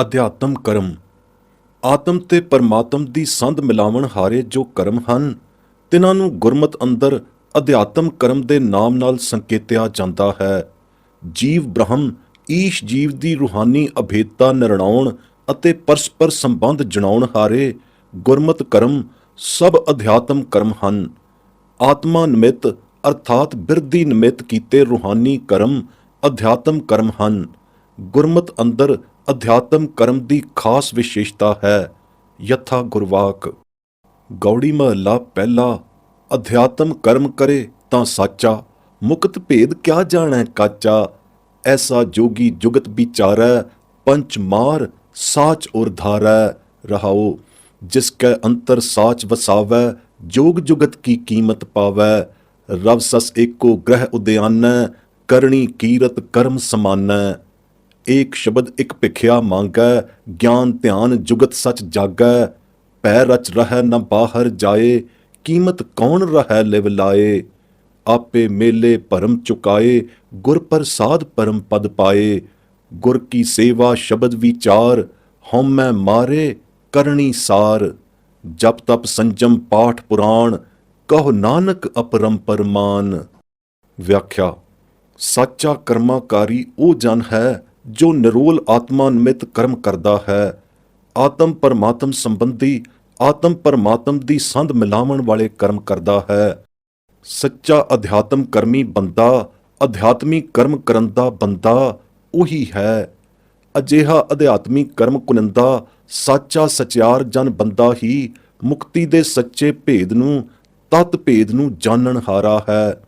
ਅਧਿਆਤਮ ਕਰਮ ਆਤਮ ਤੇ ਪਰਮਾਤਮ ਦੀ ਸੰਧ ਮਿਲਾਵਣ ਹਾਰੇ ਜੋ ਕਰਮ ਹਨ, ਤਿਨਾਂ ਨੂੰ ਗੁਰਮਤਿ ਅੰਦਰ ਅਧਿਆਤਮ ਕਰਮ ਦੇ ਨਾਮ ਨਾਲ ਸੰਕੇਤਿਆ ਜਾਂਦਾ ਹੈ। ਜੀਵ ਬ੍ਰਹਮ ਈਸ਼ ਜੀਵ ਦੀ ਰੂਹਾਨੀ ਅਭੇਦਤਾ ਨਿਰਣਾਉਣ ਅਤੇ ਪਰਸਪਰ ਸੰਬੰਧ ਜਣਾਉਣ ਹਾਰੇ ਗੁਰਮਤਿ ਕਰਮ ਸਭ ਅਧਿਆਤਮ ਕਰਮ ਹਨ। ਆਤਮਾ ਨਿਮਿਤ ਅਰਥਾਤ ਬਿਰਧੀ ਨਿਮਿਤ ਕੀਤੇ ਰੂਹਾਨੀ ਕਰਮ ਅਧਿਆਤਮ ਕਰਮ ਹਨ। ਗੁਰਮਤਿ ਅੰਦਰ ਅਧਿਆਤਮ ਕਰਮ ਦੀ ਖਾਸ ਵਿਸ਼ੇਸ਼ਤਾ ਹੈ। ਯਥਾ ਗੁਰਵਾਕ ਗੌੜੀ ਮਹੱਲਾ ਪਹਿਲਾ। ਅਧਿਆਤਮ ਕਰਮ ਕਰੇ ਤਾਂ ਸਾਚਾ, ਮੁਕਤ ਭੇਦ ਕਿਆ ਜਾਣੈ ਕਾਚਾ। ਐਸਾ ਜੋਗੀ ਜੁਗਤ ਵਿਚਾਰੈ, ਪੰਚ ਮਾਰ ਸਾਚ ਉਰਧਾਰੈ। ਰਹਾਉ ਜਿਸ ਕੈ ਅੰਤਰ ਸਾਚ ਵਸਾਵੈ, ਜੋਗ ਜੁਗਤ ਕੀ ਕੀਮਤ ਪਾਵੈ। ਰਵ ਸਸ ਏਕੋ ਗ੍ਰਹਿ ਉਦਿਆਨੈ, ਕਰਣੀ ਕੀਰਤ ਕਰਮ ਸਮਾਨੈ। ਏਕ ਸ਼ਬਦ ਇਕ ਭਿਖਿਆ ਮੰਗੈ, ਗਿਆਨ ਧਿਆਨ ਜੁਗਤ ਸਚ ਜਾਗੈ। ਪੈ ਰਚ ਰਹੈ ਨ ਬਾਹਰ ਜਾਏ, ਕੀਮਤ ਕੌਣ ਰਹੈ ਲਿਵ ਲਾਏ। ਆਪੇ ਮੇਲੇ ਭਰਮ ਚੁਕਾਏ, ਗੁਰ ਪ੍ਰਸਾਦ ਪਰਮ ਪਦ ਪਾਏ। ਗੁਰ ਕੀ ਸੇਵਾ ਸ਼ਬਦ ਵਿਚਾਰ, ਹਉਮੈ ਮਾਰੇ ਕਰਣੀ ਸਾਰ। ਜਪ ਤਪ ਸੰਜਮ ਪਾਠ ਪੁਰਾਣ, ਕਹੋ ਨਾਨਕ ਅਪਰੰਪਰ ਮਾਨ। ਵਿਆਖਿਆ। ਸਾਚਾ ਕਰਮਾਕਾਰੀ ਉਹ ਜਨ ਹੈ ਜੋ ਨਿਰੋਲ ਆਤਮਾ ਨਿਮਿਤ ਕਰਮ ਕਰਦਾ ਹੈ। ਆਤਮ ਪਰਮਾਤਮ ਸੰਬੰਧੀ ਆਤਮ ਪਰਮਾਤਮ ਦੀ ਸੰਧ ਮਿਲਾਵਣ ਵਾਲੇ ਕਰਮ ਕਰਦਾ ਹੈ। ਸੱਚਾ ਅਧਿਆਤਮ ਕਰਮੀ ਬੰਦਾ, ਅਧਿਆਤਮੀ ਕਰਮ ਕਰਨ ਦਾ ਬੰਦਾ ਉਹੀ ਹੈ। ਅਜਿਹਾ ਅਧਿਆਤਮੀ ਕਰਮ ਕੁਨਿੰਦਾ ਸਾਚਾ ਸਚਿਆਰ ਜਨ ਬੰਦਾ ਹੀ ਮੁਕਤੀ ਦੇ ਸੱਚੇ ਭੇਦ ਨੂੰ, ਤਤ ਭੇਦ ਨੂੰ ਜਾਣਨ ਹਾਰਾ ਹੈ।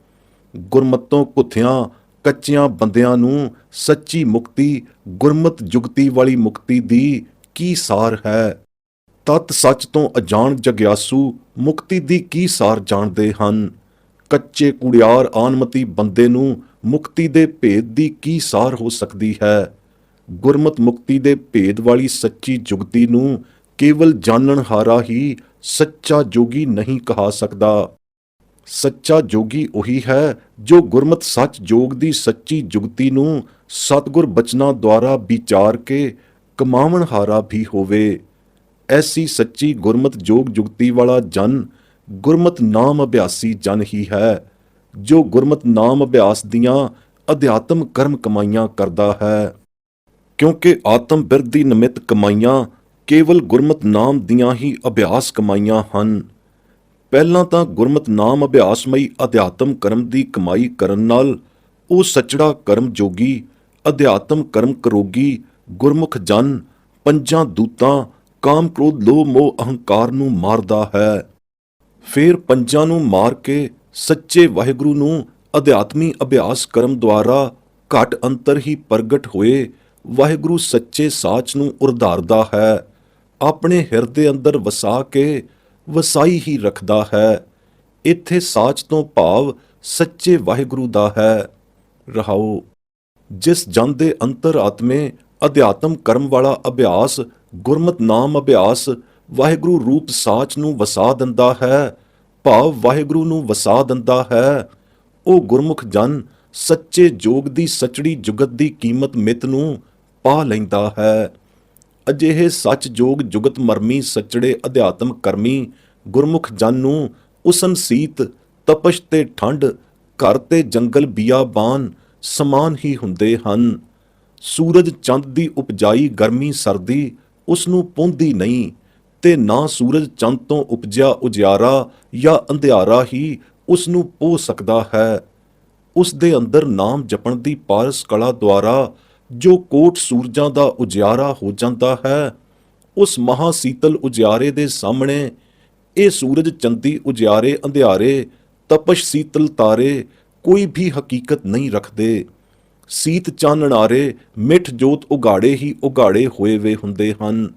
ਗੁਰਮਤੋਂ ਘੁੱਥਿਆਂ ਕੱਚਿਆਂ ਬੰਦਿਆਂ ਨੂੰ ਸੱਚੀ ਮੁਕਤੀ, ਗੁਰਮਤਿ ਜੁਗਤੀ ਵਾਲੀ ਮੁਕਤੀ ਦੀ ਕੀ ਸਾਰ ਹੈ। ਤਤ ਸੱਚ ਤੋਂ ਅਜਾਣ ਜਗਿਆਸੂ ਮੁਕਤੀ ਦੀ ਕੀ ਸਾਰ ਜਾਣਦੇ ਹਨ। ਕੱਚੇ ਕੁੜਿਆਰ ਆਨਮਤੀ ਬੰਦੇ ਨੂੰ ਮੁਕਤੀ ਦੇ ਭੇਦ ਦੀ ਕੀ ਸਾਰ ਹੋ ਸਕਦੀ ਹੈ। ਗੁਰਮਤਿ ਮੁਕਤੀ ਦੇ ਭੇਦ ਵਾਲੀ ਸੱਚੀ ਜੁਗਤੀ ਨੂੰ ਕੇਵਲ ਜਾਣਨ ਹਾਰਾ ਹੀ ਸੱਚਾ ਜੋਗੀ ਨਹੀਂ ਕਹਾ ਸਕਦਾ। ਸੱਚਾ ਜੋਗੀ ਉਹੀ ਹੈ ਜੋ ਗੁਰਮਤਿ ਸੱਚ ਜੋਗ ਦੀ ਸੱਚੀ ਜੁਗਤੀ ਨੂੰ ਸਤਿਗੁਰ ਬਚਨਾਂ ਦੁਆਰਾ ਵਿਚਾਰ ਕੇ ਕਮਾਵਣ ਹਾਰਾ ਵੀ ਹੋਵੇ। ਐਸੀ ਸੱਚੀ ਗੁਰਮਤਿ ਜੋਗ ਜੁਗਤੀ ਵਾਲਾ ਜਨ ਗੁਰਮਤਿ ਨਾਮ ਅਭਿਆਸੀ ਜਨ ਹੀ ਹੈ, ਜੋ ਗੁਰਮਤਿ ਨਾਮ ਅਭਿਆਸ ਦੀਆਂ ਅਧਿਆਤਮ ਕਰਮ ਕਮਾਈਆਂ ਕਰਦਾ ਹੈ। ਕਿਉਂਕਿ ਆਤਮ ਬਿਰਧੀ ਨਿਮਿਤ ਕਮਾਈਆਂ ਕੇਵਲ ਗੁਰਮਤਿ ਨਾਮ ਦੀਆਂ ਹੀ ਅਭਿਆਸ ਕਮਾਈਆਂ ਹਨ। ਪਹਿਲਾਂ ਤਾਂ ਗੁਰਮਤਿ ਨਾਮ ਅਭਿਆਸਮਈ ਅਧਿਆਤਮ ਕਰਮ ਦੀ ਕਮਾਈ ਕਰਨ ਨਾਲ ਉਹ ਸੱਚੜਾ ਕਰਮ ਜੋਗੀ, ਅਧਿਆਤਮ ਕਰਮ ਕਰੋਗੀ ਗੁਰਮੁਖ ਜਨ ਪੰਜਾਂ ਦੂਤਾਂ ਕਾਮ ਕ੍ਰੋਧ ਲੋਭ ਮੋਹ ਅਹੰਕਾਰ ਨੂੰ ਮਾਰਦਾ ਹੈ। ਫਿਰ ਪੰਜਾਂ ਨੂੰ ਮਾਰ ਕੇ ਸੱਚੇ ਵਾਹਿਗੁਰੂ ਨੂੰ ਅਧਿਆਤਮੀ ਅਭਿਆਸ ਕਰਮ ਦੁਆਰਾ ਘਟ ਅੰਤਰ ਹੀ ਪ੍ਰਗਟ ਹੋਏ ਵਾਹਿਗੁਰੂ ਸੱਚੇ ਸਾਚ ਨੂੰ ਉਰਧਾਰਦਾ ਹੈ। ਆਪਣੇ ਹਿਰਦੇ ਅੰਦਰ ਵਸਾ ਕੇ ਵਸਾਈ ਹੀ ਰੱਖਦਾ ਹੈ। ਇੱਥੇ ਸਾਚ ਤੋਂ ਭਾਵ ਸੱਚੇ ਵਾਹਿਗੁਰੂ ਦਾ ਹੈ। ਰਹਾਉ ਜਿਸ ਜਨ ਦੇ ਅੰਤਰ ਆਤਮੇ ਅਧਿਆਤਮ ਕਰਮ ਵਾਲਾ ਅਭਿਆਸ ਗੁਰਮਤਿ ਨਾਮ ਅਭਿਆਸ ਵਾਹਿਗੁਰੂ ਰੂਪ ਸਾਚ ਨੂੰ ਵਸਾ ਦਿੰਦਾ ਹੈ, ਭਾਵ ਵਾਹਿਗੁਰੂ ਨੂੰ ਵਸਾ ਦਿੰਦਾ ਹੈ, ਉਹ ਗੁਰਮੁਖ ਜਨ ਸੱਚੇ ਜੋਗ ਦੀ ਸੱਚੜੀ ਜੁਗਤ ਦੀ ਕੀਮਤ ਮਿਤ ਨੂੰ ਪਾ ਲੈਂਦਾ ਹੈ। ਅਜਿਹੇ ਸੱਚ ਜੋਗ ਜੁਗਤ ਮਰਮੀ ਸੱਚੜੇ ਅਧਿਆਤਮ ਕਰਮੀ ਗੁਰਮੁਖ ਜਨ ਨੂੰ ਉਸਨ ਸੀਤ ਤਪਸ਼ ਤੇ ਠੰਡ, ਘਰ ਤੇ ਜੰਗਲ ਬੀਆਬਾਨ ਸਮਾਨ ਹੀ ਹੁੰਦੇ ਹਨ। ਸੂਰਜ ਚੰਦ ਦੀ ਉਪਜਾਈ ਗਰਮੀ ਸਰਦੀ ਉਸ ਨੂੰ ਪਹੁੰਚਦੀ ਨਹੀਂ, ਤੇ ਨਾ ਸੂਰਜ ਚੰਦ ਤੋਂ ਉਪਜਿਆ ਉਜਿਆਰਾ ਜਾਂ ਅੰਧਿਆਰਾ ਹੀ ਉਸ ਨੂੰ ਪੋਹ ਸਕਦਾ ਹੈ। ਉਸ ਦੇ ਅੰਦਰ ਨਾਮ ਜਪਣ ਦੀ ਪਾਰਸ ਕਲਾ ਦੁਆਰਾ ਜੋ ਕੋਟ ਸੂਰਜਾਂ ਦਾ ਉਜਿਆਰਾ ਹੋ ਜਾਂਦਾ ਹੈ, ਉਸ ਮਹਾ ਸੀਤਲ ਉਜਿਆਰੇ ਦੇ ਸਾਹਮਣੇ ਇਹ ਸੂਰਜ ਚੰਦੀ ਉਜਿਆਰੇ ਅੰਧਿਆਰੇ ਤਪਸ਼ ਸੀਤਲ ਤਾਰੇ ਕੋਈ ਵੀ ਹਕੀਕਤ ਨਹੀਂ ਰੱਖਦੇ। ਸੀਤ ਚਾਨਣਾਰੇ ਮਿੱਠ ਜੋਤ ਉਗਾੜੇ ਹੀ ਉਗਾੜੇ ਹੋਏ ਵੇ ਹੁੰਦੇ ਹਨ।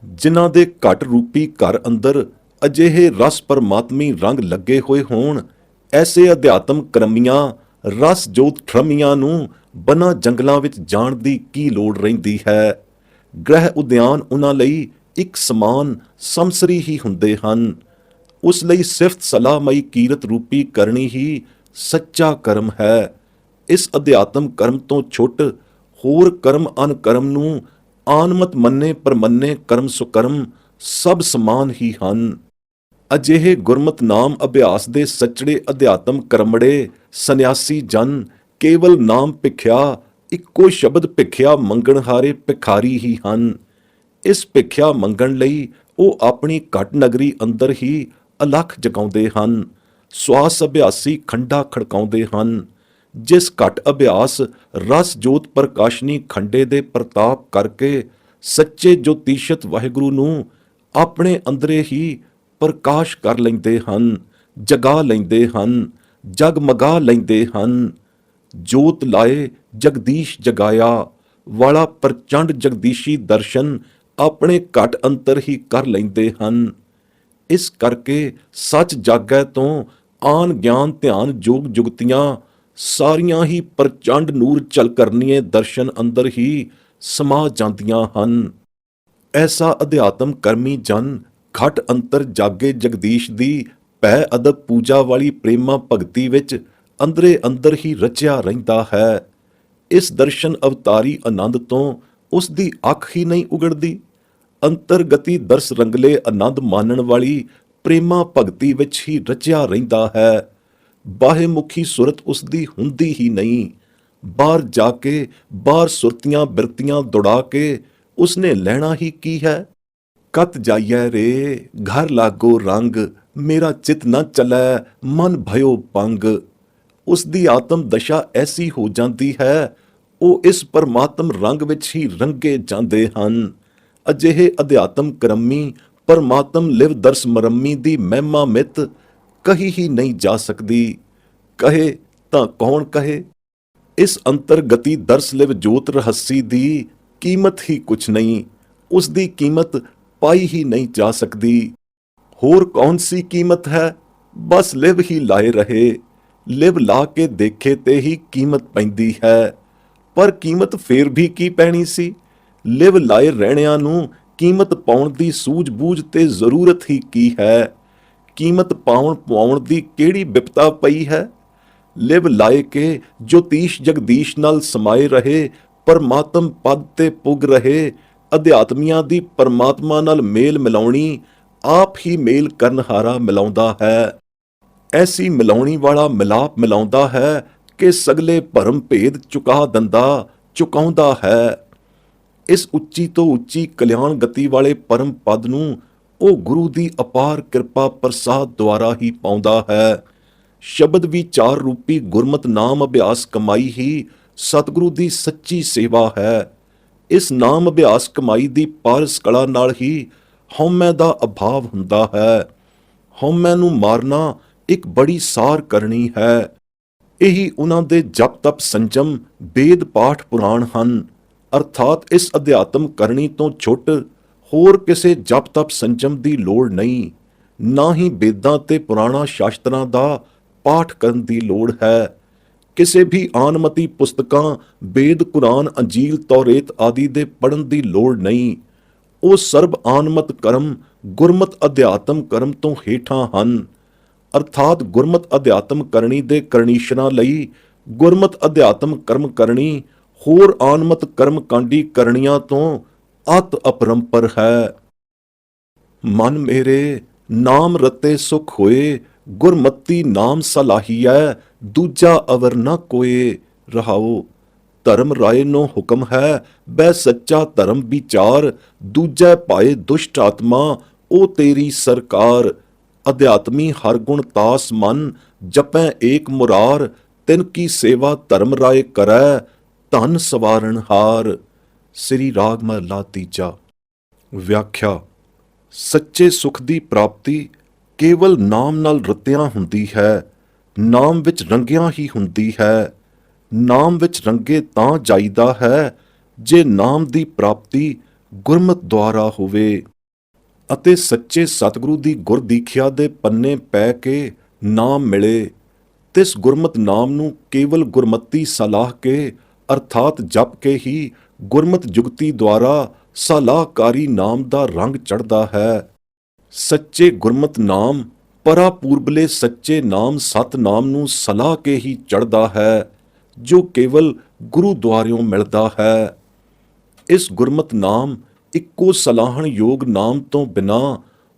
ਜਿਨ੍ਹਾਂ ਦੇ ਘਟ ਰੂਪੀ ਘਰ ਅੰਦਰ ਅਜਿਹੇ ਰਸ ਪਰਮਾਤਮੀ ਰੰਗ ਲੱਗੇ ਹੋਏ ਹੋਣ, ਐਸੇ ਅਧਿਆਤਮ ਕਰਮੀਆਂ ਰਸ ਜੋਤ ਠਰਮੀਆਂ ਨੂੰ ਬਨਾਂ ਜੰਗਲਾਂ ਵਿੱਚ ਜਾਣ ਦੀ ਕੀ ਲੋੜ ਰਹਿੰਦੀ ਹੈ। ਗ੍ਰਹਿ ਉਦਿਆਨ ਉਹਨਾਂ ਲਈ ਇੱਕ ਸਮਾਨ ਸਮਸਰੀ ਹੀ ਹੁੰਦੇ ਹਨ। ਉਸ ਲਈ ਸਿਫਤ ਸਲਾਹਮਈ ਕੀਰਤ ਰੂਪੀ ਕਰਨੀ ਹੀ ਸੱਚਾ ਕਰਮ ਹੈ। ਇਸ ਅਧਿਆਤਮ ਕਰਮ ਤੋਂ ਛੁੱਟ ਹੋਰ ਕਰਮ ਅਨਕਰਮ ਨੂੰ ਆਨਮਤ ਮੰਨੇ ਪਰਮੰਨੇ ਕਰਮ ਸੁਕਰਮ ਸਭ ਸਮਾਨ ਹੀ ਹਨ। ਅਜਿਹੇ ਗੁਰਮਤ ਨਾਮ ਅਭਿਆਸ ਦੇ ਸੱਚੜੇ ਅਧਿਆਤਮ ਕਰਮੜੇ ਸੰਨਿਆਸੀ ਜਨ ਕੇਵਲ ਨਾਮ ਭਿਖਿਆ, ਇੱਕੋ ਸ਼ਬਦ ਭਿਖਿਆ ਮੰਗਣ ਹਾਰੇ ਭਿਖਾਰੀ ਹੀ ਹਨ। ਇਸ ਭਿਖਿਆ ਮੰਗਣ ਲਈ ਉਹ ਆਪਣੀ ਘਟ ਨਗਰੀ ਅੰਦਰ ਹੀ ਅਲਖ ਜਗਾਉਂਦੇ ਹਨ। ਸਵਾਸ ਅਭਿਆਸੀ ਖੰਡਾ ਖੜਕਾਉਂਦੇ ਹਨ। ਜਿਸ ਘਟ ਅਭਿਆਸ ਰਸ ਜੋਤ ਪ੍ਰਕਾਸ਼ਨੀ ਖੰਡੇ ਦੇ ਪ੍ਰਤਾਪ ਕਰਕੇ ਸੱਚੇ ਜੋਤੀਸ਼ਤ ਵਾਹਿਗੁਰੂ ਨੂੰ ਆਪਣੇ ਅੰਦਰੇ ਹੀ ਪ੍ਰਕਾਸ਼ ਕਰ ਲੈਂਦੇ ਹਨ, ਜਗਾ ਲੈਂਦੇ ਹਨ, ਜਗਮਗਾ ਲੈਂਦੇ ਹਨ। ਜੋਤ ਲਾਏ ਜਗਦੀਸ਼ ਜਗਾਇਆ ਵਾਲਾ ਪ੍ਰਚੰਡ ਜਗਦੀਸ਼ੀ ਦਰਸ਼ਨ ਆਪਣੇ ਘਟ ਅੰਤਰ ਹੀ ਕਰ ਲੈਂਦੇ ਹਨ। ਇਸ ਕਰਕੇ ਸੱਚ ਜਾਗੈ ਤੋਂ ਆਨ ਗਿਆਨ ਧਿਆਨ ਜੋਗ ਜੁਗਤੀਆਂ ਸਾਰੀਆਂ ਹੀ ਪ੍ਰਚੰਡ ਨੂਰ ਝਲ ਕਰਨੀਏ ਦਰਸ਼ਨ ਅੰਦਰ ਹੀ ਸਮਾ ਜਾਂਦੀਆਂ ਹਨ। ਐਸਾ ਅਧਿਆਤਮ ਕਰਮੀ ਜਨ ਘਟ ਅੰਤਰ ਜਾਗੇ ਜਗਦੀਸ਼ ਦੀ ਭੈ ਅਦਬ ਪੂਜਾ ਵਾਲੀ ਪ੍ਰੇਮਾ ਭਗਤੀ ਵਿੱਚ ਅੰਦਰੇ ਅੰਦਰ ਹੀ ਰਚਿਆ ਰਹਿੰਦਾ ਹੈ। ਇਸ ਦਰਸ਼ਨ ਅਵਤਾਰੀ ਆਨੰਦ ਤੋਂ ਉਸ ਦੀ ਅੱਖ ਹੀ ਨਹੀਂ ਉਗੜਦੀ। ਅੰਤਰਗਤੀ ਦਰਸ ਰੰਗਲੇ ਆਨੰਦ ਮਾਨਣ ਵਾਲੀ ਪ੍ਰੇਮਾ ਭਗਤੀ ਵਿੱਚ ਹੀ ਰਚਿਆ ਰਹਿੰਦਾ ਹੈ। ਬਾਹੇ ਮੁਖੀ ਸੁਰਤ ਉਸ ਦੀ ਹੁੰਦੀ ਹੀ ਨਹੀਂ। ਬਾਹਰ ਜਾ ਕੇ ਬਾਹਰ ਸੁਰਤੀਆਂ ਬਿਰਤੀਆਂ ਦੌੜਾ ਕੇ ਉਸਨੇ ਲੈਣਾ ਹੀ ਕੀ ਹੈ। ਕਤ ਜਾਈਐ ਰੇ ਘਰ ਲਾਗੋ ਰੰਗ, ਮੇਰਾ ਚਿਤ ਨਾ ਚਲੈ ਮਨ ਭਇਓ ਪੰਗ। ਉਸ ਦੀ ਆਤਮ ਦਸ਼ਾ ਐਸੀ ਹੋ ਜਾਂਦੀ ਹੈ, ਉਹ ਇਸ ਪਰਮਾਤਮ ਰੰਗ ਵਿੱਚ ਹੀ ਰੰਗੇ ਜਾਂਦੇ ਹਨ। ਅਜਿਹੇ ਅਧਿਆਤਮ ਕਰਮੀ ਪਰਮਾਤਮ ਲਿਵ ਦਰਸ ਮਰਮੀ ਦੀ ਮਹਿਮਾ ਮਿਤ ਕਹੀ ਹੀ ਨਹੀਂ ਜਾ ਸਕਦੀ। ਕਹੇ ਤਾਂ ਕੌਣ ਕਹੇ। ਇਸ ਅੰਤਰਗਤੀ ਦਰਸ ਲਿਵ ਜੋਤ ਰਹੱਸੀ ਦੀ ਕੀਮਤ ਹੀ ਕੁਛ ਨਹੀਂ। ਉਸ ਦੀ ਕੀਮਤ ਪਾਈ ਹੀ ਨਹੀਂ ਜਾ ਸਕਦੀ। ਹੋਰ ਕੌਣ ਸੀ ਕੀਮਤ ਹੈ। ਬਸ ਲਿਵ ਹੀ ਲਾਏ ਰਹੇ। ਲਿਵ ਲਾ ਕੇ ਦੇਖੇ ਤੇ ਹੀ ਕੀਮਤ ਪੈਂਦੀ ਹੈ। ਪਰ ਕੀਮਤ ਫੇਰ ਵੀ ਕੀ ਪੈਣੀ ਸੀ। ਲਿਵ ਲਾਏ ਰਹਿਣਿਆਂ ਨੂੰ ਕੀਮਤ ਪਾਉਣ ਦੀ ਸੂਝ-ਬੂਝ ਤੇ ਜ਼ਰੂਰਤ ਹੀ ਕੀ ਹੈ। ਕੀਮਤ ਪਾਉਣ ਪਵਾਉਣ ਦੀ ਕਿਹੜੀ ਬਿਪਤਾ ਪਈ ਹੈ। ਲਿਵ ਲਾਏ ਕੇ ਜੋਤੀਸ਼ ਜਗਦੀਸ਼ ਨਾਲ ਸਮਾਏ ਰਹੇ, ਪਰਮਾਤਮ ਪਦ ਤੇ ਪੁੱਗ ਰਹੇ ਅਧਿਆਤਮੀਆਂ ਦੀ ਪਰਮਾਤਮਾ ਨਾਲ ਮੇਲ ਮਿਲਾਉਣੀ ਆਪ ਹੀ ਮੇਲ ਕਰਨਹਾਰਾ ਮਿਲਾਉਂਦਾ ਹੈ। ਐਸੀ ਮਿਲਾਉਣੀ ਵਾਲਾ ਮਿਲਾਪ ਮਿਲਾਉਂਦਾ ਹੈ ਕਿ ਸਗਲੇ ਭਰਮ ਭੇਦ ਚੁਕਾ ਦਿੰਦਾ, ਚੁਕਾਉਂਦਾ ਹੈ। ਇਸ ਉੱਚੀ ਤੋਂ ਉੱਚੀ ਕਲਿਆਣ ਗਤੀ ਵਾਲੇ ਪਰਮ ਪਦ ਨੂੰ ਉਹ ਗੁਰੂ ਦੀ ਅਪਾਰ ਕਿਰਪਾ ਪ੍ਰਸਾਦ ਦੁਆਰਾ ਹੀ ਪਾਉਂਦਾ ਹੈ। ਸ਼ਬਦ ਵਿਚਾਰ ਰੂਪੀ ਗੁਰਮਤ ਨਾਮ ਅਭਿਆਸ ਕਮਾਈ ਹੀ ਸਤਿਗੁਰੂ ਦੀ ਸੱਚੀ ਸੇਵਾ ਹੈ। ਇਸ ਨਾਮ ਅਭਿਆਸ ਕਮਾਈ ਦੀ ਪਾਰਸ ਕਲਾ ਨਾਲ ਹੀ ਹਉਮੈ ਦਾ ਅਭਾਵ ਹੁੰਦਾ ਹੈ। ਹਉਮੈ ਨੂੰ ਮਾਰਨਾ ਇੱਕ ਬੜੀ ਸਾਰ ਕਰਨੀ ਹੈ। ਇਹੀ ਉਹਨਾਂ ਦੇ ਜਪ ਤਪ ਸੰਜਮ ਵੇਦ ਪਾਠ ਪੁਰਾਣ ਹਨ। ਅਰਥਾਤ ਇਸ ਅਧਿਆਤਮ ਕਰਨੀ ਤੋਂ ਛੁੱਟ ਹੋਰ ਕਿਸੇ ਜਪ ਤਪ ਸੰਜਮ ਦੀ ਲੋੜ ਨਹੀਂ। ਨਾ ਹੀ ਵੇਦਾਂ ਤੇ ਪੁਰਾਣਾ ਸ਼ਾਸਤਰਾਂ ਦਾ ਪਾਠ ਕਰਨ ਦੀ ਲੋੜ ਹੈ। ਕਿਸੇ ਵੀ ਆਨਮਤੀ ਪੁਸਤਕਾਂ ਵੇਦ ਕੁਰਾਨ ਅੰਜੀਲ ਤੌਰੇਤ ਆਦਿ ਦੇ ਪੜ੍ਹਨ ਦੀ ਲੋੜ ਨਹੀਂ। ਉਹ ਸਰਬ ਆਨਮਤ ਕਰਮ ਗੁਰਮਤ ਅਧਿਆਤਮ ਕਰਮ ਤੋਂ ਹੇਠਾਂ ਹਨ। ਅਰਥਾਤ ਗੁਰਮਤ ਅਧਿਆਤਮ ਕਰਨੀ ਦੇ ਕਰਨੀਸ਼ਰਾਂ ਲਈ ਗੁਰਮਤ ਅਧਿਆਤਮ ਕਰਮ ਕਰਨੀ ਹੋਰ ਆਨਮਤ ਕਰਮ ਕਾਂਡੀ ਕਰਨੀਆਂ ਤੋਂ ਅਤ ਅਪਰੰਪਰ ਹੈ। ਮਨ ਮੇਰੇ ਨਾਮ ਰਤੇ ਸੁਖ ਹੋਏ, ਗੁਰਮਤੀ ਨਾਮ ਸਲਾਹੀਐ ਦੂਜਾ ਅਵਰ ਨ ਕੋਏ। ਰਹਾਓ। ਧਰਮ ਰਾਏ ਨੋ ਹੁਕਮ ਹੈ ਬੈ ਸੱਚਾ ਧਰਮ ਵਿਚਾਰ, ਦੂਜੈ ਭਾਏ ਦੁਸ਼ਟ ਆਤਮਾ ਉਹ ਤੇਰੀ ਸਰਕਾਰ। ਅਧਿਆਤਮੀ ਹਰ ਗੁਣ ਤਾਸ ਮਨ, ਜਪੈ ਏਕ ਮੁਰਾਰ, ਤਿਨ ਕੀ ਸੇਵਾ ਧਰਮ ਰਾਏ ਕਰੈ, ਧਨ ਸਵਾਰਨ ਹਾਰ। ਸ੍ਰੀ ਰਾਗ ਮਹਲਾ ਤੀਜਾ। ਵਿਆਖਿਆ। ਸੱਚੇ ਸੁਖ ਦੀ ਪ੍ਰਾਪਤੀ ਕੇਵਲ ਨਾਮ ਨਾਲ ਰਤਿਆਂ ਹੁੰਦੀ ਹੈ। ਨਾਮ ਵਿੱਚ ਰੰਗਿਆਂ ਹੀ ਹੁੰਦੀ ਹੈ। ਨਾਮ ਵਿੱਚ ਰੰਗੇ ਤਾਂ ਜਾਈਦਾ ਹੈ ਜੇ ਨਾਮ ਦੀ ਪ੍ਰਾਪਤੀ ਗੁਰਮਤ ਦੁਆਰਾ ਹੋਵੇ ਅਤੇ ਸੱਚੇ ਸਤਿਗੁਰੂ ਦੀ ਗੁਰਦੀਖਿਆ ਦੇ ਪੰਨੇ ਪੈ ਕੇ ਨਾਮ ਮਿਲੇ। ਤਿਸ ਗੁਰਮਤ ਨਾਮ ਨੂੰ ਕੇਵਲ ਗੁਰਮਤੀ ਸਲਾਹ ਕੇ ਅਰਥਾਤ ਜਪ ਕੇ ਹੀ ਗੁਰਮਤ ਜੁਗਤੀ ਦੁਆਰਾ ਸਲਾਹਕਾਰੀ ਨਾਮ ਦਾ ਰੰਗ ਚੜ੍ਹਦਾ ਹੈ। ਸੱਚੇ ਗੁਰਮਤ ਨਾਮ ਪਰਾ ਪੂਰਬਲੇ ਸੱਚੇ ਨਾਮ ਸਤ ਨਾਮ ਨੂੰ ਸਲਾਹ ਕੇ ਹੀ ਚੜ੍ਹਦਾ ਹੈ, ਜੋ ਕੇਵਲ ਗੁਰੂ ਦੁਆਰਿਓਂ ਮਿਲਦਾ ਹੈ। ਇਸ ਗੁਰਮਤਿ ਨਾਮ ਇੱਕੋ ਸਲਾਹਣ ਯੋਗ ਨਾਮ ਤੋਂ ਬਿਨਾ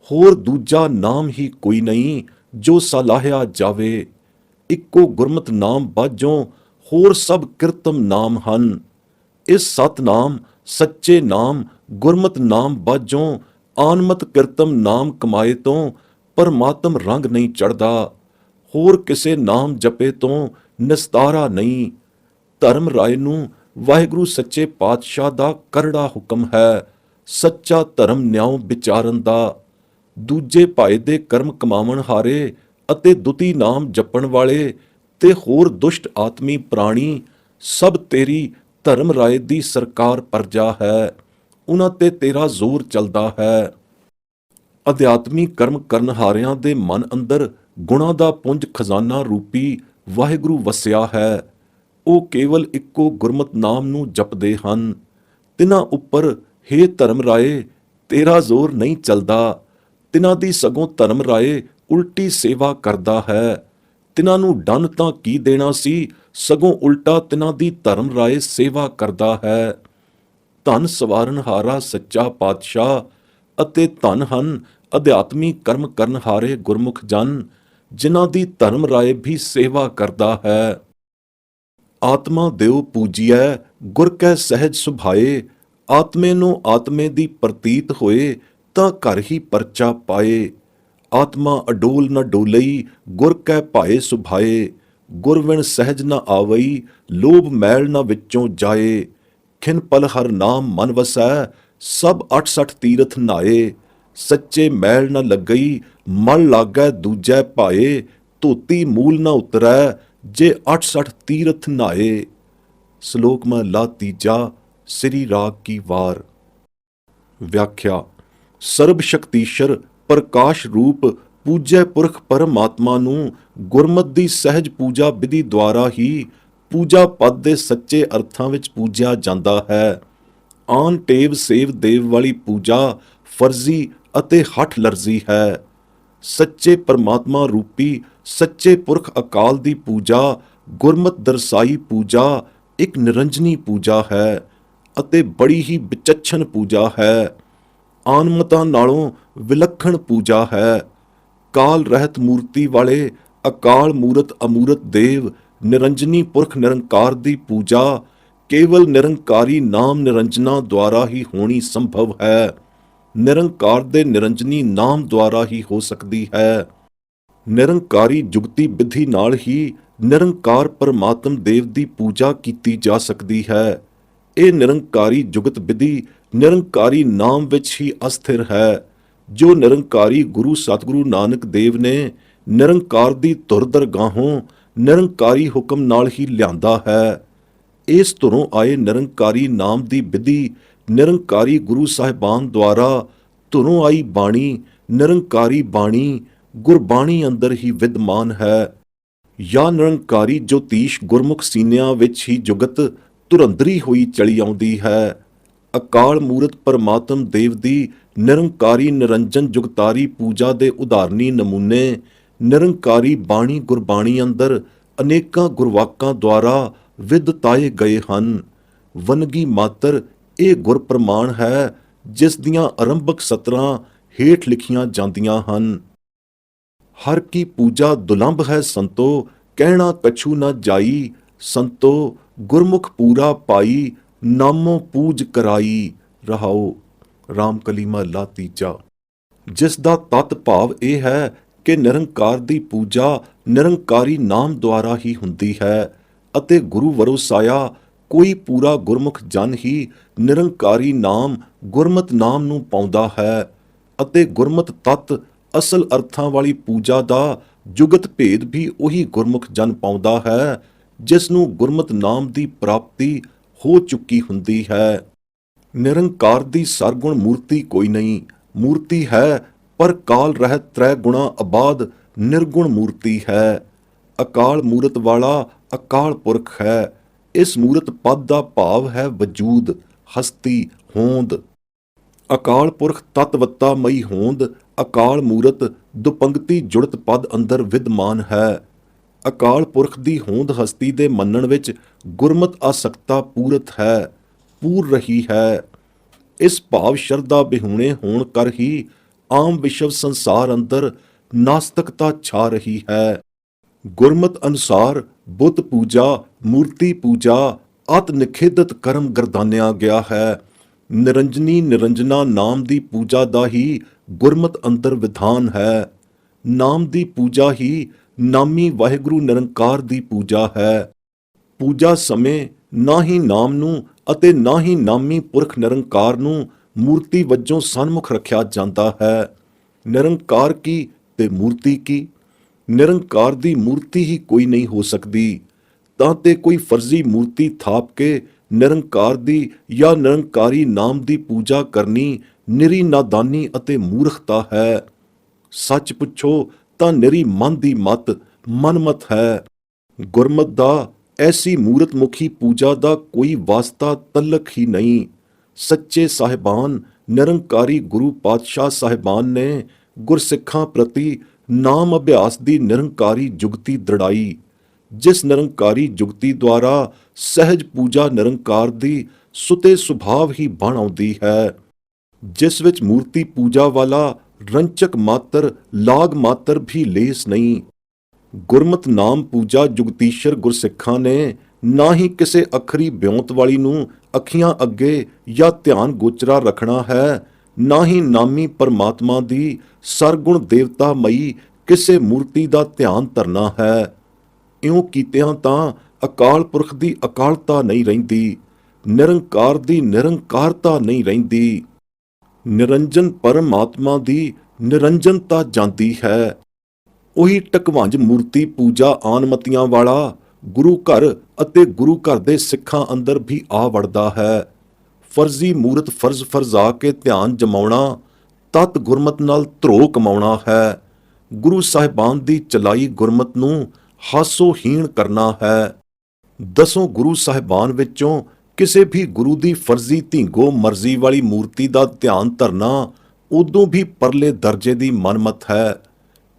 ਹੋਰ ਦੂਜਾ ਨਾਮ ਹੀ ਕੋਈ ਨਹੀਂ ਜੋ ਸਲਾਹਿਆ ਜਾਵੇ। ਇੱਕੋ ਗੁਰਮਤਿ ਨਾਮ ਬਾਝੋਂ ਹੋਰ ਸਭ ਕਿਰਤਮ ਨਾਮ ਹਨ। ਇਸ ਸਤਨਾਮ ਸੱਚੇ ਨਾਮ ਗੁਰਮਤਿ ਨਾਮ ਬਾਝੋਂ ਆਨਮਤ ਕਿਰਤਮ ਨਾਮ ਕਮਾਏ ਤੋਂ ਪਰਮਾਤਮ ਰੰਗ ਨਹੀਂ ਚੜ੍ਹਦਾ। ਹੋਰ ਕਿਸੇ ਨਾਮ ਜਪੇ ਤੋਂ ਨਿਸਤਾਰਾ ਨਹੀਂ। ਧਰਮ ਰਾਏ ਨੂੰ ਵਾਹਿਗੁਰੂ ਸੱਚੇ ਪਾਤਸ਼ਾਹ ਦਾ ਕਰੜਾ ਹੁਕਮ ਹੈ ਸੱਚਾ ਧਰਮ ਨਿਆਉ ਵਿਚਾਰਨ ਦਾ। ਦੂਜੇ ਭਾਏ ਦੇ ਕਰਮ ਕਮਾਵਣ ਹਾਰੇ ਅਤੇ ਦੁਤੀ ਨਾਮ ਜਪਣ ਵਾਲੇ ਤੇ ਹੋਰ ਦੁਸ਼ਟ ਆਤਮੀ ਪ੍ਰਾਣੀ ਸਭ ਤੇਰੀ ਧਰਮ ਰਾਏ ਦੀ ਸਰਕਾਰ ਪਰਜਾ ਹੈ। ਉਹਨਾਂ ਤੇ ਤੇਰਾ ਜ਼ੋਰ ਚੱਲਦਾ ਹੈ। ਅਧਿਆਤਮੀ ਕਰਮ ਕਰਨ ਹਾਰਿਆਂ ਦੇ ਮਨ ਅੰਦਰ ਗੁਣਾਂ ਦਾ ਪੁੰਜ ਖਜ਼ਾਨਾ ਰੂਪੀ ਵਾਹਿਗੁਰੂ ਵਸਿਆ ਹੈ। ਉਹ ਕੇਵਲ ਇੱਕੋ ਗੁਰਮਤਿ ਨਾਮ ਨੂੰ ਜਪਦੇ ਹਨ। ਤਿਨਾਂ ਉੱਪਰ ਹੇ ਧਰਮ ਰਾਏ ਤੇਰਾ ਜ਼ੋਰ ਨਹੀਂ ਚੱਲਦਾ। ਤਿਨਾਂ ਦੀ ਸਗੋਂ ਧਰਮ ਰਾਏ ਉਲਟੀ ਸੇਵਾ ਕਰਦਾ ਹੈ। ਤਿਨਾਂ ਨੂੰ ਡੰਨ ਤਾਂ ਕੀ ਦੇਣਾ ਸੀ, ਸਗੋਂ ਉਲਟਾ ਤਿਨਾਂ ਦੀ ਧਰਮ ਰਾਏ ਸੇਵਾ ਕਰਦਾ ਹੈ। ਧਨ ਸਵਾਰਨ ਹਾਰਾ ਸੱਚਾ ਪਾਤਸ਼ਾਹ ਅਤੇ ਧਨ ਹਨ ਅਧਿਆਤਮੀ ਕਰਮ ਕਰਨ ਹਾਰੇ ਗੁਰਮੁਖ ਜਨ ਜਿਨ੍ਹਾਂ ਦੀ ਧਰਮ ਰਾਏ ਵੀ ਸੇਵਾ ਕਰਦਾ ਹੈ। ਆਤਮਾ ਦਿਓ ਪੂਜੀਐ ਗੁਰ ਕੈ ਸਹਿਜ ਸੁਭਾਏ। ਆਤਮੇ ਨੂੰ ਆਤਮੇ ਦੀ ਪ੍ਰਤੀਤ ਹੋਏ ਤਾਂ ਘਰ ਹੀ ਪਰਚਾ ਪਾਏ। ਆਤਮਾ ਅਡੋਲ ਨ ਡੋਲਈ ਗੁਰ ਕੈ ਭਾਏ ਸੁਭਾਏ। ਗੁਰ ਵਿਣ ਸਹਿਜ ਨ ਆਵਈ ਲੋਭ ਮੈਲ ਨ ਵਿੱਚੋਂ ਜਾਏ। ਖਿਨ ਪਲ ਹਰ ਨਾਮ ਮਨ ਵਸੈ ਸਭ 68 ਤੀਰਥ ਨਾਏ। ਸੱਚੇ ਮੈਲ ਨ ਲੱਗਈ ਮਨ ਲਾਗੈ ਦੂਜੈ ਭਾਏ। ਧੋਤੀ ਮੂਲ ਨ ਉਤਰੈ ਜੇ 68 ਤੀਰਥ ਨਾਏ। ਸ਼ਲੋਕ ਮਹਲਾ ਤੀਜਾ ਸ੍ਰੀ ਰਾਗ ਕੀ ਵਾਰ। ਵਿਆਖਿਆ। ਸਰਬ ਸ਼ਕਤੀਸ਼ਰ ਪ੍ਰਕਾਸ਼ ਰੂਪ ਪੂਜੈ ਪੁਰਖ ਪਰਮਾਤਮਾ ਨੂੰ ਗੁਰਮਤਿ ਦੀ ਸਹਿਜ ਪੂਜਾ ਵਿਧੀ ਦੁਆਰਾ ਹੀ ਪੂਜਾ ਪਦ ਦੇ ਸੱਚੇ ਅਰਥਾਂ ਵਿੱਚ ਪੂਜਿਆ ਜਾਂਦਾ ਹੈ। ਆਨ ਟੇਵ ਸੇਵ ਦੇਵ ਵਾਲੀ ਪੂਜਾ ਫਰਜ਼ੀ ਅਤੇ ਹਠ ਲਰਜ਼ੀ ਹੈ। ਸੱਚੇ ਪਰਮਾਤਮਾ ਰੂਪੀ ਸੱਚੇ ਪੁਰਖ ਅਕਾਲ ਦੀ ਪੂਜਾ ਗੁਰਮਤਿ ਦਰਸਾਈ ਪੂਜਾ ਇੱਕ ਨਿਰੰਜਨੀ ਪੂਜਾ ਹੈ ਅਤੇ ਬੜੀ ਹੀ ਵਿਚੱਛਣ ਪੂਜਾ ਹੈ। ਆਨਮਤਾਂ ਨਾਲੋਂ ਵਿਲੱਖਣ ਪੂਜਾ ਹੈ। ਕਾਲ ਰਹਿਤ ਮੂਰਤੀ ਵਾਲੇ ਅਕਾਲ ਮੂਰਤ ਅਮੂਰਤ ਦੇਵ ਨਿਰੰਜਨੀ ਪੁਰਖ ਨਿਰੰਕਾਰ ਦੀ ਪੂਜਾ ਕੇਵਲ ਨਿਰੰਕਾਰੀ ਨਾਮ ਨਿਰੰਜਨਾ ਦੁਆਰਾ ਹੀ ਹੋਣੀ ਸੰਭਵ ਹੈ। ਨਿਰੰਕਾਰ ਦੇ ਨਿਰੰਜਨੀ ਨਾਮ ਦੁਆਰਾ ਹੀ ਹੋ ਸਕਦੀ ਹੈ। ਨਿਰੰਕਾਰੀ ਜੁਗਤੀ ਵਿਧੀ ਨਾਲ ਹੀ ਨਿਰੰਕਾਰ ਪਰਮਾਤਮ ਦੇਵ ਦੀ ਪੂਜਾ ਕੀਤੀ ਜਾ ਸਕਦੀ ਹੈ। ਇਹ ਨਿਰੰਕਾਰੀ ਜੁਗਤ ਵਿਧੀ ਨਿਰੰਕਾਰੀ ਨਾਮ ਵਿੱਚ ਹੀ ਅਸਥਿਰ ਹੈ ਜੋ ਨਿਰੰਕਾਰੀ ਗੁਰੂ ਸਤਿਗੁਰੂ ਨਾਨਕ ਦੇਵ ਨੇ ਨਿਰੰਕਾਰ ਦੀ ਧੁਰ ਦਰਗਾਹੋਂ ਨਿਰੰਕਾਰੀ ਹੁਕਮ ਨਾਲ ਹੀ ਲਿਆਂਦਾ ਹੈ। ਇਸ ਧੁਰੋਂ ਆਏ ਨਿਰੰਕਾਰੀ ਨਾਮ ਦੀ ਵਿਧੀ ਨਿਰੰਕਾਰੀ ਗੁਰੂ ਸਾਹਿਬਾਨ ਦੁਆਰਾ ਧੁਰੋਂ ਆਈ ਬਾਣੀ ਨਿਰੰਕਾਰੀ ਬਾਣੀ ਗੁਰਬਾਣੀ ਅੰਦਰ ਹੀ ਵਿਦਮਾਨ ਹੈ। ਜਾਂ ਨਿਰੰਕਾਰੀ ਜੋਤੀਸ਼ ਗੁਰਮੁਖ ਸੀਨਿਆਂ ਵਿੱਚ ਹੀ ਜੁਗਤ ਧੁਰੰਦਰੀ ਹੋਈ ਚਲੀ ਆਉਂਦੀ ਹੈ। ਅਕਾਲ ਮੂਰਤ ਪਰਮਾਤਮ ਦੇਵ ਦੀ ਨਿਰੰਕਾਰੀ ਨਿਰੰਜਨ ਜੁਗਤਾਰੀ ਪੂਜਾ ਦੇ ਉਦਾਹਰਣੀ ਨਮੂਨੇ ਨਿਰੰਕਾਰੀ ਬਾਣੀ ਗੁਰਬਾਣੀ ਅੰਦਰ ਅਨੇਕਾਂ ਗੁਰਵਾਕਾਂ ਦੁਆਰਾ ਵਿਦਤਾਏ ਗਏ ਹਨ। ਵਨਗੀ ਮਾਤਰ ਇਹ ਗੁਰ ਪ੍ਰਮਾਣ ਹੈ ਜਿਸ ਦੀਆਂ ਆਰੰਭਕ ਸਤਰਾਂ ਹੇਠ ਲਿਖੀਆਂ ਜਾਂਦੀਆਂ ਹਨ। ਹਰ ਕੀ ਪੂਜਾ ਦੁਲੰਭ ਹੈ ਸੰਤੋ ਕਹਿਣਾ ਕਛੂ ਨਾ ਜਾਈ। ਸੰਤੋ ਗੁਰਮੁਖ ਪੂਰਾ ਪਾਈ ਨਾਮੋ ਪੂਜ ਕਰਾਈ। ਰਹਾਓ। ਰਾਮਕਲੀ ਮਹਲਾ ਤੀਜਾ। ਜਿਸ ਦਾ ਤਤ ਭਾਵ ਇਹ ਹੈ ਕਿ ਨਿਰੰਕਾਰ ਦੀ ਪੂਜਾ ਨਿਰੰਕਾਰੀ ਨਾਮ ਦੁਆਰਾ ਹੀ ਹੁੰਦੀ ਹੈ ਅਤੇ ਗੁਰੂ ਵਰੋਸਾਇਆ ਕੋਈ ਪੂਰਾ ਗੁਰਮੁਖ ਜਨ ਹੀ ਨਿਰੰਕਾਰੀ ਨਾਮ ਗੁਰਮਤਿ ਨਾਮ ਨੂੰ ਪਾਉਂਦਾ ਹੈ ਅਤੇ ਗੁਰਮਤਿ ਤਤ ਅਸਲ ਅਰਥਾਂ ਵਾਲੀ ਪੂਜਾ ਦਾ ਜੁਗਤ ਭੇਦ ਵੀ ਉਹੀ ਗੁਰਮੁਖ ਜਨ ਪਾਉਂਦਾ ਹੈ ਜਿਸ ਨੂੰ ਗੁਰਮਤਿ ਨਾਮ ਦੀ ਪ੍ਰਾਪਤੀ ਹੋ ਚੁੱਕੀ ਹੁੰਦੀ ਹੈ। ਨਿਰੰਕਾਰ ਦੀ ਸਰਗੁਣ ਮੂਰਤੀ ਕੋਈ ਨਹੀਂ। ਮੂਰਤੀ ਹੈ ਪਰ ਕਾਲ ਰਹਿਤ ਤ੍ਰੈ ਗੁਣਾ ਅਬਾਦ ਨਿਰਗੁਣ ਮੂਰਤੀ ਹੈ। ਅਕਾਲ ਮੂਰਤ ਵਾਲਾ ਅਕਾਲ ਪੁਰਖ ਹੈ। ਇਸ ਮੂਰਤ ਪਦ ਦਾ ਭਾਵ ਹੈ ਵਜੂਦ ਹਸਤੀ ਹੋਂਦ। ਅਕਾਲ ਪੁਰਖ ਤਤਵੱਤਾ ਮਈ ਹੋਂਦ ਅਕਾਲ ਮੂਰਤ ਦੁਪੰਗਤੀ ਜੁੜਤ ਪਦ ਅੰਦਰ ਵਿਦਮਾਨ ਹੈ। ਅਕਾਲ ਪੁਰਖ ਦੀ ਹੋਂਦ ਹਸਤੀ ਦੇ ਮੰਨਣ ਵਿੱਚ ਗੁਰਮਤਿ ਆਸਕਤਾ ਪੂਰਤ ਹੈ। ਪੂਰ ਰਹੀ ਹੈ। ਇਸ ਭਾਵ ਸ਼ਰਧਾ ਬਿਹੂਣੇ ਹੋਣ ਕਰ ਹੀ ਆਮ ਵਿਸ਼ਵ ਸੰਸਾਰ ਅੰਦਰ ਨਾਸਤਿਕਤਾ ਛਾ ਰਹੀ ਹੈ। ਗੁਰਮਤ ਅਨੁਸਾਰ ਬੁੱਤ ਪੂਜਾ, ਮੂਰਤੀ ਪੂਜਾ ਅਤ ਨਿਖੇਧਤ ਕਰਮ ਗਰਦਾਨਿਆ ਗਿਆ ਹੈ। ਨਿਰੰਜਨੀ ਨਿਰੰਜਨਾ ਨਾਮ ਦੀ ਪੂਜਾ ਦਾ ਹੀ ਗੁਰਮਤ ਅੰਦਰ ਵਿਧਾਨ ਹੈ। ਨਾਮ ਦੀ ਪੂਜਾ ਹੀ ਨਾਮੀ ਵਾਹਿਗੁਰੂ ਨਿਰੰਕਾਰ ਦੀ ਪੂਜਾ ਹੈ। ਪੂਜਾ ਸਮੇਂ ਨਾ ਹੀ ਨਾਮ ਨੂੰ ਅਤੇ ਨਾ ਹੀ ਨਾਮੀ ਪੁਰਖ ਨਿਰੰਕਾਰ ਨੂੰ ਮੂਰਤੀ ਵਜੋਂ ਸਨਮੁਖ ਰੱਖਿਆ ਜਾਂਦਾ ਹੈ। ਨਿਰੰਕਾਰ ਕੀ ਤੇ ਮੂਰਤੀ ਕੀ? ਨਿਰੰਕਾਰ ਦੀ ਮੂਰਤੀ ਹੀ ਕੋਈ ਨਹੀਂ ਹੋ ਸਕਦੀ, ਤਾਂ ਤੇ ਕੋਈ ਫਰਜ਼ੀ ਮੂਰਤੀ ਥਾਪ ਕੇ ਨਿਰੰਕਾਰ ਦੀ ਜਾਂ ਨਿਰੰਕਾਰੀ ਨਾਮ ਦੀ ਪੂਜਾ ਕਰਨੀ ਨਿਰੀ ਨਾਦਾਨੀ ਅਤੇ ਮੂਰਖਤਾ ਹੈ। ਸੱਚ ਪੁੱਛੋ ਤਾਂ ਨਿਰੀ ਮਨ ਦੀ ਮਤ ਮਨਮਤ ਹੈ। ਗੁਰਮਤ ਦਾ ਐਸੀ ਮੂਰਤ ਮੁਖੀ ਪੂਜਾ ਦਾ ਕੋਈ ਵਾਸਤਾ ਤਲਕ ਹੀ ਨਹੀਂ। ਸੱਚੇ ਸਾਹਿਬਾਨ ਨਿਰੰਕਾਰੀ ਗੁਰੂ ਪਾਤਸ਼ਾਹ ਸਾਹਿਬਾਨ ਨੇ ਗੁਰਸਿੱਖਾਂ ਪ੍ਰਤੀ ਨਾਮ ਅਭਿਆਸ ਦੀ ਨਿਰੰਕਾਰੀ ਜੁਗਤੀ ਦ੍ਰਿੜਾਈ, ਜਿਸ ਨਿਰੰਕਾਰੀ ਜੁਗਤੀ ਦੁਆਰਾ ਸਹਿਜ ਪੂਜਾ ਨਿਰੰਕਾਰ ਦੀ ਸੁਤੇ ਸੁਭਾਵ ਹੀ ਬਣ ਆਉਂਦੀ ਹੈ, ਜਿਸ ਵਿੱਚ ਮੂਰਤੀ ਪੂਜਾ ਵਾਲਾ ਰੰਚਕ ਮਾਤਰ ਲਾਗ ਮਾਤਰ ਵੀ ਲੇਸ ਨਹੀਂ। ਗੁਰਮਤ ਨਾਮ ਪੂਜਾ ਜੁਗਤੀਸ਼ਰ ਗੁਰਸਿੱਖਾਂ ਨੇ ਨਾ ਹੀ ਕਿਸੇ ਅੱਖਰੀ ਬਿਉਂਤ ਵਾਲੀ ਨੂੰ ਅੱਖੀਆਂ ਅੱਗੇ ਜਾਂ ਧਿਆਨ ਗੋਚਰਾ ਰੱਖਣਾ ਹੈ, ਨਾ ਹੀ ਨਾਮੀ ਪਰਮਾਤਮਾ ਦੀ ਸਰਗੁਣ ਦੇਵਤਾ ਮਈ ਕਿਸੇ ਮੂਰਤੀ ਦਾ ਧਿਆਨ ਧਰਨਾ ਹੈ। ਇਉਂ ਕੀਤਿਆਂ ਤਾਂ ਅਕਾਲ ਪੁਰਖ ਦੀ ਅਕਾਲਤਾ ਨਹੀਂ ਰਹਿੰਦੀ, ਨਿਰੰਕਾਰ ਦੀ ਨਿਰੰਕਾਰਤਾ ਨਹੀਂ ਰਹਿੰਦੀ। ਨਿਰੰਜਨ ਪਰਮਾਤਮਾ ਦੀ ਨਿਰੰਜਨਤਾ ਜਾਂਦੀ ਹੈ। ਉਹੀ ਟਕਵੰਜ ਮੂਰਤੀ ਪੂਜਾ ਆਨਮਤੀਆਂ ਵਾਲਾ ਗੁਰੂ ਘਰ ਅਤੇ ਗੁਰੂ ਘਰ ਦੇ ਸਿੱਖਾਂ ਅੰਦਰ ਵੀ ਆ ਵੜਦਾ ਹੈ। ਫਰਜ਼ੀ ਮੂਰਤ ਫਰਜ਼ ਫਰਜ਼ਾ ਕੇ ਧਿਆਨ ਜਮਾਉਣਾ ਤਤ ਗੁਰਮਤ ਨਾਲ ਧਰੋ ਕਮਾਉਣਾ ਹੈ। ਗੁਰੂ ਸਾਹਿਬਾਨ ਦੀ ਚਲਾਈ ਗੁਰਮਤ ਨੂੰ ਹਾਸੋਹੀਣ ਕਰਨਾ ਹੈ। ਦਸੋਂ ਗੁਰੂ ਸਾਹਿਬਾਨ ਵਿੱਚੋਂ ਕਿਸੇ ਵੀ ਗੁਰੂ ਦੀ ਫਰਜ਼ੀ ਧੀਂਗੋ ਮਰਜ਼ੀ ਵਾਲੀ ਮੂਰਤੀ ਦਾ ਧਿਆਨ ਧਰਨਾ ਉਦੋਂ ਵੀ ਪਰਲੇ ਦਰਜੇ ਦੀ ਮਨਮਤ ਹੈ।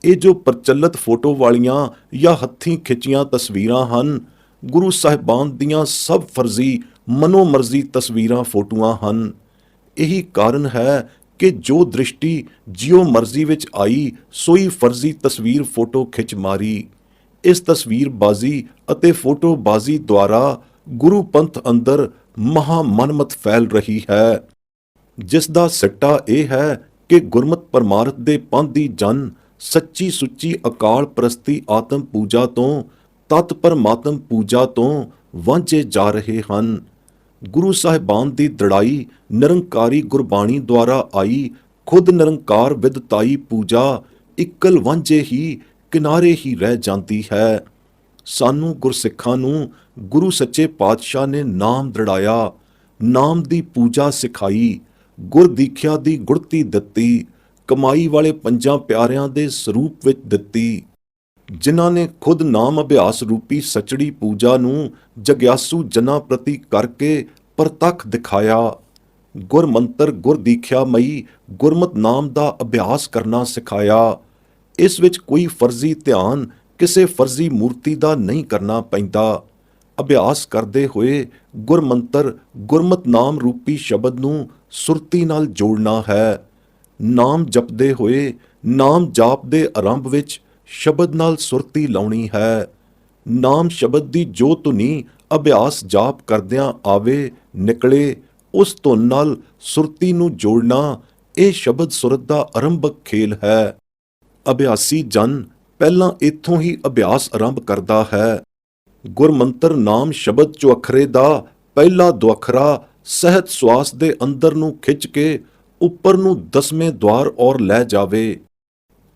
ਇਹ ਜੋ ਪ੍ਰਚਲਿਤ ਫੋਟੋ ਵਾਲੀਆਂ ਜਾਂ ਹੱਥੀਂ ਖਿੱਚੀਆਂ ਤਸਵੀਰਾਂ ਹਨ, ਗੁਰੂ ਸਾਹਿਬਾਨ ਦੀਆਂ ਸਭ ਫਰਜ਼ੀ ਮਨੋਮਰਜ਼ੀ ਤਸਵੀਰਾਂ ਫੋਟੋਆਂ ਹਨ। ਇਹੀ ਕਾਰਨ ਹੈ ਕਿ ਜੋ ਦ੍ਰਿਸ਼ਟੀ ਜਿਉ ਮਰਜ਼ੀ ਵਿੱਚ ਆਈ ਸੋਈ ਫਰਜ਼ੀ ਤਸਵੀਰ ਫੋਟੋ ਖਿੱਚ ਮਾਰੀ। ਇਸ ਤਸਵੀਰਬਾਜ਼ੀ ਅਤੇ ਫੋਟੋਬਾਜ਼ੀ ਦੁਆਰਾ ਗੁਰੂ ਪੰਥ ਅੰਦਰ ਮਹਾ ਮਨਮਤ ਫੈਲ ਰਹੀ ਹੈ, ਜਿਸ ਦਾ ਸਿੱਟਾ ਇਹ ਹੈ ਕਿ ਗੁਰਮਤ ਪਰਮਾਰਥ ਦੇ ਪੰਥ ਦੀ ਜਨ ਸੱਚੀ ਸੁੱਚੀ ਅਕਾਲ ਪ੍ਰਸਤੀ ਆਤਮ ਪੂਜਾ ਤੋਂ ਤਤ ਪਰਮਾਤਮ ਪੂਜਾ ਤੋਂ ਵਾਂਝੇ ਜਾ ਰਹੇ ਹਨ। ਗੁਰੂ ਸਾਹਿਬਾਨ ਦੀ ਦ੍ਰਿੜਾਈ ਨਿਰੰਕਾਰੀ ਗੁਰਬਾਣੀ ਦੁਆਰਾ ਆਈ ਖੁਦ ਨਿਰੰਕਾਰ ਵਿਦਤਾਈ ਪੂਜਾ ਇਕਲ ਵਾਂਝੇ ਹੀ ਕਿਨਾਰੇ ਹੀ ਰਹਿ ਜਾਂਦੀ ਹੈ। ਸਾਨੂੰ ਗੁਰਸਿੱਖਾਂ ਨੂੰ ਗੁਰੂ ਸੱਚੇ ਪਾਤਸ਼ਾਹ ਨੇ ਨਾਮ ਦ੍ਰਿੜਾਇਆ, ਨਾਮ ਦੀ ਪੂਜਾ ਸਿਖਾਈ, ਗੁਰ ਦੀਖਿਆ ਦੀ ਗੁੜਤੀ ਦਿੱਤੀ, ਕਮਾਈ ਵਾਲੇ ਪੰਜਾਂ ਪਿਆਰਿਆਂ ਦੇ ਸਰੂਪ ਵਿੱਚ ਦਿੱਤੀ, ਜਿਨ੍ਹਾਂ ਨੇ ਖੁਦ ਨਾਮ ਅਭਿਆਸ ਰੂਪੀ ਸਚੜੀ ਪੂਜਾ ਨੂੰ ਜਗਿਆਸੂ ਜਨਾਂ ਪ੍ਰਤੀ ਕਰਕੇ ਪ੍ਰਤੱਖ ਦਿਖਾਇਆ। ਗੁਰ ਮੰਤਰ ਗੁਰ ਦੀਖਿਆ ਮਈ ਗੁਰਮਤ ਨਾਮ ਦਾ ਅਭਿਆਸ ਕਰਨਾ ਸਿਖਾਇਆ। ਇਸ ਵਿੱਚ ਕੋਈ ਫਰਜ਼ੀ ਧਿਆਨ ਕਿਸੇ ਫਰਜ਼ੀ ਮੂਰਤੀ ਦਾ ਨਹੀਂ ਕਰਨਾ ਪੈਂਦਾ। ਅਭਿਆਸ ਕਰਦੇ ਹੋਏ ਗੁਰਮੰਤਰ ਗੁਰਮਤ ਨਾਮ ਰੂਪੀ ਸ਼ਬਦ ਨੂੰ ਸੁਰਤੀ ਨਾਲ ਜੋੜਨਾ ਹੈ। ਨਾਮ ਜਪਦੇ ਹੋਏ ਨਾਮ ਜਾਪ ਦੇ ਆਰੰਭ ਵਿੱਚ ਸ਼ਬਦ ਨਾਲ ਸੁਰਤੀ ਲਾਉਣੀ ਹੈ। ਨਾਮ ਸ਼ਬਦ ਦੀ ਜੋ ਧੁਨੀ ਅਭਿਆਸ ਜਾਪ ਕਰਦਿਆਂ ਆਵੇ ਨਿਕਲੇ, ਉਸ ਧੁਨ ਨਾਲ ਸੁਰਤੀ ਨੂੰ ਜੋੜਨਾ ਇਹ ਸ਼ਬਦ ਸੁਰਤ ਦਾ ਆਰੰਭਕ ਖੇਲ ਹੈ। ਅਭਿਆਸੀ ਜਨ ਪਹਿਲਾਂ ਇੱਥੋਂ ਹੀ ਅਭਿਆਸ ਆਰੰਭ ਕਰਦਾ ਹੈ। ਗੁਰਮੰਤਰ ਨਾਮ ਸ਼ਬਦ ਚੁਅੱਖਰੇ ਦਾ ਪਹਿਲਾ ਦੁਅੱਖਰਾ ਸਹਿਤ ਸਵਾਸ ਦੇ ਅੰਦਰ ਨੂੰ ਖਿੱਚ ਕੇ ਉੱਪਰ ਨੂੰ 10ਵੇਂ ਦੁਆਰ ਔਰ ਲੈ ਜਾਵੇ।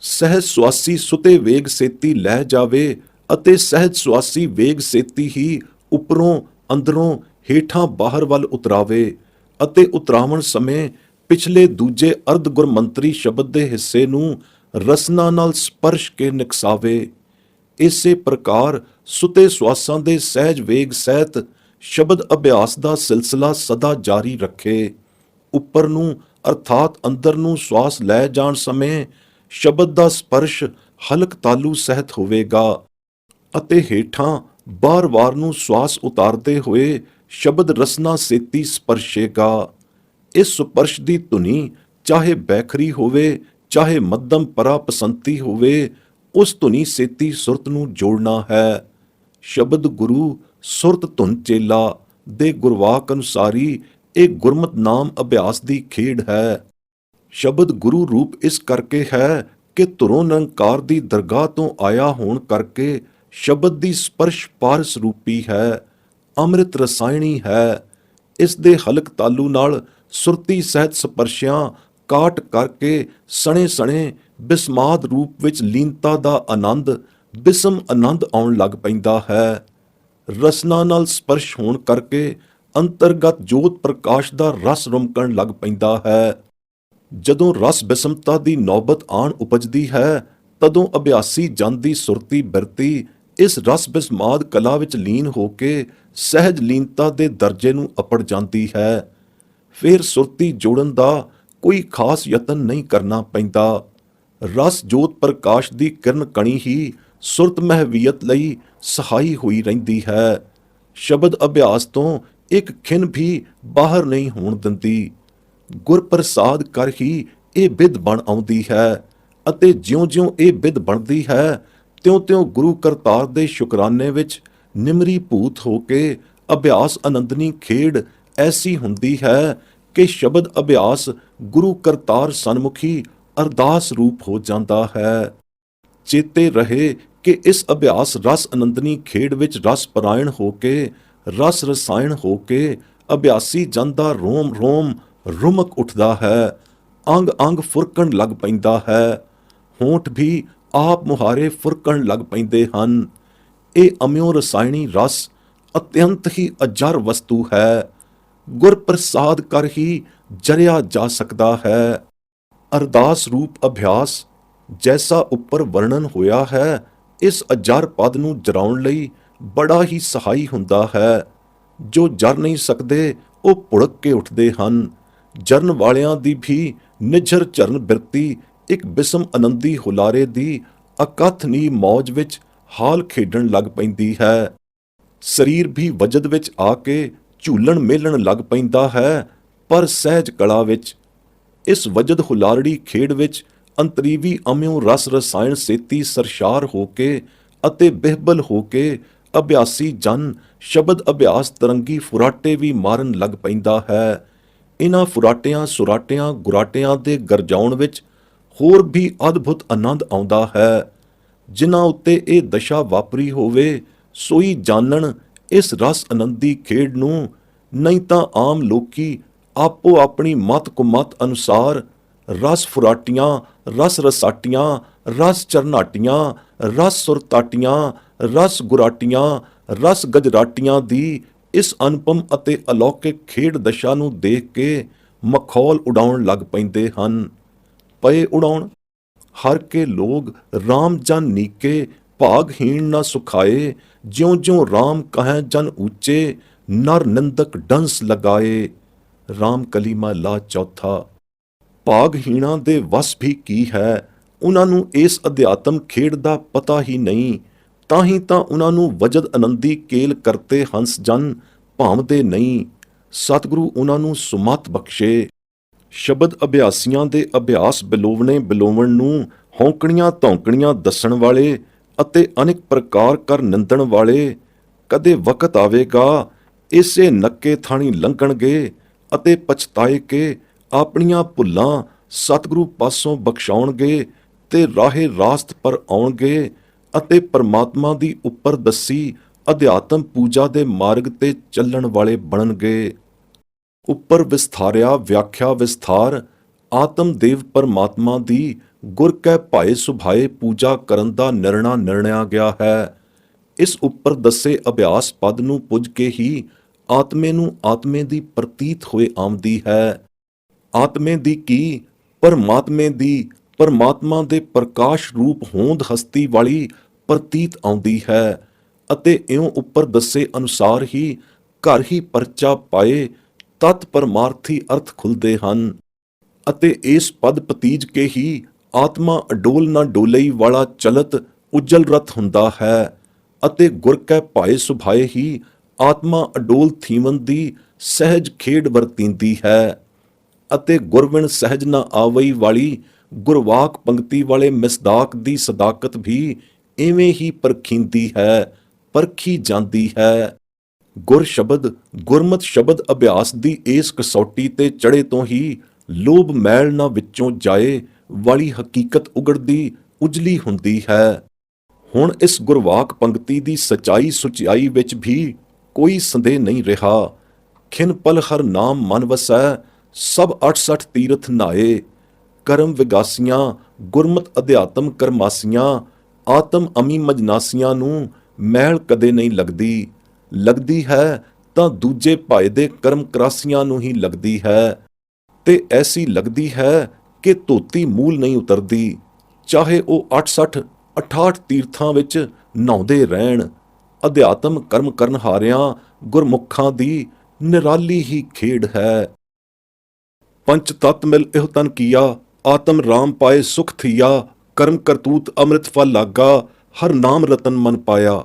ਸਹਿਜ ਸਵਾਸੀ ਸੁਤੇ ਵੇਗ ਸੇਤੀ ਲੈ ਜਾਵੇ ਅਤੇ ਸਹਿਜ ਸਵਾਸੀ ਵੇਗ ਸੇਤੀ ਹੀ ਉੱਪਰੋਂ ਅੰਦਰੋਂ ਹੇਠਾਂ ਬਾਹਰ ਵੱਲ ਉਤਰਾਵੇ ਅਤੇ ਉਤਰਾਵਣ ਸਮੇਂ ਪਿਛਲੇ ਦੂਜੇ ਅਰਧ ਗੁਰਮੰਤਰੀ ਸ਼ਬਦ ਦੇ ਹਿੱਸੇ ਨੂੰ ਰਸਨਾ ਨਾਲ ਸਪਰਸ਼ ਕੇ ਨਿਕਸਾਵੇ। ਇਸੇ ਪ੍ਰਕਾਰ ਸੁਤੇ ਸਵਾਸਾਂ ਦੇ ਸਹਿਜ ਵੇਗ ਸਹਿਤ ਸ਼ਬਦ ਅਭਿਆਸ ਦਾ ਸਿਲਸਿਲਾ ਸਦਾ ਜਾਰੀ ਰੱਖੇ। ਉੱਪਰ ਨੂੰ ਅਰਥਾਤ ਅੰਦਰ ਨੂੰ ਸਵਾਸ ਲੈ ਜਾਣ ਸਮੇਂ ਸ਼ਬਦ ਦਾ ਸਪਰਸ਼ ਹਲਕ ਤਾਲੂ ਸਹਿਤ ਹੋਵੇਗਾ ਅਤੇ ਹੇਠਾਂ ਬਾਰ-ਬਾਰ ਨੂੰ ਸਵਾਸ ਉਤਾਰਦੇ ਹੋਏ ਸ਼ਬਦ ਰਸਨਾ ਸੇਤੀ ਸਪਰਸ਼ੇਗਾ। ਇਸ ਸਪਰਸ਼ ਦੀ ਧੁਨੀ ਚਾਹੇ ਬੈਖਰੀ ਹੋਵੇ, ਚਾਹੇ ਮੱਧਮ ਪਰਾ ਪਸੰਤੀ ਹੋਵੇ, ਉਸ ਧੁਨੀ ਸੇਤੀ ਸੁਰਤ ਨੂੰ ਜੋੜਨਾ ਹੈ। ਸ਼ਬਦ ਗੁਰੂ ਸੁਰਤ ਧੁਨ ਚੇਲਾ ਦੇ ਗੁਰਵਾਕ ਅਨੁਸਾਰੀ ਇਹ ਗੁਰਮਤ ਨਾਮ ਅਭਿਆਸ ਦੀ ਖੇਡ ਹੈ। ਸ਼ਬਦ ਗੁਰੂ ਰੂਪ ਇਸ ਕਰਕੇ ਹੈ ਕਿ ਧੁਰੋਂ ਨਿਰੰਕਾਰ ਦੀ ਦਰਗਾਹ ਤੋਂ ਆਇਆ ਹੋਣ ਕਰਕੇ ਸ਼ਬਦ ਦੀ ਸਪਰਸ਼ ਪਾਰਸ ਰੂਪੀ ਹੈ, ਅੰਮ੍ਰਿਤ ਰਸਾਇਣੀ ਹੈ। ਇਸ ਦੇ ਹਲਕ ਤਾਲੂ ਨਾਲ ਸੁਰਤੀ ਸਹਿਤ ਸਪਰਸ਼ਿਆਂ ਕਾਟ ਕਰਕੇ ਸਣੇ ਸਣੇ ਬਿਸਮਾਦ ਰੂਪ ਵਿੱਚ ਲੀਨਤਾ ਦਾ ਆਨੰਦ, ਬਿਸਮ ਆਨੰਦ ਆਉਣ ਲੱਗ ਪੈਂਦਾ ਹੈ। ਰਸਨਾ ਨਾਲ ਸਪਰਸ਼ ਹੋਣ ਕਰਕੇ ਅੰਤਰਗਤ ਜੋਤ ਪ੍ਰਕਾਸ਼ ਦਾ ਰਸ ਰੁਮਕਣ ਲੱਗ ਪੈਂਦਾ ਹੈ। ਜਦੋਂ ਰਸ ਬਿਸਮਤਾ ਦੀ ਨੌਬਤ ਆਣ ਉਪਜਦੀ ਹੈ, ਤਦੋਂ ਅਭਿਆਸੀ ਜਨ ਦੀ ਸੁਰਤੀ ਬਿਰਤੀ ਇਸ ਰਸ ਬਿਸਮਾਦ ਕਲਾ ਵਿੱਚ ਲੀਨ ਹੋ ਕੇ ਸਹਿਜ ਲੀਨਤਾ ਦੇ ਦਰਜੇ ਨੂੰ ਅਪੜ ਜਾਂਦੀ ਹੈ। ਫਿਰ ਸੁਰਤੀ ਜੋੜਨ ਦਾ ਕੋਈ ਖਾਸ ਯਤਨ ਨਹੀਂ ਕਰਨਾ ਪੈਂਦਾ। ਰਸ ਜੋਤ ਪ੍ਰਕਾਸ਼ ਦੀ ਕਿਰਨ ਕਣੀ ਹੀ ਸੁਰਤ ਮਹਿਵੀਅਤ ਲਈ ਸਹਾਈ ਹੋਈ ਰਹਿੰਦੀ ਹੈ। ਸ਼ਬਦ ਅਭਿਆਸ ਤੋਂ ਇੱਕ ਖਿਣ ਵੀ ਬਾਹਰ ਨਹੀਂ ਹੋਣ ਦਿੰਦੀ। ਗੁਰ ਪ੍ਰਸਾਦ ਕਰ ਹੀ ਇਹ ਬਿਧ ਬਣ ਆਉਂਦੀ ਹੈ, ਅਤੇ ਜਿਉਂ-ਜਿਉਂ ਇਹ ਬਿਧ ਬਣਦੀ ਹੈ, ਤਿਉਂ-ਤਿਉਂ ਗੁਰੂ ਕਰਤਾਰ ਦੇ ਸ਼ੁਕਰਾਨੇ ਵਿੱਚ ਨਿਮਰੀ ਭੂਤ ਹੋ ਕੇ ਅਭਿਆਸ ਆਨੰਦਨੀ ਖੇਡ ਐਸੀ ਹੁੰਦੀ ਹੈ ਕਿ ਸ਼ਬਦ ਅਭਿਆਸ ਗੁਰੂ ਕਰਤਾਰ ਸਨਮੁਖੀ ਅਰਦਾਸ ਰੂਪ ਹੋ ਜਾਂਦਾ ਹੈ। ਚੇਤੇ ਰਹੇ ਕਿ ਇਸ ਅਭਿਆਸ ਰਸ ਆਨੰਦਨੀ ਖੇਡ ਵਿੱਚ ਰਸ ਪਰਾਇਣ ਹੋ ਕੇ, ਰਸ ਰਸਾਇਣ ਹੋ ਕੇ ਅਭਿਆਸੀ ਜਨ ਦਾ ਰੋਮ ਰੋਮ ਰੁਮਕ ਉੱਠਦਾ ਹੈ, ਅੰਗ ਅੰਗ ਫੁਰਕਣ ਲੱਗ ਪੈਂਦਾ ਹੈ, ਹੋਂਠ ਵੀ ਆਪ ਮੁਹਾਰੇ ਫੁਰਕਣ ਲੱਗ ਪੈਂਦੇ ਹਨ। ਇਹ ਅਮਿਓ ਰਸਾਇਣੀ ਰਸ ਅਤਿਅੰਤ ਹੀ ਅਜਰ ਵਸਤੂ ਹੈ, ਗੁਰ ਪ੍ਰਸਾਦ ਕਰ ਹੀ ਜਰਿਆ ਜਾ ਸਕਦਾ ਹੈ। ਅਰਦਾਸ ਰੂਪ ਅਭਿਆਸ ਜੈਸਾ ਉੱਪਰ ਵਰਣਨ ਹੋਇਆ ਹੈ, ਇਸ ਅਜਰ ਪਦ ਨੂੰ ਜਰਾਉਣ ਲਈ ਬੜਾ ਹੀ ਸਹਾਈ ਹੁੰਦਾ ਹੈ। ਜੋ ਜਰ ਨਹੀਂ ਸਕਦੇ ਉਹ ਭੁੜਕ ਕੇ ਉੱਠਦੇ ਹਨ। ਜਰਨ ਵਾਲਿਆਂ ਦੀ ਵੀ ਨਿਝਰ ਚਰਨ ਬਿਰਤੀ ਇੱਕ ਬਿਸਮ ਆਨੰਦੀ ਹੁਲਾਰੇ ਦੀ ਅਕਥਨੀ ਮੌਜ ਵਿੱਚ ਹਾਲ ਖੇਡਣ ਲੱਗ ਪੈਂਦੀ ਹੈ। ਸਰੀਰ ਵੀ ਵਜਦ ਵਿੱਚ ਆ ਕੇ ਝੂਲਣ ਮੇਲਣ ਲੱਗ ਪੈਂਦਾ ਹੈ, ਪਰ ਸਹਿਜ ਕਲਾ ਵਿੱਚ। ਇਸ ਵਜਦ ਹੁਲਾਰੜੀ ਖੇਡ ਵਿੱਚ ਅੰਤਰੀਵੀ ਅਮਿਓ ਰਸ ਰਸਾਇਣ ਸੇਤੀ ਸਰਸ਼ਾਰ ਹੋ ਕੇ ਅਤੇ ਬਿਹਬਲ ਹੋ ਕੇ ਅਭਿਆਸੀ ਜਨ ਸ਼ਬਦ ਅਭਿਆਸ ਤਰੰਗੀ ਫੁਰਾਟੇ ਵੀ ਮਾਰਨ ਲੱਗ ਪੈਂਦਾ ਹੈ। ਇਨ੍ਹਾਂ ਫੁਰਾਟਿਆਂ ਸੁਰਾਟਿਆਂ ਗੁਰਾਟਿਆਂ ਦੇ ਗਰਜਾਉਣ ਵਿੱਚ ਹੋਰ ਵੀ ਅਦਭੁਤ ਆਨੰਦ ਆਉਂਦਾ ਹੈ। ਜਿਨ੍ਹਾਂ ਉੱਤੇ ਇਹ ਦਸ਼ਾ ਵਾਪਰੀ ਹੋਵੇ, ਸੋਈ ਜਾਣਨ ਇਸ ਰਸ ਆਨੰਦੀ ਖੇਡ ਨੂੰ। ਨਹੀਂ ਤਾਂ ਆਮ ਲੋਕੀ ਆਪੋ ਆਪਣੀ ਮਤ ਕੁਮਤ ਅਨੁਸਾਰ ਰਸ ਫੁਰਾਟੀਆਂ, ਰਸ ਰਸਾਟੀਆਂ, ਰਸ ਚਰਨਾਟੀਆਂ, ਰਸ ਸੁਰਤਾਟੀਆਂ, ਰਸ ਗੁਰਾਟੀਆਂ, ਰਸ ਗਜਰਾਟੀਆਂ ਦੀ ਇਸ ਅਨੁਪਮ ਅਤੇ ਅਲੌਕਿਕ ਖੇਡ ਦਸ਼ਾ ਨੂੰ ਦੇਖ ਕੇ ਮਖੌਲ ਉਡਾਉਣ ਲੱਗ ਪੈਂਦੇ ਹਨ। ਪਏ ਉਡਾਉਣ। ਹਰ ਕੇ ਲੋਗ ਰਾਮ ਜਨ ਨੀਕੇ, ਭਾਗਹੀਣ ਨਾ ਸੁਖਾਏ, ਜਿਉਂ-ਜਿਉਂ ਰਾਮ ਕਹੈ ਜਨ ਉੱਚੇ, ਨਰ ਨਿੰਦਕ ਡੰਸ ਲਗਾਏ। ਰਾਮ ਕਲੀ ਮਹਲਾ ਚੌਥਾ। ਭਾਗਹੀਣਾਂ ਦੇ ਵਸ ਵੀ ਕੀ ਹੈ, ਉਹਨਾਂ ਨੂੰ ਇਸ ਅਧਿਆਤਮ ਖੇਡ ਦਾ ਪਤਾ ਹੀ ਨਹੀਂ, ਤਾਂ ਹੀ ਤਾਂ ਉਹਨਾਂ ਨੂੰ ਵਜਦ ਆਨੰਦੀ ਕੇਲ ਕਰਤੇ ਹੰਸ ਜਨ ਭਾਵਦੇ ਨਹੀਂ। ਸਤਿਗੁਰੂ ਉਹਨਾਂ ਨੂੰ ਸੁਮਤ ਬਖਸ਼ੇ। ਸ਼ਬਦ ਅਭਿਆਸੀਆਂ ਦੇ ਅਭਿਆਸ ਬਿਲੋਵਣੇ ਬਿਲੋਵਣ ਨੂੰ ਹੌਂਕਣੀਆਂ ਧੌਂਕਣੀਆਂ ਦੱਸਣ ਵਾਲੇ ਅਤੇ ਅਨੇਕ ਪ੍ਰਕਾਰ ਕਰ ਨਿੰਦਣ ਵਾਲੇ ਕਦੇ ਵਕਤ ਆਵੇਗਾ, ਇਸੇ ਨੱਕੇ ਥਾਣੀ ਲੰਘਣਗੇ ਅਤੇ ਪਛਤਾਏ ਕੇ ਆਪਣੀਆਂ ਭੁੱਲਾਂ ਸਤਿਗੁਰੂ ਪਾਸੋਂ ਬਖਸ਼ਾਉਣਗੇ ਤੇ ਰਾਹੇ ਰਾਸਤ ਪਰ ਆਉਣਗੇ ਅਤੇ ਪਰਮਾਤਮਾ ਦੀ ਉੱਪਰ ਦੱਸੀ ਅਧਿਆਤਮ ਪੂਜਾ ਦੇ ਮਾਰਗ ਤੇ ਚੱਲਣ ਵਾਲੇ ਬਣਨਗੇ। ਉੱਪਰ ਵਿਸਥਾਰਿਆ ਵਿਆਖਿਆ ਵਿਸਥਾਰ ਆਤਮਦੇਵ ਪਰਮਾਤਮਾ ਦੀ ਗੁਰ ਕੈ ਭਾਏ ਸੁਭਾਏ ਪੂਜਾ ਕਰਨ ਦਾ ਨਿਰਣਾ ਨਿਰਣਿਆ ਗਿਆ ਹੈ। ਇਸ ਉੱਪਰ ਦੱਸੇ ਅਭਿਆਸ ਪਦ ਨੂੰ ਪੁੱਜ ਕੇ ਹੀ ਆਤਮੇ ਨੂੰ ਆਤਮੇ ਦੀ ਪ੍ਰਤੀਤ ਹੋਏ ਆਉਂਦੀ ਹੈ। ਆਤਮੇ ਦੀ ਕੀ, ਪਰਮਾਤਮੇ ਦੀ, ਪਰਮਾਤਮਾ ਦੇ ਪ੍ਰਕਾਸ਼ ਰੂਪ ਹੋਂਦ ਹਸਤੀ ਵਾਲੀ ਪ੍ਰਤੀਤ ਆਉਂਦੀ ਹੈ। ਅਤੇ ਇਉਂ ਉੱਪਰ ਦੱਸੇ ਅਨੁਸਾਰ ਹੀ ਘਰ ਹੀ ਪਰਚਾ ਪਾਏ ਤਤ ਪਰਮਾਰਥੀ ਅਰਥ ਖੁੱਲਦੇ ਹਨ। ਅਤੇ ਇਸ ਪਦ ਪਤੀਜ ਕੇ ਹੀ ਆਤਮਾ ਅਡੋਲ ਨਾ ਡੋਲਈ ਵਾਲਾ ਚਲਤ ਉਜਲ ਰਤ ਹੁੰਦਾ ਹੈ ਅਤੇ ਗੁਰ ਕੈ ਭਾਏ ਸੁਭਾਏ ਹੀ ਆਤਮਾ ਅਡੋਲ ਥੀਵਨ ਦੀ ਸਹਿਜ ਖੇਡ ਵਰਤੀਂਦੀ ਹੈ ਅਤੇ ਗੁਰਵਿਣ ਸਹਿਜ ਨਾ ਆਵਈ ਵਾਲੀ ਗੁਰਵਾਕ ਪੰਕਤੀ ਵਾਲੇ ਮਿਸਦਾਕ ਦੀ ਸਦਾਕਤ ਵੀ ਇਵੇਂ ਹੀ ਪਰਖੀਂਦੀ ਹੈ, ਪਰਖੀ ਜਾਂਦੀ ਹੈ। ਗੁਰ ਸ਼ਬਦ ਗੁਰਮਤ ਸ਼ਬਦ ਅਭਿਆਸ ਦੀ ਇਸ ਕਸੌਟੀ ਤੇ ਚੜੇ ਤੋਂ ਹੀ ਲੋਭ ਮੈਲ ਨਾ ਵਿੱਚੋਂ ਜਾਏ ਵਾਲੀ ਹਕੀਕਤ ਉਗੜਦੀ ਉਜਲੀ ਹੁੰਦੀ ਹੈ। ਹੁਣ ਇਸ ਗੁਰਵਾਕ ਪੰਕਤੀ ਦੀ ਸਚਾਈ ਸੁਚਾਈ ਵਿੱਚ ਵੀ ਕੋਈ ਸੰਦੇਹ ਨਹੀਂ ਰਿਹਾ। ਖਿਨ ਪਲ ਹਰ ਨਾਮ ਮਨ ਵਸੈ, ਸਭ 68 ਤੀਰਥ ਨਾਏ। ਕਰਮ ਵਿਗਾਸੀਆਂ ਗੁਰਮਤ ਅਧਿਆਤਮ ਕਰਮਾਸੀਆਂ, ਆਤਮ ਅਮੀ ਮਜਨਾਸੀਆਂ ਨੂੰ ਮੈਲ ਕਦੇ ਨਹੀਂ ਲੱਗਦੀ। ਲੱਗਦੀ ਹੈ ਤਾਂ ਦੂਜੇ ਭਾਏ ਦੇ ਕਰਮ ਕਰਾਸੀਆਂ ਨੂੰ ਹੀ ਲੱਗਦੀ ਹੈ, ਤੇ ਐਸੀ ਲੱਗਦੀ ਹੈ ਕਿ ਧੋਤੀ ਮੂਲ ਨਹੀਂ ਉਤਰਦੀ, ਚਾਹੇ ਉਹ 68 68 ਤੀਰਥਾਂ ਵਿੱਚ ਨਹਾਉਂਦੇ ਰਹਿਣ। ਅਧਿਆਤਮ ਕਰਮ ਕਰਨ ਹਾਰਿਆਂ ਗੁਰਮੁਖਾਂ ਦੀ ਨਿਰਾਲੀ ਹੀ ਖੇਡ ਹੈ। ਪੰਚ ਤਤ ਮਿਲ ਇਹੋ ਤਨ ਕੀਆ, ਆਤਮ ਰਾਮ ਪਾਏ ਸੁਖ ਥੀਆ। ਕਰਮ ਕਰਤੂਤ ਅੰਮ੍ਰਿਤ ਫਲ ਲਾਗਾ, ਹਰ ਨਾਮ ਰਤਨ ਮਨ ਪਾਇਆ।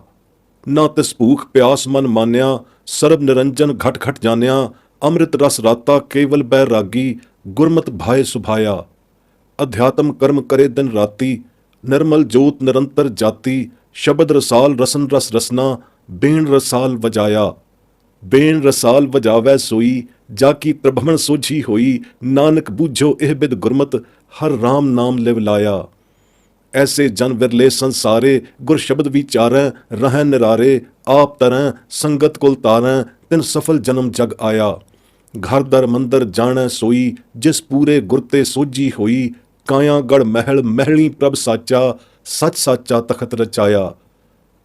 ਨਾ ਤਿਸ ਭੂਖ ਪਿਆਸ ਮਨ ਮਾਨਿਆ, ਸਰਬ ਨਿਰੰਜਨ ਘਟ ਘਟ ਜਾਣਿਆ। ਅੰਮ੍ਰਿਤ ਰਸ ਰਾਤਾ ਕੇਵਲ ਬੈਰਾਗੀ, ਗੁਰਮਤ ਭਾਏ ਸੁਭਾਇਆ। ਅਧਿਆਤਮ ਕਰਮ ਕਰੇ ਦਿਨ ਰਾਤੀ, ਨਿਰਮਲ ਜੋਤ ਨਿਰੰਤਰ ਜਾਤੀ। ਸ਼ਬਦ ਰਸਾਲ ਰਸਨ ਰਸ ਰਸਨਾ, ਬੇਣ ਰਸਾਲ ਵਜਾਇਆ। ਬੇਣ ਰਸਾਲ ਵਜਾਵੈ ਸੋਈ, ਜਾ ਕੀ ਪ੍ਰਭਮਣ ਸੋਝੀ ਹੋਈ। ਨਾਨਕ ਬੂਝੋ ਇਹ ਬਿਦ ਗੁਰਮਤ, ਹਰ ਰਾਮ ਨਾਮ ਲਿਵ ਲਾਇਆ। ਐਸੇ ਜਨ ਵਿਰਲੇ ਸੰਸਾਰੇ, ਗੁਰ ਸ਼ਬਦ ਵਿਚਾਰੈ ਰਹਿ ਨਿਰਾਰੇ। ਆਪ ਤਰੈ ਸੰਗਤ ਕੁਲ ਤਾਰੈ, ਤਿਨ ਸਫਲ ਜਨਮ ਜਗ ਆਇਆ। ਘਰ ਦਰ ਮੰਦਰ ਜਾਣੈ ਸੋਈ, ਜਿਸ ਪੂਰੇ ਗੁਰ ਤੇ ਸੋਝੀ ਹੋਈ। ਕਾਇਆ ਗੜ ਮਹਿਲ ਮਹਿਲੀ ਪ੍ਰਭ ਸਾਚਾ, ਸੱਚ ਸਾਚਾ ਤਖਤ ਰਚਾਇਆ।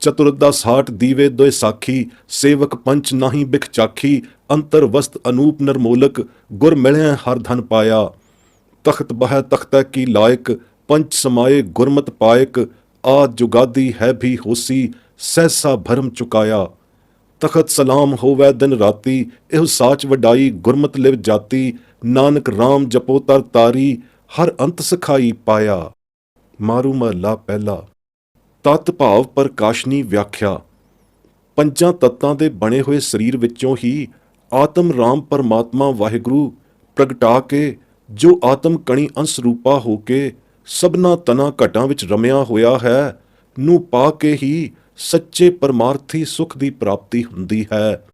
ਚਤੁਰਦਸ ਹਾਟ ਦੀਵੇ ਦੋਇ ਸਾਖੀ, ਸੇਵਕ ਪੰਚ ਨਾਹੀ ਬਿਖ ਚਾਖੀ। ਅੰਤਰ ਵਸਤ ਅਨੂਪ ਨਿਰਮੋਲਕ, ਗੁਰ ਮਿਲਿਆ ਹਰ ਧਨ ਪਾਇਆ। ਤਖਤ ਬਹਿ ਤਖਤੈ ਕੀ ਲਾਇਕ, ਪੰਚ ਸਮਾਏ ਗੁਰਮਤ ਪਾਇਕ। ਆਦ ਜੁਗਾਦੀ ਹੈ ਵੀ ਹੋਸੀ, ਸਹਿਸਾ ਭਰਮ ਚੁਕਾਇਆ। ਤਖਤ ਸਲਾਮ ਹੋਵੈ ਦਿਨ ਰਾਤੀ, ਇਹੋ ਸਾਚ ਵਡਾਈ ਗੁਰਮਤ ਲਿਵ ਜਾਤੀ। ਨਾਨਕ ਰਾਮ ਜਪੋ ਤਰ ਤਾਰੀ, ਹਰ ਅੰਤ ਸਖਾਈ ਪਾਇਆ। ਮਾਰੂ ਮਹਲਾ ਪਹਿਲਾ। ਤਤ ਭਾਵ ਪ੍ਰਕਾਸ਼ਨੀ ਵਿਆਖਿਆ। ਪੰਜਾਂ ਤੱਤਾਂ ਦੇ ਬਣੇ ਹੋਏ ਸਰੀਰ ਵਿੱਚੋਂ ਹੀ ਆਤਮ ਰਾਮ ਪਰਮਾਤਮਾ ਵਾਹਿਗੁਰੂ ਪ੍ਰਗਟਾ ਕੇ, ਜੋ ਆਤਮ ਕਣੀ ਅੰਸ਼ ਰੂਪਾ ਹੋ ਕੇ ਸਭਨਾ ਤਨਾ ਘਟਾਂ ਵਿੱਚ ਰਮਿਆ ਹੋਇਆ ਹੈ, ਨੂੰ ਪਾ ਕੇ ਹੀ ਸੱਚੇ ਪਰਮਾਰਥੀ ਸੁਖ ਦੀ ਪ੍ਰਾਪਤੀ ਹੁੰਦੀ ਹੈ।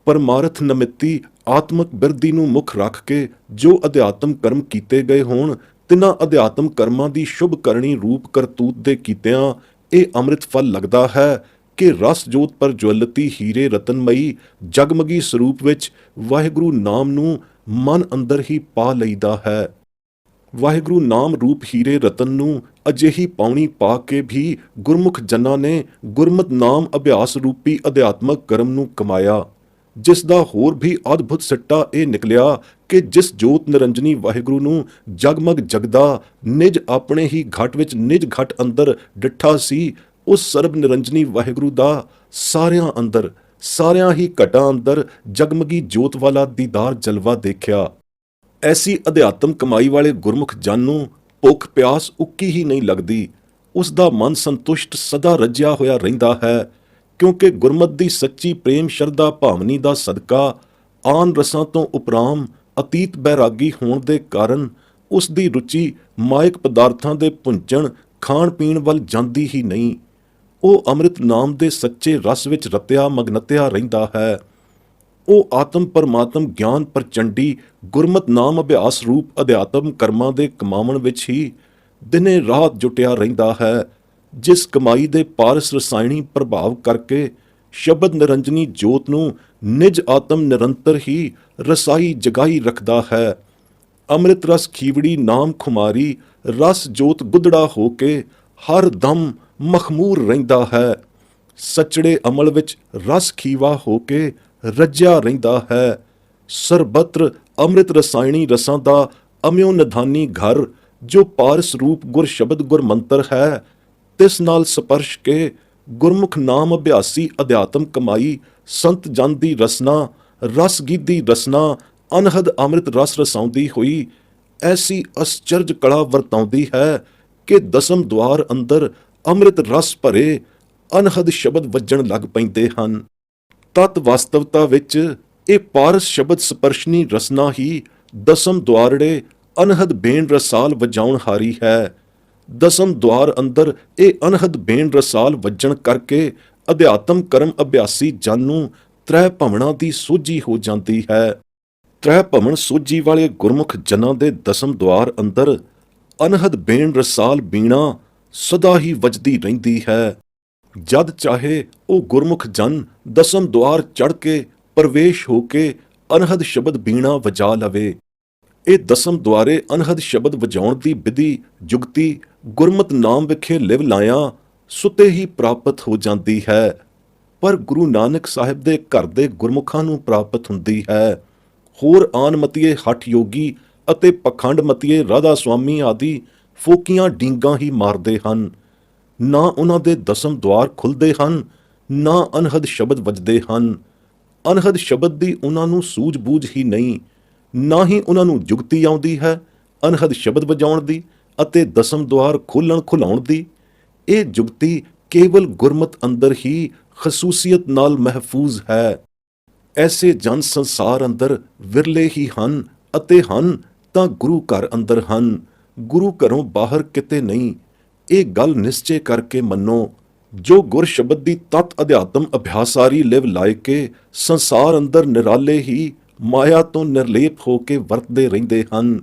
ਪਰਮਾਰਥ ਨਮਿੱਤੀ ਆਤਮਕ ਬਿਰਧੀ ਨੂੰ ਮੁੱਖ ਰੱਖ ਕੇ ਜੋ ਅਧਿਆਤਮ ਕਰਮ ਕੀਤੇ ਗਏ ਹੋਣ, ਤਿਨਾਂ ਅਧਿਆਤਮ ਕਰਮਾਂ ਦੀ ਸ਼ੁਭ ਕਰਨੀ ਰੂਪ ਕਰਤੂਤ ਦੇ ਕੀਤਿਆਂ ਇਹ ਅੰਮ੍ਰਿਤ ਫਲ ਲੱਗਦਾ ਹੈ ਕਿ ਰਸ ਜੋਤ ਪਰ ਜਵਲਤੀ ਹੀਰੇ ਰਤਨਮਈ ਜਗਮਗੀ ਸਰੂਪ ਵਿੱਚ ਵਾਹਿਗੁਰੂ ਨਾਮ ਨੂੰ ਮਨ ਅੰਦਰ ਹੀ ਪਾ ਲਈਦਾ ਹੈ। ਵਾਹਿਗੁਰੂ ਨਾਮ ਰੂਪ ਹੀਰੇ ਰਤਨ ਨੂੰ ਅਜਿਹੀ ਪਾਉਣੀ ਪਾ ਕੇ ਵੀ ਗੁਰਮੁਖ ਜਨਾਂ ਨੇ ਗੁਰਮਤ ਨਾਮ ਅਭਿਆਸ ਰੂਪੀ ਅਧਿਆਤਮਕ ਕਰਮ ਨੂੰ ਕਮਾਇਆ, ਜਿਸ ਦਾ ਹੋਰ ਵੀ ਅਦਭੁਤ ਸਿੱਟਾ ਇਹ ਨਿਕਲਿਆ ਕਿ ਜਿਸ ਜੋਤ ਨਿਰੰਜਨੀ ਵਾਹਿਗੁਰੂ ਨੂੰ ਜਗਮਗ ਜਗਦਾ ਨਿਜ ਆਪਣੇ ਹੀ ਘਟ ਵਿੱਚ ਨਿਜ ਘਟ ਅੰਦਰ ਡਿੱਠਾ ਸੀ, ਉਸ ਸਰਬ ਨਿਰੰਜਨੀ ਵਾਹਿਗੁਰੂ ਦਾ ਸਾਰਿਆਂ ਅੰਦਰ ਸਾਰਿਆਂ ਹੀ ਘਟਾਂ ਅੰਦਰ ਜਗਮਗੀ ਜੋਤ ਵਾਲਾ ਦੀਦਾਰ ਜਲਵਾ ਦੇਖਿਆ। ਐਸੀ ਅਧਿਆਤਮ ਕਮਾਈ ਵਾਲੇ ਗੁਰਮੁਖ ਜਨ ਨੂੰ ਭੁੱਖ ਪਿਆਸ ਉੱਕੀ ਹੀ ਨਹੀਂ ਲੱਗਦੀ। ਉਸ ਦਾ ਮਨ ਸੰਤੁਸ਼ਟ ਸਦਾ ਰੱਜਿਆ ਹੋਇਆ ਰਹਿੰਦਾ ਹੈ, ਕਿਉਂਕਿ ਗੁਰਮਤ ਦੀ ਸੱਚੀ ਪ੍ਰੇਮ ਸ਼ਰਧਾ ਭਾਵਨੀ ਦਾ ਸਦਕਾ ਆਨ ਰਸਾਂ ਤੋਂ ਉਪਰਾਮ ਅਤੀਤ ਬੈਰਾਗੀ ਹੋਣ ਦੇ ਕਾਰਨ ਉਸ ਦੀ ਰੁਚੀ ਮਾਇਕ ਪਦਾਰਥਾਂ ਦੇ ਭੁੰਚਣ ਖਾਣ ਪੀਣ ਵੱਲ ਜਾਂਦੀ ਹੀ ਨਹੀਂ। ਉਹ ਅੰਮ੍ਰਿਤ ਨਾਮ ਦੇ ਸੱਚੇ ਰਸ ਵਿੱਚ ਰਤਿਆ ਮਗਨਤਿਆ ਰਹਿੰਦਾ ਹੈ। ਉਹ ਆਤਮ ਪਰਮਾਤਮ ਗਿਆਨ ਪ੍ਰਚੰਡੀ ਗੁਰਮਤ ਨਾਮ ਅਭਿਆਸ ਰੂਪ ਅਧਿਆਤਮ ਕਰਮਾਂ ਦੇ ਕਮਾਵਣ ਵਿੱਚ ਹੀ ਦਿਨੇ ਰਾਤ ਜੁਟਿਆ ਰਹਿੰਦਾ ਹੈ, ਜਿਸ ਕਮਾਈ ਦੇ ਪਾਰਸ ਰਸਾਇਣੀ ਪ੍ਰਭਾਵ ਕਰਕੇ ਸ਼ਬਦ ਨਿਰੰਜਨੀ ਜੋਤ ਨੂੰ ਨਿਜ ਆਤਮ ਨਿਰੰਤਰ ਹੀ ਰਸਾਈ ਜਗਾਈ ਰੱਖਦਾ ਹੈ। ਅੰਮ੍ਰਿਤ ਰਸ ਖੀਵੜੀ ਨਾਮ ਖੁਮਾਰੀ ਰਸ ਜੋਤ ਗੁੱਦੜਾ ਹੋ ਕੇ ਹਰ ਦਮ ਮਖਮੂਰ ਰਹਿੰਦਾ ਹੈ। ਸੱਚੜੇ ਅਮਲ ਵਿੱਚ ਰਸ ਖੀਵਾ ਹੋ ਕੇ ਰੱਜਿਆ ਰਹਿੰਦਾ ਹੈ। ਸਰਬੱਤਰ ਅੰਮ੍ਰਿਤ ਰਸਾਇਣੀ ਰਸਾਂ ਦਾ ਅਮਿਓ ਨਿਧਾਨੀ ਘਰ ਜੋ ਪਾਰਸ ਰੂਪ ਗੁਰ ਸ਼ਬਦ ਗੁਰ ਮੰਤਰ ਹੈ, ਤਿਸ ਨਾਲ ਸਪਰਸ਼ ਕੇ ਗੁਰਮੁਖ ਨਾਮ ਅਭਿਆਸੀ ਅਧਿਆਤਮ ਕਮਾਈ ਸੰਤ ਜਨ ਦੀ ਰਸਨਾ ਰਸ ਗੀਦੀ ਰਸਨਾ ਅਨਹਦ ਅੰਮ੍ਰਿਤ ਰਸ ਰਸਾਉਂਦੀ ਹੋਈ ਐਸੀ ਅਸਚਰਜ ਕਲਾ ਵਰਤਾਉਂਦੀ ਹੈ ਕਿ ਦਸਮ ਦੁਆਰ ਅੰਦਰ ਅੰਮ੍ਰਿਤ ਰਸ ਭਰੇ ਅਨਹਦ ਸ਼ਬਦ ਵੱਜਣ ਲੱਗ ਪੈਂਦੇ ਹਨ। ਤਤ ਵਾਸਤਵਤਾ ਵਿੱਚ ਇਹ ਪਾਰਸ ਸ਼ਬਦ ਸਪਰਸ਼ਨੀ ਰਸਨਾ ਹੀ ਦਸਮ ਦੁਆਰੜੇ ਅਨਹਦ ਬੇਨ ਰਸਾਲ ਵਜਾਉਣ ਹਾਰੀ ਹੈ। ਦਸਮ ਦੁਆਰ ਅੰਦਰ ਇਹ ਅਨਹਦ ਬੇਨ ਰਸਾਲ ਵੱਜਣ ਕਰਕੇ ਅਧਿਆਤਮ ਕਰਮ ਅਭਿਆਸੀ ਜਨ ਨੂੰ ਤ੍ਰੈ ਭਵਨਾਂ ਦੀ ਸੋਝੀ ਹੋ ਜਾਂਦੀ ਹੈ। ਤ੍ਰੈ ਭਵਨ ਸੋਝੀ ਵਾਲੇ ਗੁਰਮੁਖ ਜਨਾਂ ਦੇ ਦਸਮ ਦੁਆਰ ਅੰਦਰ ਅਨਹਦ ਬੇਨ ਰਸਾਲ ਬੀਣਾ ਸਦਾ ਹੀ ਵੱਜਦੀ ਰਹਿੰਦੀ ਹੈ। ਜਦ ਚਾਹੇ ਉਹ ਗੁਰਮੁਖ ਜਨ ਦਸਮ ਦੁਆਰ ਚੜ੍ਹ ਕੇ ਪ੍ਰਵੇਸ਼ ਹੋ ਕੇ ਅਨਹਦ ਸ਼ਬਦ ਬੀਣਾ ਵਜਾ ਲਵੇ। ਇਹ ਦਸਮ ਦੁਆਰੇ ਅਨਹਦ ਸ਼ਬਦ ਵਜਾਉਣ ਦੀ ਵਿਧੀ ਜੁਗਤੀ ਗੁਰਮਤਿ ਨਾਮ ਵਿਖੇ ਲਿਵ ਲਾਇਆਂ ਸੁਤੇ ਹੀ ਪ੍ਰਾਪਤ ਹੋ ਜਾਂਦੀ ਹੈ, ਪਰ ਗੁਰੂ ਨਾਨਕ ਸਾਹਿਬ ਦੇ ਘਰ ਦੇ ਗੁਰਮੁਖਾਂ ਨੂੰ ਪ੍ਰਾਪਤ ਹੁੰਦੀ ਹੈ। ਹੋਰ ਆਨਮਤੀਏ ਹਠ ਯੋਗੀ ਅਤੇ ਪਖੰਡ ਮਤੀਏ ਰਾਧਾ ਸੁਆਮੀ ਆਦਿ ਫੋਕੀਆਂ ਡੀਂਗਾਂ ਹੀ ਮਾਰਦੇ ਹਨ। ਨਾ ਉਹਨਾਂ ਦੇ ਦਸਮ ਦੁਆਰ ਖੁੱਲ੍ਹਦੇ ਹਨ, ਨਾ ਅਨਹਦ ਸ਼ਬਦ ਵੱਜਦੇ ਹਨ। ਅਨਹਦ ਸ਼ਬਦ ਦੀ ਉਹਨਾਂ ਨੂੰ ਸੂਝ-ਬੂਝ ਹੀ ਨਹੀਂ, ਨਾ ਹੀ ਉਹਨਾਂ ਨੂੰ ਜੁਗਤੀ ਆਉਂਦੀ ਹੈ ਅਨਹਦ ਸ਼ਬਦ ਵਜਾਉਣ ਦੀ ਅਤੇ ਦਸਮ ਦੁਆਰ ਖੋਲ੍ਹਣ ਖੁਲਾਉਣ ਦੀ। ਇਹ ਜੁਗਤੀ ਕੇਵਲ ਗੁਰਮਤਿ ਅੰਦਰ ਹੀ ਖਸੂਸੀਅਤ ਨਾਲ ਮਹਿਫੂਜ਼ ਹੈ। ਐਸੇ ਜਨ ਸੰਸਾਰ ਅੰਦਰ ਵਿਰਲੇ ਹੀ ਹਨ ਅਤੇ ਹਨ ਤਾਂ ਗੁਰੂ ਘਰ ਅੰਦਰ ਹਨ, ਗੁਰੂ ਘਰੋਂ ਬਾਹਰ ਕਿਤੇ ਨਹੀਂ। ਇਹ ਗੱਲ ਨਿਸ਼ਚੇ ਕਰਕੇ ਮੰਨੋ। ਜੋ ਗੁਰ ਸ਼ਬਦ ਦੀ ਤਤ ਅਧਿਆਤਮ ਅਭਿਆਸਾਰੀ ਲਿਵ ਲਾਇ ਕੇ ਸੰਸਾਰ ਅੰਦਰ ਨਿਰਾਲੇ ਹੀ ਮਾਇਆ ਤੋਂ ਨਿਰਲੇਪ ਹੋ ਕੇ ਵਰਤਦੇ ਰਹਿੰਦੇ ਹਨ,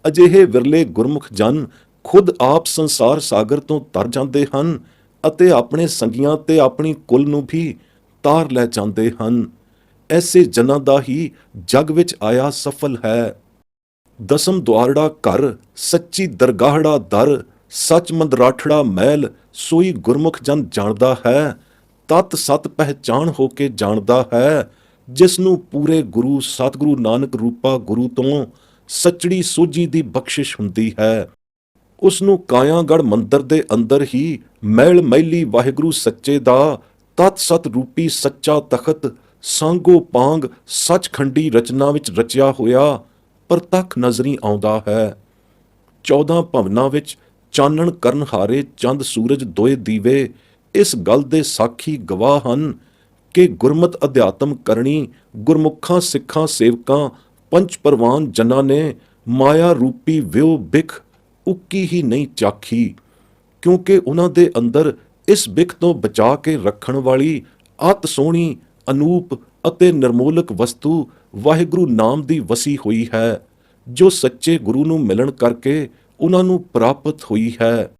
ਅਜਿਹੇ ਵਿਰਲੇ ਗੁਰਮੁਖ ਜਨ ਖੁਦ ਆਪ ਸੰਸਾਰ ਸਾਗਰ ਤੋਂ ਤਰ ਜਾਂਦੇ ਹਨ ਅਤੇ ਆਪਣੇ ਸੰਗੀਆਂ ਤੇ ਆਪਣੀ ਕੁਲ ਨੂੰ ਵੀ ਤਾਰ ਲੈ ਜਾਂਦੇ ਹਨ। ਐਸੇ ਜਨਾਂ ਦਾ ਹੀ ਜਗ ਵਿੱਚ ਆਇਆ ਸਫਲ ਹੈ। ਦਸਮ ਦੁਆਰੜਾ ਘਰ ਸੱਚੀ ਦਰਗਾਹੜਾ ਦਰ, ਸੱਚ ਮੰਦਰਾਠੜਾ ਮਹਿਲ, ਸੋਈ ਗੁਰਮੁਖ ਜਨ ਜਾਣਦਾ ਹੈ। ਤਤ ਸਤ ਪਹਿਚਾਨ ਹੋ ਕੇ ਜਾਣਦਾ ਹੈ, ਜਿਸ ਨੂੰ ਪੂਰੇ ਗੁਰੂ ਸਤਿਗੁਰੂ ਨਾਨਕ ਰੂਪਾ ਗੁਰੂ ਤੋਂ ਸੱਚੜੀ ਸੋਝੀ ਦੀ ਬਖਸ਼ਿਸ਼ ਹੁੰਦੀ ਹੈ। ਉਸ ਨੂੰ ਕਾਇਆਗੜ੍ਹ ਮੰਦਰ ਦੇ ਅੰਦਰ ਹੀ ਮਹਿਲ ਮਹਿਲੀ ਵਾਹਿਗੁਰੂ ਸੱਚੇ ਦਾ ਤਤ ਸਤ ਰੂਪੀ ਸੱਚਾ ਤਖਤ ਸਾਂਗੋ ਪਾਂਗ ਸੱਚਖੰਡੀ ਰਚਨਾ ਵਿੱਚ ਰਚਿਆ ਹੋਇਆ ਪ੍ਰਤੱਖ ਨਜ਼ਰੀ ਆਉਂਦਾ ਹੈ। 14 ਭਵਨਾਂ ਵਿੱਚ ਚਾਨਣ ਕਰਨ ਹਾਰੇ ਚੰਦ ਸੂਰਜ ਦੋਏ ਦੀਵੇ ਇਸ ਗੱਲ ਦੇ ਸਾਖੀ ਗਵਾਹ ਹਨ ਕਿ ਗੁਰਮਤਿ ਅਧਿਆਤਮ ਕਰਨੀ ਗੁਰਮੁਖਾਂ ਸਿੱਖਾਂ ਸੇਵਕਾਂ ਪੰਚ ਪ੍ਰਵਾਨ ਜਨਾਂ ਨੇ ਮਾਇਆ ਰੂਪੀ ਵਿਉ ਬਿਖ ਉੱਕੀ ਹੀ ਨਹੀਂ ਚਾਖੀ, ਕਿਉਂਕਿ ਉਹਨਾਂ ਦੇ ਅੰਦਰ ਇਸ ਬਿਖ ਤੋਂ ਬਚਾ ਕੇ ਰੱਖਣ ਵਾਲੀ ਅਤ ਸੋਹਣੀ ਅਨੂਪ ਅਤੇ ਨਿਰਮੋਲਕ ਵਸਤੂ ਵਾਹਿਗੁਰੂ ਨਾਮ ਦੀ ਵਸੀ ਹੋਈ ਹੈ, ਜੋ ਸੱਚੇ ਗੁਰੂ ਨੂੰ ਮਿਲਣ ਕਰਕੇ ਉਹਨਾਂ ਨੂੰ ਪ੍ਰਾਪਤ ਹੋਈ ਹੈ।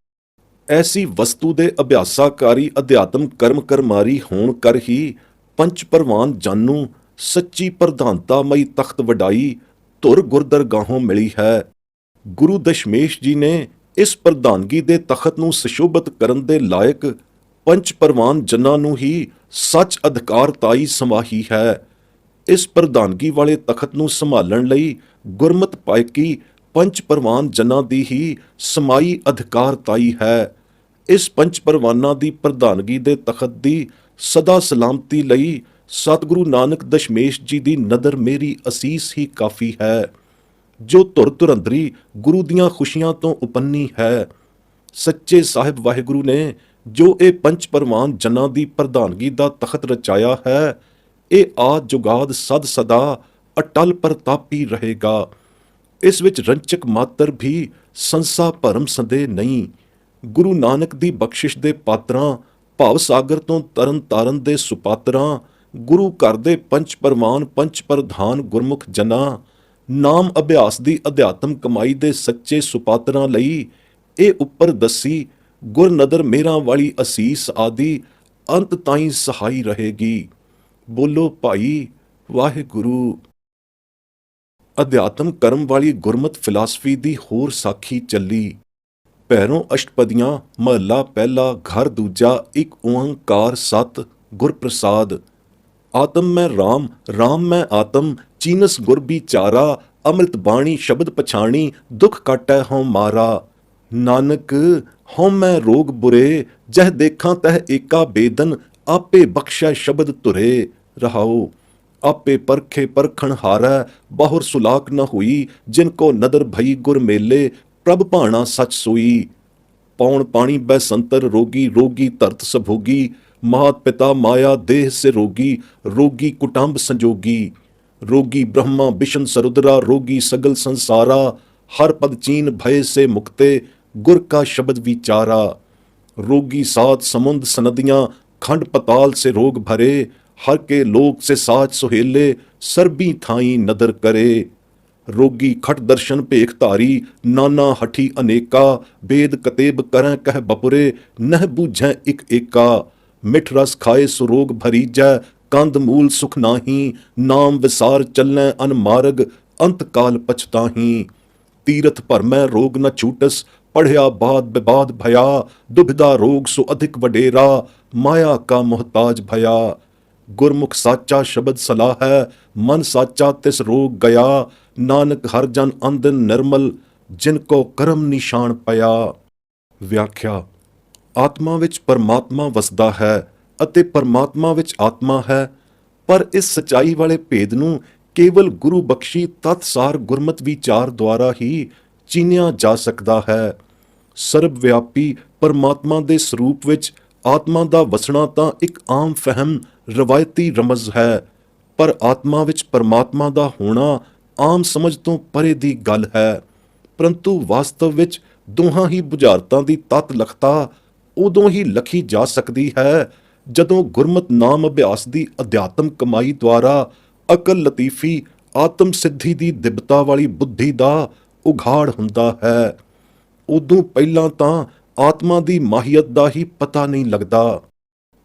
ਐਸੀ ਵਸਤੂ ਦੇ ਅਭਿਆਸਾਕਾਰੀ ਅਧਿਆਤਮ ਕਰਮ ਕਰਮਾਰੀ ਹੋਣ ਕਰ ਹੀ ਪੰਚ ਪ੍ਰਵਾਨ ਜਨ ਨੂੰ ਸੱਚੀ ਪ੍ਰਧਾਨਤਾਮਈ ਤਖਤ ਵਡਾਈ ਧੁਰ ਗੁਰਦਰਗਾਹੋਂ ਮਿਲੀ ਹੈ। ਗੁਰੂ ਦਸ਼ਮੇਸ਼ ਜੀ ਨੇ ਇਸ ਪ੍ਰਧਾਨਗੀ ਦੇ ਤਖਤ ਨੂੰ ਸੁਸ਼ੋਭਿਤ ਕਰਨ ਦੇ ਲਾਇਕ ਪੰਚ ਪ੍ਰਵਾਨ ਜਨਾਂ ਨੂੰ ਹੀ ਸੱਚ ਅਧਿਕਾਰਤਾਈ ਸਮਾਹੀ ਹੈ। ਇਸ ਪ੍ਰਧਾਨਗੀ ਵਾਲੇ ਤਖਤ ਨੂੰ ਸੰਭਾਲਣ ਲਈ ਗੁਰਮਤਿ ਪਾਇਕੀ ਪੰਚ ਪ੍ਰਵਾਨ ਜਨਾਂ ਦੀ ਹੀ ਸਮਾਈ ਅਧਿਕਾਰਤਾਈ ਹੈ। ਇਸ ਪੰਚ ਪ੍ਰਵਾਨਾਂ ਦੀ ਪ੍ਰਧਾਨਗੀ ਦੇ ਤਖਤ ਦੀ ਸਦਾ ਸਲਾਮਤੀ ਲਈ ਸਤਿਗੁਰੂ ਨਾਨਕ ਦਸ਼ਮੇਸ਼ ਜੀ ਦੀ ਨਦਰ ਮੇਰੀ ਅਸੀਸ ਹੀ ਕਾਫੀ ਹੈ, ਜੋ ਧੁਰ ਧੁਰੰਦਰੀ ਗੁਰੂ ਦੀਆਂ ਖੁਸ਼ੀਆਂ ਤੋਂ ਉਪੰਨੀ ਹੈ। ਸੱਚੇ ਸਾਹਿਬ ਵਾਹਿਗੁਰੂ ਨੇ ਜੋ ਇਹ ਪੰਚ ਪ੍ਰਵਾਨ ਜਨਾਂ ਦੀ ਪ੍ਰਧਾਨਗੀ ਦਾ ਤਖਤ ਰਚਾਇਆ ਹੈ, ਇਹ ਆਦ ਜੁਗਾਦ ਸਦ ਸਦਾ ਅਟਲ ਪ੍ਰਤਾਪੀ ਰਹੇਗਾ। ਇਸ ਵਿੱਚ ਰੰਚਕ ਮਾਤਰ ਵੀ ਸੰਸਾ ਭਰਮ ਸੰਦੇਹ ਨਹੀਂ। ਗੁਰੂ ਨਾਨਕ ਦੀ ਬਖਸ਼ਿਸ਼ ਦੇ ਪਾਤਰਾਂ, ਭਾਵ ਸਾਗਰ ਤੋਂ ਤਰਨ ਤਾਰਨ ਦੇ ਸੁਪਾਤਰਾਂ, ਗੁਰੂ ਘਰ ਦੇ ਪੰਚ ਪ੍ਰਵਾਨ ਪੰਚ ਪ੍ਰਧਾਨ ਗੁਰਮੁਖ ਜਨਾਂ, ਨਾਮ ਅਭਿਆਸ ਦੀ ਅਧਿਆਤਮ ਕਮਾਈ ਦੇ ਸੱਚੇ ਸੁਪਾਤਰਾਂ ਲਈ ਇਹ ਉੱਪਰ ਦੱਸੀ ਗੁਰ ਨਦਰ ਮੇਰਾਂ ਵਾਲੀ ਅਸੀਸ ਆਦਿ ਅੰਤ ਤਾਈਂ ਸਹਾਈ ਰਹੇਗੀ। ਬੋਲੋ ਭਾਈ ਵਾਹਿਗੁਰੂ। ਅਧਿਆਤਮ ਕਰਮ ਵਾਲੀ ਗੁਰਮਤਿ ਫਿਲਾਸਫੀ ਦੀ ਹੋਰ ਸਾਖੀ ਚੱਲੀ। ਭੈਰੋਂ ਅਸ਼ਟਪਦੀਆਂ ਮਹੱਲਾ ਪਹਿਲਾ ਘਰ ਦੂਜਾ ਇੱਕ ਓੰਕਾਰ ਸਤ ਗੁਰ ਪ੍ਰਸਾਦ। ਆਤਮ ਮੈਂ ਰਾਮ ਰਾਮ ਮੈਂ ਆਤਮ ਚੀਨਸ ਗੁਰ ਵਿਚਾਰਾ ਅੰਮ੍ਰਿਤ ਬਾਣੀ ਸ਼ਬਦ ਪਛਾਣੀ ਦੁੱਖ ਕਾਟੈ ਹਉ ਮਾਰਾ। ਨਾਨਕ ਹਉ ਮੈਂ ਰੋਗ ਬੁਰੇ ਜਹ ਦੇਖਾਂ ਤਹ ਏਕਾ ਬੇਦਨ ਆਪੇ ਬਖਸ਼ੈ ਸ਼ਬਦ ਧੁਰੇ। ਰਹਾਉ ਆਪੇ ਪਰਖੇ ਪਰਖਣ ਹਾਰੈ ਬਾਹੁਰ ਸੁਲਾਕ ਨ ਹੋਈ ਜਿਨ ਕੋ ਨਦਰ ਭਈ ਗੁਰ ਮੇਲੇ ਪ੍ਰਭ ਭਾਣਾ ਸੱਚ ਸੋਈ। ਪੌਣ ਪਾਣੀ ਬੈ ਸੰਤਰ ਰੋਗੀ ਰੋਗੀ ਧਰਤ ਸਭੋਗੀ मात पिता माया देह से रोगी, रोगी कुटुंब संजोगी। रोगी ब्रह्मा बिशन सरुद्रा, रोगी सगल संसारा। हर पद चीन भय से मुक्ते, गुर का शब्द विचारा। रोगी सात समुंद सनदियां, खंड पताल से रोग भरे। हर के लोक से साज सुहेले, सरबी थाई नदर करे। रोगी खट दर्शन भेख धारी, नाना हठी अनेका। वेद कतेब करें कह बपुरे, नह बूझै इक एका। मिठ रस खाए सुरोग भरीजै, कंद मूल सुख नाही। नाम विसार चलैं अनमार्ग, अंत काल पछताही। तीरथ भरमै रोग न छूटस, पढ़िया बाद विवाद भया। दुविधा रोग सो अधिक वडेरा, माया का मोहताज भया। गुरमुख साचा शब्द सलाह है, मन साचा तिस रोग गया। नानक हर जन अंदन निर्मल, जिनको करम निशान पया। ਵਿਆਖਿਆ ਆਤਮਾ ਵਿੱਚ ਪਰਮਾਤਮਾ ਵਸਦਾ ਹੈ ਅਤੇ ਪਰਮਾਤਮਾ ਵਿੱਚ ਆਤਮਾ ਹੈ, ਪਰ ਇਸ ਸਚਾਈ ਵਾਲੇ ਭੇਦ ਨੂੰ ਕੇਵਲ ਗੁਰੂ ਬਖਸ਼ੀ ਤਤਸਾਰ ਗੁਰਮਤਿ ਵਿਚਾਰ ਦੁਆਰਾ ਹੀ ਚੀਨਿਆ ਜਾ ਸਕਦਾ ਹੈ। ਸਰਬ ਵਿਆਪੀ ਪਰਮਾਤਮਾ ਦੇ ਸਰੂਪ ਵਿੱਚ ਆਤਮਾ ਦਾ ਵਸਣਾ ਤਾਂ ਇੱਕ ਆਮ ਫਹਿਮ ਰਵਾਇਤੀ ਰਮਜ਼ ਹੈ, ਪਰ ਆਤਮਾ ਵਿੱਚ ਪਰਮਾਤਮਾ ਦਾ ਹੋਣਾ ਆਮ ਸਮਝ ਤੋਂ ਪਰੇ ਦੀ ਗੱਲ ਹੈ। ਪਰੰਤੂ ਵਾਸਤਵ ਵਿੱਚ ਦੋਹਾਂ ਹੀ ਬੁਝਾਰਤਾਂ ਦੀ ਤਤ ਲਖਤਾ ਉਦੋਂ ਹੀ ਲਖੀ ਜਾ ਸਕਦੀ ਹੈ ਜਦੋਂ ਗੁਰਮਤ ਨਾਮ ਅਭਿਆਸ ਦੀ ਅਧਿਆਤਮ ਕਮਾਈ ਦੁਆਰਾ ਅਕਲ ਲਤੀਫੀ ਆਤਮ ਸਿੱਧੀ ਦੀ ਦਿਬਤਾ ਵਾਲੀ ਬੁੱਧੀ ਦਾ ਉਘਾੜ ਹੁੰਦਾ ਹੈ। ਉਦੋਂ ਪਹਿਲਾਂ ਤਾਂ ਆਤਮਾ ਦੀ ਮਾਹੀਅਤ ਦਾ ਹੀ ਪਤਾ ਨਹੀਂ ਲੱਗਦਾ।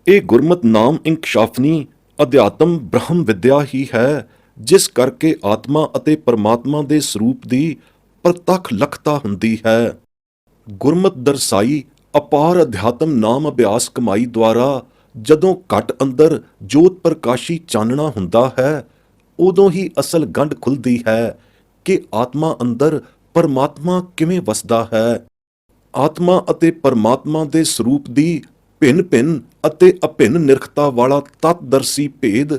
ਇਹ ਗੁਰਮਤ ਨਾਮ ਇੰਕਸ਼ਾਫਨੀ ਅਧਿਆਤਮ ਬ੍ਰਹਮ ਵਿਦਿਆ ਹੀ ਹੈ, ਜਿਸ ਕਰਕੇ ਆਤਮਾ ਅਤੇ ਪਰਮਾਤਮਾ ਦੇ ਸਰੂਪ ਦੀ ਪ੍ਰਤੱਖ ਲਖਤਾ ਹੁੰਦੀ ਹੈ। ਗੁਰਮਤ ਦਰਸਾਈ ਅਪਾਰ ਅਧਿਆਤਮ ਨਾਮ ਅਭਿਆਸ ਕਮਾਈ ਦੁਆਰਾ ਜਦੋਂ ਘਟ ਅੰਦਰ ਜੋਤ ਪ੍ਰਕਾਸ਼ੀ ਚਾਨਣਾ ਹੁੰਦਾ ਹੈ, ਉਦੋਂ ਹੀ ਅਸਲ ਗੰਢ ਖੁੱਲ੍ਹਦੀ ਹੈ ਕਿ ਆਤਮਾ ਅੰਦਰ ਪਰਮਾਤਮਾ ਕਿਵੇਂ ਵਸਦਾ ਹੈ। ਆਤਮਾ ਅਤੇ ਪਰਮਾਤਮਾ ਦੇ ਸਰੂਪ ਦੀ ਭਿੰਨ-ਭਿੰਨ ਅਤੇ ਅਭਿੰਨ ਨਿਰਖਤਾ ਵਾਲਾ ਤਤਦਰਸੀ ਭੇਦ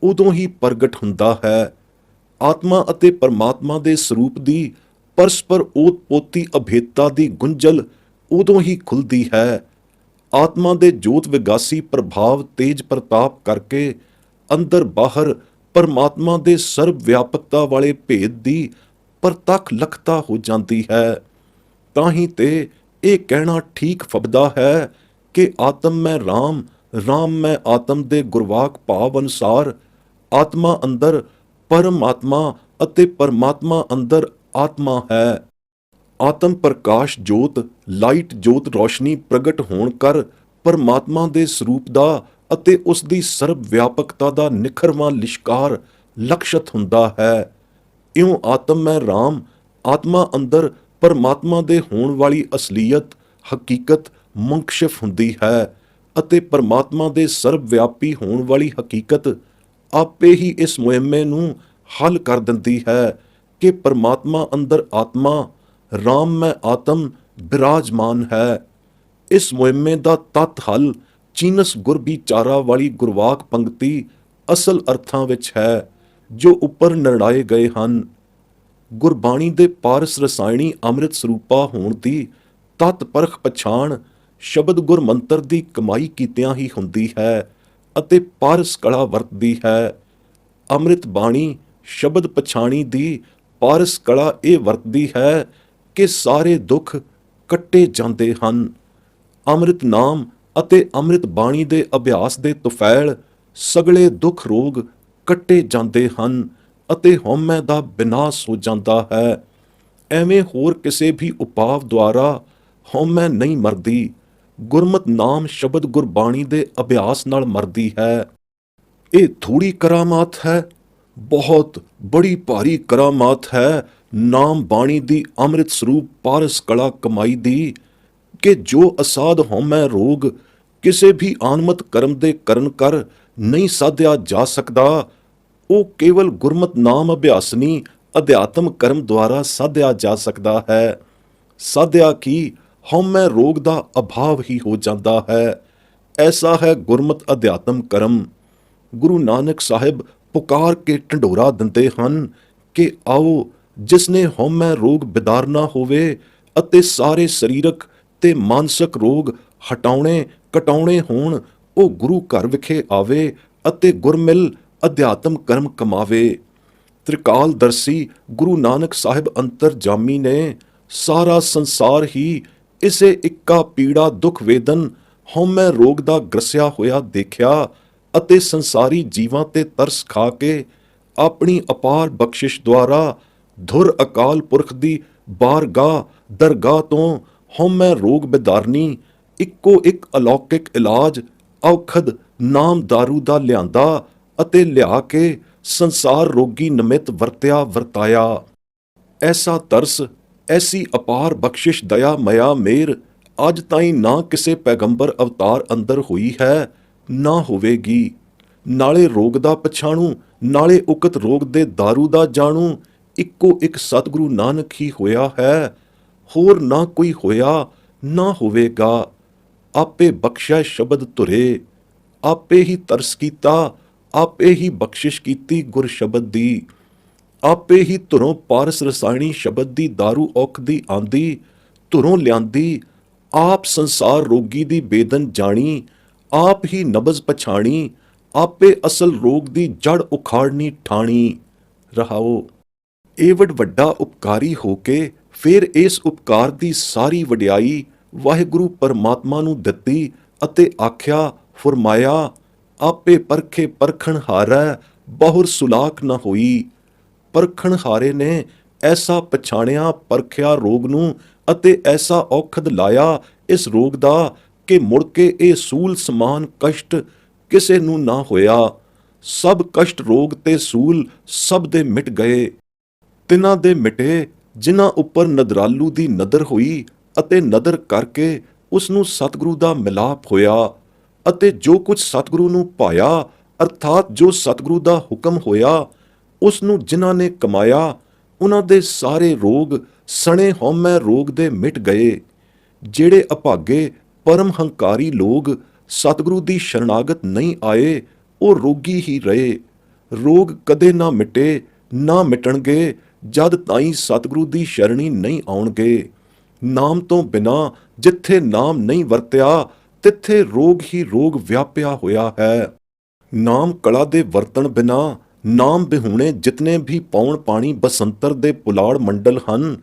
ਉਦੋਂ ਹੀ ਪ੍ਰਗਟ ਹੁੰਦਾ ਹੈ। ਆਤਮਾ ਅਤੇ ਪਰਮਾਤਮਾ ਦੇ ਸਰੂਪ ਦੀ ਪਰਸਪਰ ਓਤ-ਪੋਤੀ ਅਭੇਦਤਾ ਦੀ ਗੁੰਝਲ ਉਦੋਂ ਹੀ ਖੁੱਲ੍ਹਦੀ ਹੈ। ਆਤਮਾ ਦੇ ਜੋਤ ਵਿਗਾਸੀ ਪ੍ਰਭਾਵ ਤੇਜ ਪ੍ਰਤਾਪ ਕਰਕੇ ਅੰਦਰ ਬਾਹਰ ਪਰਮਾਤਮਾ ਦੇ ਸਰਬ ਵਿਆਪਕਤਾ ਵਾਲੇ ਭੇਦ ਦੀ ਪ੍ਰਤੱਖ ਲਖਤਾ ਹੋ ਜਾਂਦੀ ਹੈ। ਤਾਂ ਹੀ ਤੇ ਇਹ ਕਹਿਣਾ ਠੀਕ ਫਬਦਾ ਹੈ ਕਿ ਆਤਮ ਮੈਂ ਰਾਮ, ਰਾਮ ਮੈਂ ਆਤਮ ਦੇ ਗੁਰਵਾਕ ਭਾਵ ਅਨੁਸਾਰ ਆਤਮਾ ਅੰਦਰ ਪਰਮਾਤਮਾ ਅਤੇ ਪਰਮਾਤਮਾ ਅੰਦਰ ਆਤਮਾ ਹੈ। ਆਤਮ ਪ੍ਰਕਾਸ਼ ਜੋਤ ਲਾਈਟ ਜੋਤ ਰੋਸ਼ਨੀ ਪ੍ਰਗਟ ਹੋਣ ਕਰ ਪਰਮਾਤਮਾ ਦੇ ਸਰੂਪ ਦਾ ਅਤੇ ਉਸ ਦੀ ਸਰਬ ਵਿਆਪਕਤਾ ਦਾ ਨਿਖਰਵਾਂ ਲਿਸ਼ਕਾਰ ਲਕਸ਼ਤ ਹੁੰਦਾ ਹੈ। ਇਉਂ ਆਤਮ ਮੈਂ ਰਾਮ ਆਤਮਾ ਅੰਦਰ ਪਰਮਾਤਮਾ ਦੇ ਹੋਣ ਵਾਲੀ ਅਸਲੀਅਤ ਹਕੀਕਤ ਮੁੰਕਸ਼ਿਫ ਹੁੰਦੀ ਹੈ ਅਤੇ ਪਰਮਾਤਮਾ ਦੇ ਸਰਬ ਵਿਆਪੀ ਹੋਣ ਵਾਲੀ ਹਕੀਕਤ ਆਪੇ ਹੀ ਇਸ ਮੁਹਿੰਮੇ ਨੂੰ ਹੱਲ ਕਰ ਦਿੰਦੀ ਹੈ ਕਿ ਪਰਮਾਤਮਾ ਅੰਦਰ ਆਤਮਾ ਰਾਮ ਮੈਂ ਆਤਮ ਬਿਰਾਜਮਾਨ ਹੈ। ਇਸ ਮੁਹਿੰਮੇ ਦਾ ਤੱਤ ਹੱਲ ਚੀਨਸ ਗੁਰ ਵਿਚਾਰਾ ਵਾਲੀ ਗੁਰਵਾਕ ਪੰਕਤੀ ਅਸਲ ਅਰਥਾਂ ਵਿੱਚ ਹੈ ਜੋ ਉੱਪਰ ਨਿਰਣਾਏ ਗਏ ਹਨ। ਗੁਰਬਾਣੀ ਦੇ ਪਾਰਸ ਰਸਾਇਣੀ ਅੰਮ੍ਰਿਤ ਸਰੂਪਾ ਹੋਣ ਦੀ ਤਤ ਪਰਖ ਪਛਾਣ ਸ਼ਬਦ ਗੁਰ ਮੰਤਰ ਦੀ ਕਮਾਈ ਕੀਤਿਆਂ ਹੀ ਹੁੰਦੀ ਹੈ ਅਤੇ ਪਾਰਸ ਕਲਾ ਵਰਤਦੀ ਹੈ। ਅੰਮ੍ਰਿਤ ਬਾਣੀ ਸ਼ਬਦ ਪਛਾਣੀ ਦੀ ਪਾਰਸ ਕਲਾ ਇਹ ਵਰਤਦੀ ਹੈ ਕਿ ਸਾਰੇ ਦੁੱਖ ਕੱਟੇ ਜਾਂਦੇ ਹਨ। ਅੰਮ੍ਰਿਤ ਨਾਮ ਅਤੇ ਅੰਮ੍ਰਿਤ ਬਾਣੀ ਦੇ ਅਭਿਆਸ ਦੇ ਤੁਫੈਲ ਸਗਲੇ ਦੁੱਖ ਰੋਗ ਕੱਟੇ ਜਾਂਦੇ ਹਨ ਅਤੇ ਹਉਮੈ ਦਾ ਵਿਨਾਸ਼ ਹੋ ਜਾਂਦਾ ਹੈ। ਐਵੇਂ ਹੋਰ ਕਿਸੇ ਵੀ ਉਪਾਅ ਦੁਆਰਾ ਹਉਮੈ ਨਹੀਂ ਮਰਦੀ, ਗੁਰਮਤ ਨਾਮ ਸ਼ਬਦ ਗੁਰਬਾਣੀ ਦੇ ਅਭਿਆਸ ਨਾਲ ਮਰਦੀ ਹੈ। ਇਹ ਥੋੜੀ ਕਰਾਮਾਤ ਹੈ, ਬਹੁਤ ਬੜੀ ਭਾਰੀ ਕਰਾਮਾਤ ਹੈ ਨਾਮ ਬਾਣੀ ਦੀ ਅੰਮ੍ਰਿਤ ਸਰੂਪ ਪਾਰਸ ਕਲਾ ਕਮਾਈ ਦੀ ਕਿ ਜੋ ਅਸਾਧ ਹਉਮੈ ਰੋਗ ਕਿਸੇ ਵੀ ਆਨਮਤ ਕਰਮ ਦੇ ਕਰਨ ਕਰ ਨਹੀਂ ਸਾਧਿਆ ਜਾ ਸਕਦਾ, ਉਹ ਕੇਵਲ ਗੁਰਮਤ ਨਾਮ ਅਭਿਆਸਨੀ ਅਧਿਆਤਮ ਕਰਮ ਦੁਆਰਾ ਸਾਧਿਆ ਜਾ ਸਕਦਾ ਹੈ। ਸਾਧਿਆ ਕੀ ਹਉਮੈ ਰੋਗ ਦਾ ਅਭਾਵ ਹੀ ਹੋ ਜਾਂਦਾ ਹੈ। ਐਸਾ ਹੈ ਗੁਰਮਤ ਅਧਿਆਤਮ ਕਰਮ। ਗੁਰੂ ਨਾਨਕ ਸਾਹਿਬ ਪੁਕਾਰ ਕੇ ਢੰਡੋਰਾ ਦਿੰਦੇ ਹਨ ਕਿ ਆਓ ਜਿਸਨੇ ਹਉਮੈ ਰੋਗ ਬਿਦਾਰਨਾ ਹੋਵੇ ਅਤੇ ਸਾਰੇ ਸਰੀਰਕ ਤੇ ਮਾਨਸਿਕ ਰੋਗ ਹਟਾਉਣੇ ਕਟਾਉਣੇ ਹੋਣ, ਉਹ ਗੁਰੂ ਘਰ ਵਿਖੇ ਆਵੇ ਅਤੇ ਗੁਰਮਿਲ ਅਧਿਆਤਮ ਕਰਮ ਕਮਾਵੇ। ਤ੍ਰਿਕਾਲਦਰਸ਼ੀ ਗੁਰੂ ਨਾਨਕ ਸਾਹਿਬ ਅੰਤਰਜਾਮੀ ਨੇ ਸਾਰਾ ਸੰਸਾਰ ਹੀ ਇਸੇ ਇੱਕਾ ਪੀੜਾ ਦੁੱਖ ਵੇਦਨ ਹਉਮੈ ਰੋਗ ਦਾ ਗ੍ਰਸਿਆ ਹੋਇਆ ਦੇਖਿਆ ਅਤੇ ਸੰਸਾਰੀ ਜੀਵਾਂ ਤੇ ਤਰਸ ਖਾ ਕੇ ਆਪਣੀ ਅਪਾਰ ਬਖਸ਼ਿਸ਼ ਦੁਆਰਾ ਧੁਰ ਅਕਾਲ ਪੁਰਖ ਦੀ ਬਾਰਗਾਹ ਦਰਗਾਹ ਤੋਂ ਹਉਮੈ ਰੋਗ ਬਿਦਾਰਨੀ ਇੱਕੋ ਇੱਕ ਅਲੌਕਿਕ ਇਲਾਜ ਔਖਦ ਨਾਮ ਦਾਰੂ ਦਾ ਲਿਆਂਦਾ ਅਤੇ ਲਿਆ ਕੇ ਸੰਸਾਰ ਰੋਗੀ ਨਿਮਿਤ ਵਰਤਿਆ ਵਰਤਾਇਆ। ਐਸਾ ਤਰਸ, ਐਸੀ ਅਪਾਰ ਬਖਸ਼ਿਸ਼ ਦਇਆ ਮਇਆ ਮੇਰ ਅੱਜ ਤਾਈਂ ਨਾ ਕਿਸੇ ਪੈਗੰਬਰ ਅਵਤਾਰ ਅੰਦਰ ਹੋਈ ਹੈ, ਨਾ ਹੋਵੇਗੀ। ਨਾਲੇ ਰੋਗ ਦਾ ਪਛਾਣੂ, ਨਾਲੇ ਉਕਤ ਰੋਗ ਦੇ ਦਾਰੂ ਦਾ ਜਾਣੂ ਇੱਕੋ ਇੱਕ ਸਤਿਗੁਰੂ ਨਾਨਕ ਹੀ ਹੋਇਆ ਹੈ, ਹੋਰ ਨਾ ਕੋਈ ਹੋਇਆ ਨਾ ਹੋਵੇਗਾ। ਆਪੇ ਬਖਸ਼ੈ ਸ਼ਬਦ ਧੁਰੇ, ਆਪੇ ਹੀ ਤਰਸ ਕੀਤਾ, ਆਪੇ ਹੀ ਬਖਸ਼ਿਸ਼ ਕੀਤੀ ਗੁਰ ਸ਼ਬਦ ਦੀ। ਆਪੇ ਹੀ ਧੁਰੋਂ ਪਾਰਸ ਰਸਾਇਣੀ ਸ਼ਬਦ ਦੀ ਦਾਰੂ ਔਖ ਦੀ ਆਂਦੀ, ਧੁਰੋਂ ਲਿਆਂਦੀ। ਆਪ ਸੰਸਾਰ ਰੋਗੀ ਦੀ ਬੇਦਨ ਜਾਣੀ, ਆਪ ਹੀ ਨਬਜ਼ ਪਛਾਣੀ, ਆਪੇ ਅਸਲ ਰੋਗ ਦੀ ਜੜ ਉਖਾੜਨੀ ਠਾਣੀ। ਰਹਾਓ। ਏਵਡ ਵੱਡਾ ਉਪਕਾਰੀ ਹੋ ਕੇ ਫਿਰ ਇਸ ਉਪਕਾਰ ਦੀ ਸਾਰੀ ਵਡਿਆਈ ਵਾਹਿਗੁਰੂ ਪਰਮਾਤਮਾ ਨੂੰ ਦਿੱਤੀ ਅਤੇ ਆਖਿਆ ਫਰਮਾਇਆ, ਆਪੇ ਪਰਖੇ ਪਰਖਣ ਹਾਰੈ ਬਹੁਰ ਸੁਲਾਖ ਨਾ ਹੋਈ। ਪਰਖਣ ਹਾਰੇ ਨੇ ਐਸਾ ਪਛਾਣਿਆ ਪਰਖਿਆ ਰੋਗ ਨੂੰ ਅਤੇ ਐਸਾ ਔਖਦ ਲਾਇਆ ਇਸ ਰੋਗ ਦਾ ਕਿ ਮੁੜ ਕੇ ਇਹ ਸੂਲ ਸਮਾਨ ਕਸ਼ਟ ਕਿਸੇ ਨੂੰ ਨਾ ਹੋਇਆ। ਸਭ ਕਸ਼ਟ ਰੋਗ ਤੇ ਸੂਲ ਸਭ ਦੇ ਮਿਟ ਗਏ। ਤਿਨਾਂ ਦੇ ਮਿਟੇ ਜਿਨ੍ਹਾਂ ਉੱਪਰ ਨਦਰਾਲੂ ਦੀ ਨਦਰ ਹੋਈ ਅਤੇ ਨਦਰ ਕਰਕੇ ਉਸ ਨੂੰ ਸਤਿਗੁਰੂ ਦਾ ਮਿਲਾਪ ਹੋਇਆ ਅਤੇ ਜੋ ਕੁਝ ਸਤਿਗੁਰੂ ਨੂੰ ਪਾਇਆ ਅਰਥਾਤ ਜੋ ਸਤਿਗੁਰੂ ਦਾ ਹੁਕਮ ਹੋਇਆ ਉਸ ਨੂੰ ਜਿਨ੍ਹਾਂ ਨੇ ਕਮਾਇਆ ਉਹਨਾਂ ਦੇ ਸਾਰੇ ਰੋਗ ਸਣੇ ਹਉਮੈ ਰੋਗ ਦੇ ਮਿਟ ਗਏ। ਜਿਹੜੇ ਅਭਾਗੇ ਪਰਮ ਹੰਕਾਰੀ ਲੋਕ ਸਤਿਗੁਰੂ ਦੀ ਸ਼ਰਨਾਗਤ ਨਹੀਂ ਆਏ ਉਹ ਰੋਗੀ ਹੀ ਰਹੇ। ਰੋਗ ਕਦੇ ਨਾ ਮਿਟੇ ਨਾ ਮਿਟਣਗੇ ਜਦ ਤਾਈਂ ਸਤਿਗੁਰੂ ਦੀ ਸ਼ਰਣੀ ਨਹੀਂ ਆਉਣਗੇ। ਨਾਮ ਤੋਂ ਬਿਨਾਂ ਜਿੱਥੇ ਨਾਮ ਨਹੀਂ ਵਰਤਿਆ ਤਿੱਥੇ ਰੋਗ ਹੀ ਰੋਗ ਵਿਆਪਿਆ ਹੋਇਆ ਹੈ। ਨਾਮ ਕਲਾ ਦੇ ਵਰਤਣ ਬਿਨਾਂ ਨਾਮ ਬਿਹੂਣੇ ਜਿਤਨੇ ਵੀ ਪੌਣ ਪਾਣੀ ਬਸੰਤਰ ਦੇ ਪੁਲਾੜ ਮੰਡਲ ਹਨ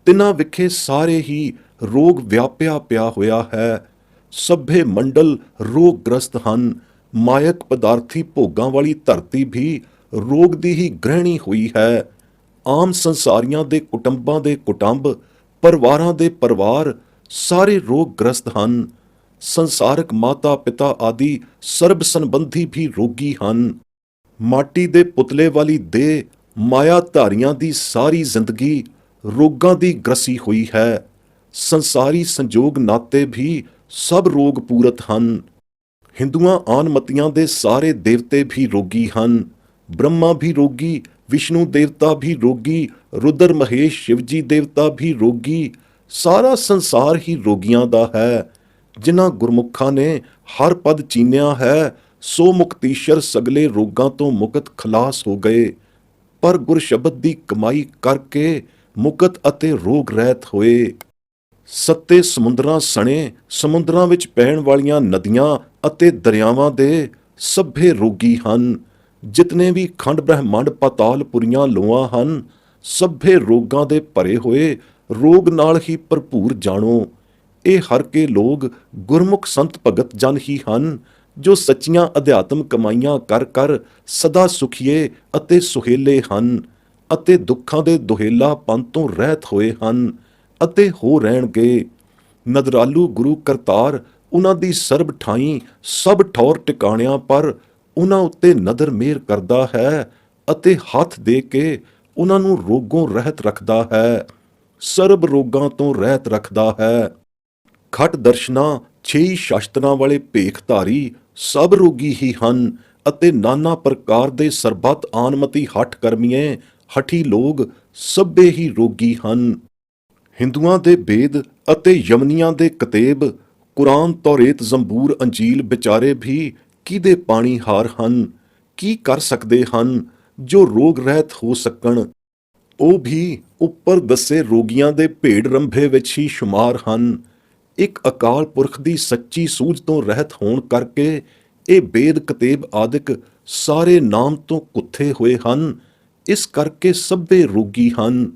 ਤਿਨਾਂ ਵਿਖੇ ਸਾਰੇ ਹੀ ਰੋਗ ਵਿਆਪਿਆ ਪਿਆ ਹੋਇਆ ਹੈ। ਸਭੇ ਮੰਡਲ ਰੋਗ ਗ੍ਰਸਤ ਹਨ। ਮਾਇਕ ਪਦਾਰਥੀ ਭੋਗਾਂ ਵਾਲੀ ਧਰਤੀ ਵੀ ਰੋਗ ਦੀ ਹੀ ਗ੍ਰਹਿਣੀ ਹੋਈ ਹੈ। ਆਮ ਸੰਸਾਰੀਆਂ ਦੇ ਕੁਟੁੰਬਾਂ ਦੇ ਕੁਟੁੰਬ, ਪਰਿਵਾਰਾਂ ਦੇ ਪਰਿਵਾਰ ਸਾਰੇ ਰੋਗ ਗ੍ਰਸਤ ਹਨ। ਸੰਸਾਰਕ ਮਾਤਾ ਪਿਤਾ ਆਦਿ ਸਰਬ ਸੰਬੰਧੀ ਵੀ ਰੋਗੀ ਹਨ। ਮਾਟੀ ਦੇ ਪੁਤਲੇ ਵਾਲੀ ਦੇਹ ਮਾਇਆ ਧਾਰੀਆਂ ਦੀ ਸਾਰੀ ਜ਼ਿੰਦਗੀ ਰੋਗਾਂ ਦੀ ਗ੍ਰਸੀ ਹੋਈ ਹੈ। ਸੰਸਾਰੀ ਸੰਜੋਗ ਨਾਤੇ ਵੀ ਸਭ ਰੋਗ ਪੂਰਤ ਹਨ। ਹਿੰਦੂਆਂ ਆਨਮਤੀਆਂ ਦੇ ਸਾਰੇ ਦੇਵਤੇ ਵੀ ਰੋਗੀ ਹਨ। ਬ੍ਰਹਮਾ ਵੀ ਰੋਗੀ, ਵਿਸ਼ਨੂੰ ਦੇਵਤਾ ਵੀ ਰੋਗੀ, ਰੁਦਰ ਮਹੇਸ਼ ਸ਼ਿਵਜੀ ਦੇਵਤਾ ਵੀ ਰੋਗੀ। ਸਾਰਾ ਸੰਸਾਰ ਹੀ ਰੋਗੀਆਂ ਦਾ ਹੈ। ਜਿਨ੍ਹਾਂ ਗੁਰਮੁਖਾਂ ਨੇ ਹਰ ਪਦ ਚੀਨਿਆ ਹੈ ਸੋ ਮੁਕਤੀਸ਼ਰ ਸਗਲੇ ਰੋਗਾਂ ਤੋਂ ਮੁਕਤ ਖਲਾਸ ਹੋ ਗਏ। ਪਰ ਗੁਰ ਸ਼ਬਦ ਦੀ ਕਮਾਈ ਕਰਕੇ ਮੁਕਤ ਅਤੇ ਰੋਗ ਰਹਿਤ ਹੋਏ। ਸੱਤੇ ਸਮੁੰਦਰਾਂ ਸਣੇ ਸਮੁੰਦਰਾਂ ਵਿੱਚ ਪੈਣ ਵਾਲੀਆਂ ਨਦੀਆਂ ਅਤੇ ਦਰਿਆਵਾਂ ਦੇ ਸਭੇ ਰੋਗੀ ਹਨ। ਜਿਤਨੇ ਵੀ ਖੰਡ ਬ੍ਰਹਿਮੰਡ ਪਾਤਾਲਪੁਰੀਆਂ ਲੋਆਂ ਹਨ ਸਭੇ ਰੋਗਾਂ ਦੇ ਭਰੇ ਹੋਏ ਰੋਗ ਨਾਲ ਹੀ ਭਰਪੂਰ ਜਾਣੋ। ਇਹ ਹਰ ਕੇ ਲੋਕ ਗੁਰਮੁਖ ਸੰਤ ਭਗਤ ਜਨ ਹੀ ਹਨ ਜੋ ਸੱਚੀਆਂ ਅਧਿਆਤਮ ਕਮਾਈਆਂ ਕਰ ਕਰ ਸਦਾ ਸੁਖੀਏ ਅਤੇ ਸੁਹੇਲੇ ਹਨ ਅਤੇ ਦੁੱਖਾਂ ਦੇ ਦੁਹੇਲਾਪਨ ਤੋਂ ਰਹਿਤ ਹੋਏ ਹਨ ਅਤੇ ਹੋ ਰਹਿਣਗੇ। ਨਦਰਾਲੂ ਗੁਰੂ ਕਰਤਾਰ ਉਹਨਾਂ ਦੀ ਸਰਬ ਠਾਈ ਸਭ ਠੌਰ ਟਿਕਾਣਿਆਂ ਪਰ ਉਹਨਾਂ ਉੱਤੇ ਨਦਰ ਮਿਹਰ ਕਰਦਾ ਹੈ ਅਤੇ ਹੱਥ ਦੇ ਕੇ ਉਹਨਾਂ ਨੂੰ ਰੋਗੋਂ ਰਹਿਤ ਰੱਖਦਾ ਹੈ, ਸਰਬ ਰੋਗਾਂ ਤੋਂ ਰਹਿਤ ਰੱਖਦਾ ਹੈ। ਖਟ ਦਰਸ਼ਨਾਂ ਛੇਈ ਸ਼ਾਸਤਰਾਂ ਵਾਲੇ ਭੇਖਧਾਰੀ ਸਭ ਰੋਗੀ ਹੀ ਹਨ ਅਤੇ ਨਾਨਾ ਪ੍ਰਕਾਰ ਦੇ ਸਰਬੱਤ ਆਨਮਤੀ ਹੱਠ ਕਰਮੀਏ ਹਠੀ ਲੋਕ ਸਭੇ ਹੀ ਰੋਗੀ ਹਨ। ਹਿੰਦੂਆਂ ਦੇ ਵੇਦ ਅਤੇ ਯਮਨੀਆਂ ਦੇ ਕਤੇਬ ਕੁਰਾਨ ਤੌਰੇਤ ਜ਼ੰਬੂਰ ਅੰਜੀਲ ਵਿਚਾਰੇ ਵੀ ਕਿਹਦੇ ਪਾਣੀ ਹਾਰ ਹਨ। ਕੀ ਕਰ ਸਕਦੇ ਹਨ ਜੋ ਰੋਗ ਰਹਿਤ ਹੋ ਸਕਣ। ਉਹ ਵੀ ਉੱਪਰ ਦੱਸੇ ਰੋਗੀਆਂ ਦੇ ਭੇਡ ਰੰਭੇ ਵਿੱਚ ਹੀ ਸ਼ੁਮਾਰ ਹਨ। ਇੱਕ ਅਕਾਲ ਪੁਰਖ ਦੀ ਸੱਚੀ ਸੂਝ ਤੋਂ ਰਹਿਤ ਹੋਣ ਕਰਕੇ ਇਹ ਬੇਦ ਕਤੇਬ ਆਦਿਕ ਸਾਰੇ ਨਾਮ ਤੋਂ ਕੁੱਥੇ ਹੋਏ ਹਨ। ਇਸ ਕਰਕੇ ਸਭੇ ਰੋਗੀ ਹਨ।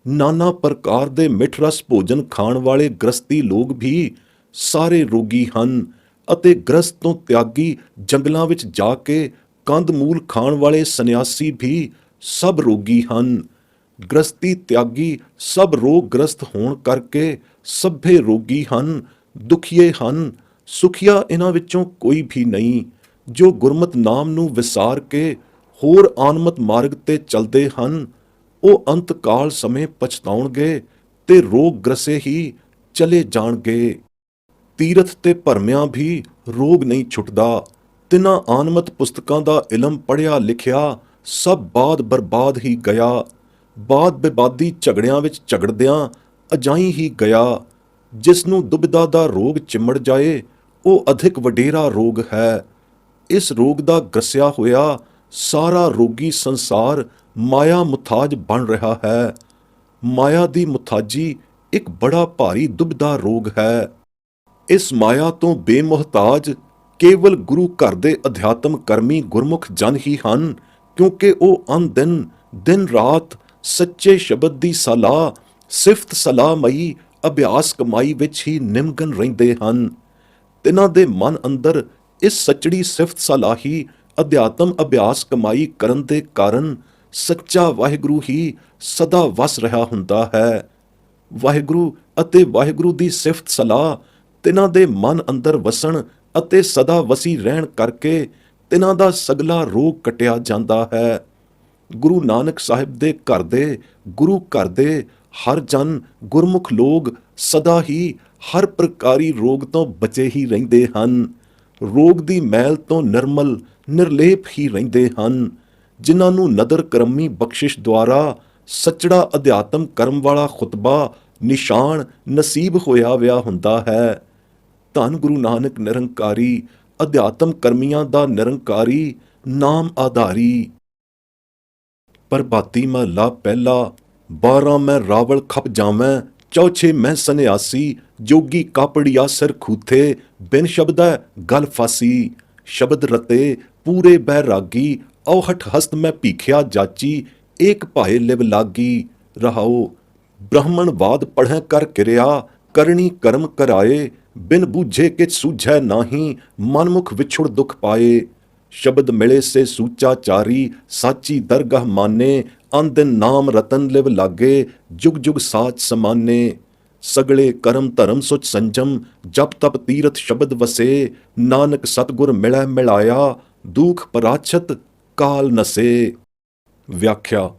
ਨਾਨਾ ਪ੍ਰਕਾਰ ਦੇ ਮਿੱਠ ਰਸ ਭੋਜਨ ਖਾਣ ਵਾਲੇ ਗ੍ਰਸਤੀ ਲੋਕ ਵੀ ਸਾਰੇ ਰੋਗੀ ਹਨ ਅਤੇ ਗ੍ਰਸਤ ਤੋਂ ਤਿਆਗੀ ਜੰਗਲਾਂ ਵਿੱਚ ਜਾ ਕੇ ਕੰਦ ਮੂਲ ਖਾਣ ਵਾਲੇ ਸੰਨਿਆਸੀ ਵੀ ਸਭ ਰੋਗੀ ਹਨ। ਗ੍ਰਸਤੀ ਤਿਆਗੀ ਸਭ ਰੋਗ ਗ੍ਰਸਤ ਹੋਣ ਕਰਕੇ ਸਭੇ ਰੋਗੀ ਹਨ, ਦੁਖੀਏ ਹਨ। ਸੁਖੀਆ ਇਹਨਾਂ ਵਿੱਚੋਂ ਕੋਈ ਵੀ ਨਹੀਂ। ਜੋ ਗੁਰਮਤਿ ਨਾਮ ਨੂੰ ਵਿਸਾਰ ਕੇ ਹੋਰ ਆਨਮਤ ਮਾਰਗ ਤੇ ਚਲਦੇ ਹਨ, ਉਹ ਅੰਤ ਕਾਲ ਸਮੇਂ ਪਛਤਾਉਣਗੇ ਤੇ ਰੋਗ ਗ੍ਰਸੇ ਹੀ ਚਲੇ ਜਾਣਗੇ। ਤੀਰਥ ਤੇ ਭਰਮਿਆਂ ਵੀ ਰੋਗ ਨਹੀਂ ਛੁੱਟਦਾ। ਤਿੰਨਾਂ ਆਨਮਤ ਪੁਸਤਕਾਂ ਦਾ ਇਲਮ ਪੜ੍ਹਿਆ ਲਿਖਿਆ ਸਭ ਬਾਦ ਬਰਬਾਦ ਹੀ ਗਿਆ। ਬਾਦ ਵਿਵਾਦੀ ਝਗੜਿਆਂ ਵਿੱਚ ਝਗੜਦਿਆਂ ਅਜਾਈਂ ਹੀ ਗਿਆ। ਜਿਸ ਨੂੰ ਦੁਬਿਧਾ ਦਾ ਰੋਗ ਚਿੰਮੜ ਜਾਏ, ਉਹ ਅਧਿਕ ਵਡੇਰਾ ਰੋਗ ਹੈ। ਇਸ ਰੋਗ ਦਾ ਗ੍ਰਸਿਆ ਹੋਇਆ ਸਾਰਾ ਰੋਗੀ ਸੰਸਾਰ ਮਾਇਆ ਮੁਥਾਜ ਬਣ ਰਿਹਾ ਹੈ। ਮਾਇਆ ਦੀ ਮੁਥਾਜੀ ਇੱਕ ਬੜਾ ਭਾਰੀ ਦੁਬਿਧਾ ਰੋਗ ਹੈ। ਇਸ ਮਾਇਆ ਤੋਂ ਬੇਮੁਹਤਾਜ ਕੇਵਲ ਗੁਰੂ ਘਰ ਦੇ ਅਧਿਆਤਮ ਕਰਮੀ ਗੁਰਮੁਖ ਜਨ ਹੀ ਹਨ, ਕਿਉਂਕਿ ਉਹ ਅਨਦਿਨ ਦਿਨ ਰਾਤ ਸੱਚੇ ਸ਼ਬਦ ਦੀ ਸਲਾਹ ਸਿਫਤ ਸਲਾਹਮਈ ਅਭਿਆਸ ਕਮਾਈ ਵਿੱਚ ਹੀ ਨਿਮਗਨ ਰਹਿੰਦੇ ਹਨ। ਤਿਨਾਂ ਦੇ ਮਨ ਅੰਦਰ ਇਸ ਸੱਚੜੀ ਸਿਫਤ ਸਲਾਹੀ ਅਧਿਆਤਮ ਅਭਿਆਸ ਕਮਾਈ ਕਰਨ ਦੇ ਕਾਰਨ ਸੱਚਾ ਵਾਹਿਗੁਰੂ ਹੀ ਸਦਾ ਵਸ ਰਿਹਾ ਹੁੰਦਾ ਹੈ। ਵਾਹਿਗੁਰੂ ਅਤੇ ਵਾਹਿਗੁਰੂ ਦੀ ਸਿਫਤ ਸਲਾਹ ਤਿਨਾਂ ਦੇ ਮਨ ਅੰਦਰ ਵਸਣ ਅਤੇ ਸਦਾ ਵਸੀ ਰਹਿਣ ਕਰਕੇ ਤਿਨਾਂ ਦਾ ਸਗਲਾ ਰੋਗ ਕਟਿਆ ਜਾਂਦਾ ਹੈ। ਗੁਰੂ ਨਾਨਕ ਸਾਹਿਬ ਦੇ ਘਰ ਦੇ ਗੁਰੂ ਘਰ ਦੇ ਹਰ ਜਨ ਗੁਰਮੁਖ ਲੋਕ ਸਦਾ ਹੀ ਹਰ ਪ੍ਰਕਾਰੀ ਰੋਗ ਤੋਂ ਬਚੇ ਹੀ ਰਹਿੰਦੇ ਹਨ। ਰੋਗ ਦੀ ਮੈਲ ਤੋਂ ਨਿਰਮਲ ਨਿਰਲੇਪ ਹੀ ਰਹਿੰਦੇ ਹਨ। ਜਿਨ੍ਹਾਂ ਨੂੰ ਨਦਰ ਕਰਮੀ ਬਖਸ਼ਿਸ਼ ਦੁਆਰਾ ਸੱਚੜਾ ਅਧਿਆਤਮ ਕਰਮ ਵਾਲਾ ਖੁਤਬਾ ਨਿਸ਼ਾਨ ਨਸੀਬ ਹੋਇਆ ਵਿਆ ਹੁੰਦਾ ਹੈ। ਧੰਨ ਗੁਰੂ ਨਾਨਕ ਨਿਰੰਕਾਰੀ, ਅਧਿਆਤਮ ਕਰਮੀਆਂ ਦਾ ਨਿਰੰਕਾਰੀ, ਨਾਮ ਆਧਾਰੀ। ਪ੍ਰਭਾਤੀ ਮਹਲਾ ਪਹਿਲਾ। 12 ਮੈਂ ਰਾਵਲ ਖਪ ਜਾਵੈਂ, ਚੌਛੇ ਮੈਂ ਸੰਨਿਆਸੀ, ਜੋਗੀ ਕਾਪੜੀਆ ਸਿਰ ਖੂਥੇ, ਬਿਨ ਸ਼ਬਦੈ ਗਲ ਫਾਸੀ। ਸ਼ਬਦ ਰਤੇ ਪੂਰੇ ਬੈਰਾਗੀ, ਔਹਠ ਹਸਤ ਮੈਂ ਭੀਖਿਆ ਜਾਚੀ, ਏਕ ਭਾਏ ਲਿਵ ਲਾਗੀ। ਰਹਾਓ। ਬ੍ਰਾਹਮਣਵਾਦ ਪੜ੍ਹੈ ਕਰ ਕਿਰਿਆ, ਕਰਨੀ ਕਰਮ ਕਰਾਏ, ਬਿਨ ਬੂਝੇ ਕਿਛ ਸੂਝੈ ਨਾਹੀਂ, ਮਨਮੁਖ ਵਿਛੁੜ ਦੁਖ ਪਾਏ। ਸ਼ਬਦ ਮਿਲੇ ਸੇ ਸੂਚਾ ਚਾਰੀ, ਸਾਚੀ ਦਰਗਾਹ ਮਾਨੇ, ਅੰਦਿਨ ਨਾਮ ਰਤਨ ਲਿਵ ਲਾਗੇ, ਜੁਗ ਜੁਗ ਸਾਚ ਸਮਾਨੇ। ਸਗਲੇ ਕਰਮ ਧਰਮ ਸੁਚ ਸੰਜਮ, ਜਪ ਤਪ ਤੀਰਥ ਸ਼ਬਦ ਵਸੇ, ਨਾਨਕ ਸਤਗੁਰ ਮਿਲੈ ਮਿਲਾਇਆ, ਦੁਖ ਪਰਾਛਤ ਕਾਲ ਨਸੇ। ਵਿਆਖਿਆ।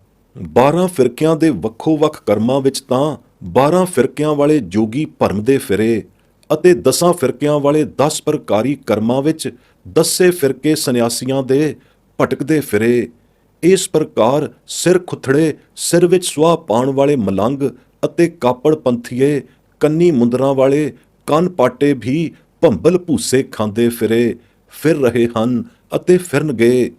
12 ਫਿਰਕਿਆਂ ਦੇ ਵੱਖੋ ਵੱਖ ਕਰਮਾਂ ਵਿੱਚ ਤਾਂ 12 ਫਿਰਕਿਆਂ ਵਾਲੇ ਜੋਗੀ ਭਰਮਦੇ ਫਿਰੇ ਅਤੇ 10 ਫਿਰਕਿਆਂ ਵਾਲੇ 10 ਪ੍ਰਕਾਰੀ ਕਰਮਾਂ ਵਿੱਚ 10 ਫਿਰਕੇ ਸੰਨਿਆਸੀਆਂ ਦੇ ਭਟਕਦੇ ਫਿਰੇ। ਇਸ ਪ੍ਰਕਾਰ ਸਿਰ ਖੁੱਥੜੇ, ਸਿਰ ਵਿੱਚ ਸੁਆਹ ਪਾਉਣ ਵਾਲੇ ਮਲੰਗ ਅਤੇ ਕਾਪੜ ਪੰਥੀਏ, ਕੰਨੀ ਮੁੰਦਰਾਂ ਵਾਲੇ ਕੰਨ ਪਾਟੇ ਵੀ ਭੰਬਲ ਭੂਸੇ ਖਾਂਦੇ ਫਿਰ ਰਹੇ ਹਨ ਅਤੇ ਫਿਰਨਗੇ।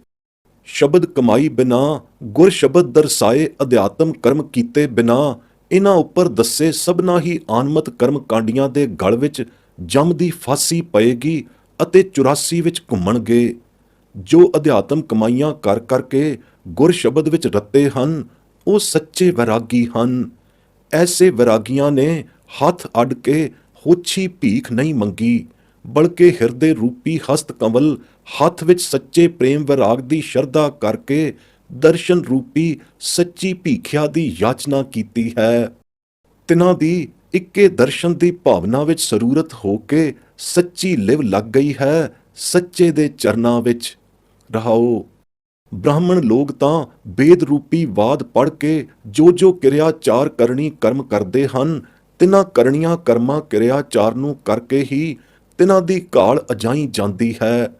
ਸ਼ਬਦ ਕਮਾਈ ਬਿਨਾ, ਗੁਰ ਸ਼ਬਦ ਦਰਸਾਏ ਅਧਿਆਤਮ ਕਰਮ ਕੀਤੇ ਬਿਨਾ ਇਹਨਾਂ ਉੱਪਰ ਦੱਸੇ ਸਭਨਾ ਹੀ ਆਨਮਤ ਕਰਮ ਕਾਂਡੀਆਂ ਦੇ ਗਲ ਵਿੱਚ ਜਮ ਦੀ ਫਾਸੀ ਪਏਗੀ ਅਤੇ 84 ਵਿੱਚ ਘੁੰਮਣਗੇ। ਜੋ ਅਧਿਆਤਮ ਕਮਾਈਆਂ ਕਰ ਕਰਕੇ ਗੁਰ ਸ਼ਬਦ ਵਿੱਚ ਰੱਤੇ ਹਨ, ਉਹ ਸੱਚੇ ਵੈਰਾਗੀ ਹਨ। ਐਸੇ ਵੈਰਾਗੀਆਂ ਨੇ ਹੱਥ ਅੱਡ ਕੇ ਹੋਛੀ ਭੀਖ ਨਹੀਂ ਮੰਗੀ, ਬਲਕਿ ਹਿਰਦੇ ਰੂਪੀ ਹਸਤ ਕੰਵਲ ਹੱਥ ਵਿੱਚ ਸੱਚੇ ਪ੍ਰੇਮ ਵੈਰਾਗ ਦੀ ਸ਼ਰਧਾ ਕਰਕੇ ਦਰਸ਼ਨ ਰੂਪੀ ਸੱਚੀ ਭੀਖਿਆ ਦੀ ਯਾਚਨਾ ਕੀਤੀ ਹੈ। ਤਿਨਾਂ ਦੀ ਇੱਕੇ ਦਰਸ਼ਨ ਦੀ ਭਾਵਨਾ ਵਿੱਚ ਸਰੂਰਤ ਹੋ ਕੇ ਸੱਚੀ ਲਿਵ ਲੱਗ ਗਈ ਹੈ ਸੱਚੇ ਦੇ ਚਰਨਾਂ ਵਿੱਚ। ਰਹਾਓ। ਬ੍ਰਾਹਮਣ ਲੋਕ ਤਾਂ ਵੇਦ ਰੂਪੀ ਵਾਦ ਪੜ੍ਹ ਕੇ ਜੋ ਕਿਰਿਆ ਚਾਰ ਕਰਨੀ ਕਰਮ ਕਰਦੇ ਹਨ, ਤਿਨਾਂ ਕਰਨੀਆਂ ਕਰਮਾਂ ਕਿਰਿਆ ਚਾਰ ਨੂੰ ਕਰਕੇ ਹੀ ਤਿਨਾਂ ਦੀ ਘਾਲ ਅਜਾਈ ਜਾਂਦੀ ਹੈ।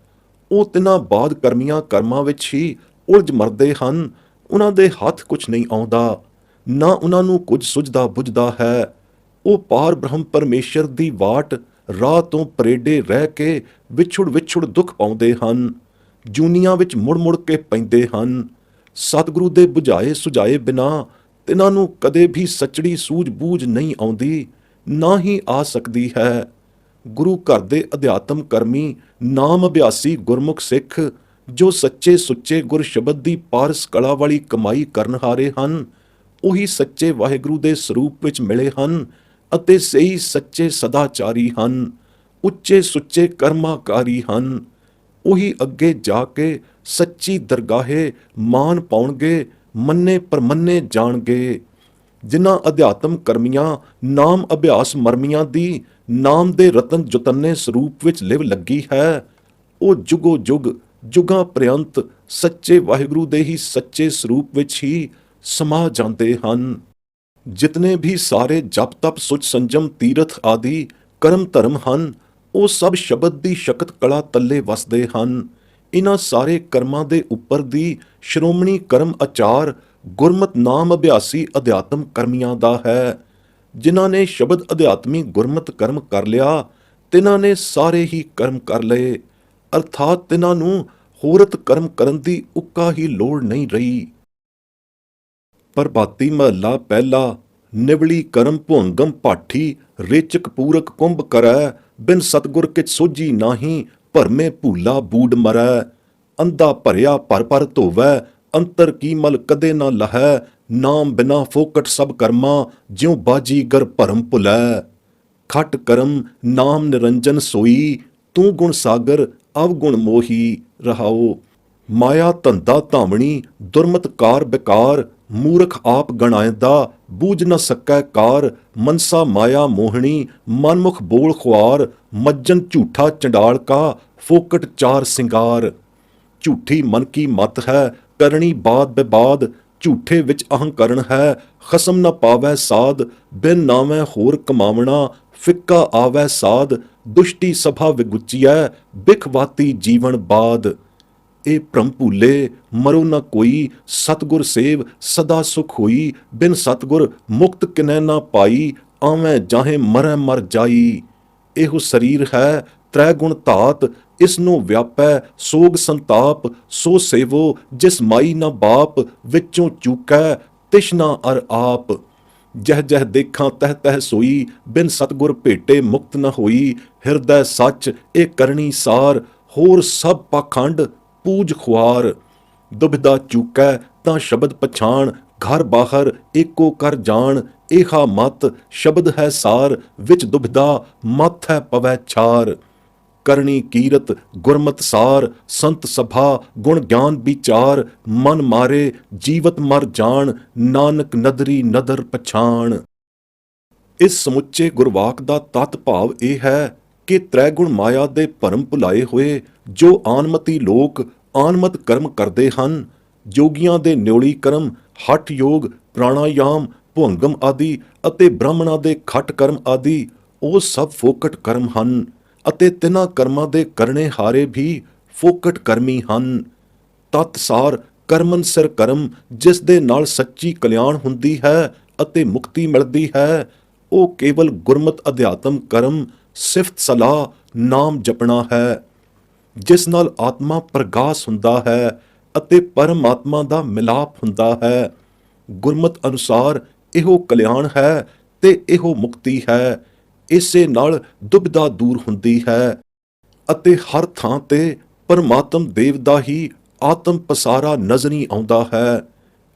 ਉਹ ਤਿਨਾਂ ਬਾਦ ਕਰਮੀਆਂ ਕਰਮਾਂ ਵਿੱਚ ਹੀ ਉਲਝ ਮਰਦੇ ਹਨ। ਉਹਨਾਂ ਦੇ ਹੱਥ ਕੁਛ ਨਹੀਂ ਆਉਂਦਾ, ਨਾ ਉਹਨਾਂ ਨੂੰ ਕੁਝ ਸੁਝਦਾ ਬੁਝਦਾ ਹੈ। ਉਹ ਪਾਰ ਬ੍ਰਹਮ ਪਰਮੇਸ਼ਰ ਦੀ ਵਾਟ ਰਾਹ ਤੋਂ ਪਰੇਡੇ ਰਹਿ ਕੇ ਵਿਛੁੜ ਦੁੱਖ ਪਾਉਂਦੇ ਹਨ, ਜੂਨੀਆਂ ਵਿੱਚ ਮੁੜ ਕੇ ਪੈਂਦੇ ਹਨ। ਸਤਿਗੁਰੂ ਦੇ ਬੁਝਾਏ ਸੁਝਾਏ ਬਿਨਾ ਤਿਨਾਂ ਨੂੰ ਕਦੇ ਵੀ ਸੱਚੜੀ ਸੂਝ ਬੂਝ ਨਹੀਂ ਆਉਂਦੀ। ਨਾ ਹੀ ਆ ਸਕਦੀ ਹੈ। ਗੁਰੂ ਘਰ ਦੇ ਅਧਿਆਤਮ ਕਰਮੀ ਨਾਮ ਅਭਿਆਸੀ ਗੁਰਮੁਖ ਸਿੱਖ ਜੋ ਸੱਚੇ ਸੁੱਚੇ ਗੁਰ ਸ਼ਬਦ ਦੀ ਪਾਰਸ ਕਲਾ ਵਾਲੀ ਕਮਾਈ ਕਰਨ ਹਾਰੇ ਹਨ, ਉਹੀ ਸੱਚੇ ਵਾਹਿਗੁਰੂ ਦੇ ਸਰੂਪ ਵਿੱਚ ਮਿਲੇ ਹਨ ਅਤੇ ਸਹੀ ਸੱਚੇ ਸਦਾਚਾਰੀ ਹਨ, ਉੱਚੇ ਸੁੱਚੇ ਕਰਮਾਕਾਰੀ ਹਨ। ਉਹੀ ਅੱਗੇ ਜਾ ਕੇ ਸੱਚੀ ਦਰਗਾਹੇ ਮਾਨ ਪਾਉਣਗੇ, ਮੰਨੇ ਪਰਮੰਨੇ ਜਾਣਗੇ। ਜਿਨ੍ਹਾਂ ਅਧਿਆਤਮ ਕਰਮੀਆਂ ਨਾਮ ਅਭਿਆਸ ਮਰਮੀਆਂ ਦੀ ਨਾਮ ਦੇ ਰਤਨ ਜੁਤੰਨੇ ਸਰੂਪ ਵਿੱਚ ਲਿਵ ਲੱਗੀ ਹੈ, ਉਹ ਜੁਗੋ ਜੁਗ ਜੁਗਾਂ ਪ੍ਰਯੰਤ ਸੱਚੇ ਵਾਹਿਗੁਰੂ ਦੇ ਹੀ ਸੱਚੇ ਸਰੂਪ ਵਿੱਚ ਹੀ ਸਮਾ ਜਾਂਦੇ ਹਨ। ਜਿਤਨੇ ਵੀ ਸਾਰੇ ਜਪ ਤਪ ਸੁਚ ਸੰਜਮ ਤੀਰਥ ਆਦਿ ਕਰਮ ਧਰਮ ਹਨ, ਉਹ ਸਭ ਸ਼ਬਦ ਦੀ ਸ਼ਕਤ ਕਲਾ ਤੱਲੇ ਵਸਦੇ ਹਨ। ਇਨ੍ਹਾਂ ਸਾਰੇ ਕਰਮਾਂ ਦੇ ਉੱਪਰ ਦੀ ਸ਼੍ਰੋਮਣੀ ਕਰਮ ਆਚਾਰ ਗੁਰਮਤ ਨਾਮ ਅਭਿਆਸੀ ਅਧਿਆਤਮ ਕਰਮੀਆਂ ਦਾ ਹੈ। ਜਿਨ੍ਹਾਂ ਨੇ ਸ਼ਬਦ ਅਧਿਆਤਮੀ ਗੁਰਮਤ ਕਰਮ ਕਰ ਲਿਆ, ਤਿਨਾਂ ਨੇ ਸਾਰੇ ਹੀ ਕਰਮ ਕਰ ਲਏ, ਅਰਥਾਤ ਤਿਨਾਂ ਨੂੰ ਹੋਰਤ ਕਰਮ ਕਰਨ ਦੀ ਉੱਕਾ ਹੀ ਲੋੜ ਨਹੀਂ ਰਹੀ। ਪ੍ਰਭਾਤੀ ਮਹੱਲਾ ਪਹਿਲਾ। ਨਿਵਲੀ ਕਰਮ ਭੁੰਗਮ ਭਾਠੀ, ਰੇਚਕ ਪੂਰਕ ਕੁੰਭ ਕਰੈ, ਬਿਨ ਸਤਗੁਰ ਕਿਛ ਸੋਝੀ ਨਾਹੀ, ਭਰਮੇ ਭੂਲਾ ਬੂਡ ਮਰੈ। ਅੰਧਾ ਭਰਿਆ ਭਰ ਭਰ ਧੋਵੈ, ਅੰਤਰ ਕੀ ਮਲ ਕਦੇ ਨਾ ਲਹੈ, ਨਾਮ ਬਿਨਾ ਫੋਕਟ ਸਭ ਕਰਮਾ, ਜਿਉ ਬਾਜੀ ਗਰ ਭਰਮ ਭੁਲੈ। ਖਟ ਕਰਮ ਨਾਮ ਨਿਰੰਜਨ ਸੋਈ, ਤੂੰ ਗੁਣ ਸਾਗਰ ਅਵਗੁਣ ਮੋਹੀ। ਰਹਾਓ। ਮਾਇਆ ਧੰਦਾ ਧਾਵਣੀ, ਦੁਰਮਤ ਕਾਰ ਬਿਕਾਰ, ਮੂਰਖ ਆਪ ਗਣਾਇਂਦਾ, ਬੂਝ ਨ ਸਕੈ ਕਾਰ। ਮਨਸਾ ਮਾਇਆ ਮੋਹਣੀ, ਮਨਮੁਖ ਬੋਲ ਖੁਆਰ, ਮੱਜਨ ਝੂਠਾ ਚੰਡਾਲ ਕਾ, ਫੋਕਟ ਚਾਰ ਸਿੰਗਾਰ। ਝੂਠੀ ਮਨ ਕੀ ਮਤ ਹੈ, ਕਰਨੀ ਬਾਦ ਬਿਬਾਦ, ਝੂਠੇ ਵਿੱਚ ਅਹੰਕਰਨ ਹੈ, ਖਸਮ ਨ ਪਾਵੈ ਸਾਧ। ਬਿਨ ਨਾਵੈ ਹੋਰ ਕਮਾਵਣਾ, ਫਿੱਕਾ ਆਵੈ ਸਾਧ, ਦੁਸ਼ਟੀ ਸਭਾ ਵਿਗੁਚੀਐ, ਬਿਖ ਵਾਤੀ ਜੀਵਨ ਬਾਦ। ਇਹ ਭ੍ਰਮ ਭੂਲੇ ਮਰੋ ਨ ਕੋਈ, ਸਤਗੁਰ ਸੇਵ ਸਦਾ ਸੁਖ ਹੋਈ, ਬਿਨ ਸਤਗੁਰ ਮੁਕਤ ਕਿਨੈ ਨਾ ਪਾਈ, ਆਵੈ ਜਾਹੇ ਮਰੈ ਮਰ ਜਾਈ। ਇਹੋ ਸਰੀਰ ਹੈ ਤ੍ਰੈ ਗੁਣ ਧਾਤ, ਇਸ ਨੂੰ ਵਿਆਪੈ ਸੋਗ ਸੰਤਾਪ, ਸੋ ਸੇਵੋ ਜਿਸ ਮਾਈ ਨਾ ਬਾਪ, ਵਿੱਚੋਂ ਚੂਕੈ ਤਿਸ਼ਨਾ ਅਰ ਆਪ। ਜਹ ਜਹ ਦੇਖਾਂ ਤਹ ਤਹ ਸੋਈ, ਬਿਨ ਸਤਗੁਰ ਭੇਟੇ ਮੁਕਤ ਨ ਹੋਈ, ਹਿਰਦੈ ਸੱਚ ਇਹ ਕਰਨੀ ਸਾਰ, ਹੋਰ ਸਭ ਪਾਖੰਡ ਪੂਜ ਖੁਆਰ। ਦੁਬਿਧਾ ਚੂਕੈ ਤਾਂ ਸ਼ਬਦ ਪਛਾਣ, ਘਰ ਬਾਹਰ ਏਕੋ ਕਰ ਜਾਣ, ਏਹਾ ਮਤ ਸ਼ਬਦ ਹੈ ਸਾਰ, ਵਿੱਚ ਦੁਬਿਧਾ ਮਤ ਹੈ ਪਵੈ ਛਾਰ। ਕਰਨੀ ਕੀਰਤ ਗੁਰਮਤ ਸਾਰ, ਸੰਤ ਸਭਾ ਗੁਣ ਗਿਆਨ ਵਿਚਾਰ, ਮਨ ਮਾਰੇ ਜੀਵਤ ਮਰ ਜਾਣ, ਨਾਨਕ ਨਦਰੀ ਨਦਰ ਪਛਾਣ। ਇਸ ਸਮੁੱਚੇ ਗੁਰਵਾਕ ਦਾ ਤੱਤ ਭਾਵ ਇਹ ਹੈ ਕਿ ਤ੍ਰੈਗੁਣ ਮਾਇਆ ਦੇ ਭਰਮ ਭੁਲਾਏ ਹੋਏ ਜੋ ਆਨਮਤੀ ਲੋਕ ਆਨਮਤ ਕਰਮ ਕਰਦੇ ਹਨ, ਜੋਗੀਆਂ ਦੇ ਨਿਉਲੀ ਕਰਮ, ਹਠ ਯੋਗ, ਪ੍ਰਾਣਾਯਾਮ, ਭੁੰਗਮ ਆਦਿ ਅਤੇ ਬ੍ਰਾਹਮਣਾਂ ਦੇ ਖਟ ਕਰਮ ਆਦਿ, ਉਹ ਸਭ ਫੋਕਟ ਕਰਮ ਹਨ ਅਤੇ ਤਿੰਨਾਂ ਕਰਮਾਂ ਦੇ ਕਰਨੇ ਹਾਰੇ ਵੀ ਫੋਕਟ ਕਰਮੀ ਹਨ। ਤਤਸਾਰ ਕਰਮਨ ਸਿਰ ਕਰਮ, ਜਿਸ ਦੇ ਨਾਲ ਸੱਚੀ ਕਲਿਆਣ ਹੁੰਦੀ ਹੈ ਅਤੇ ਮੁਕਤੀ ਮਿਲਦੀ ਹੈ, ਉਹ ਕੇਵਲ ਗੁਰਮਤ ਅਧਿਆਤਮ ਕਰਮ, ਸਿਫਤ ਸਲਾਹ, ਨਾਮ ਜਪਣਾ ਹੈ, ਜਿਸ ਨਾਲ ਆਤਮਾ ਪ੍ਰਗਾਸ ਹੁੰਦਾ ਹੈ ਅਤੇ ਪਰਮਾਤਮਾ ਦਾ ਮਿਲਾਪ ਹੁੰਦਾ ਹੈ। ਗੁਰਮਤ ਅਨੁਸਾਰ ਇਹੋ ਕਲਿਆਣ ਹੈ ਤੇ ਇਹੋ ਮੁਕਤੀ ਹੈ। ਇਸੇ ਨਾਲ ਦੁਬਿਧਾ ਦੂਰ ਹੁੰਦੀ ਹੈ ਅਤੇ ਹਰ ਥਾਂ ਤੇ ਪਰਮਾਤਮ ਦੇਵ ਦਾ ਹੀ ਆਤਮ ਪਸਾਰਾ ਨਜ਼ਰੀ ਆਉਂਦਾ ਹੈ।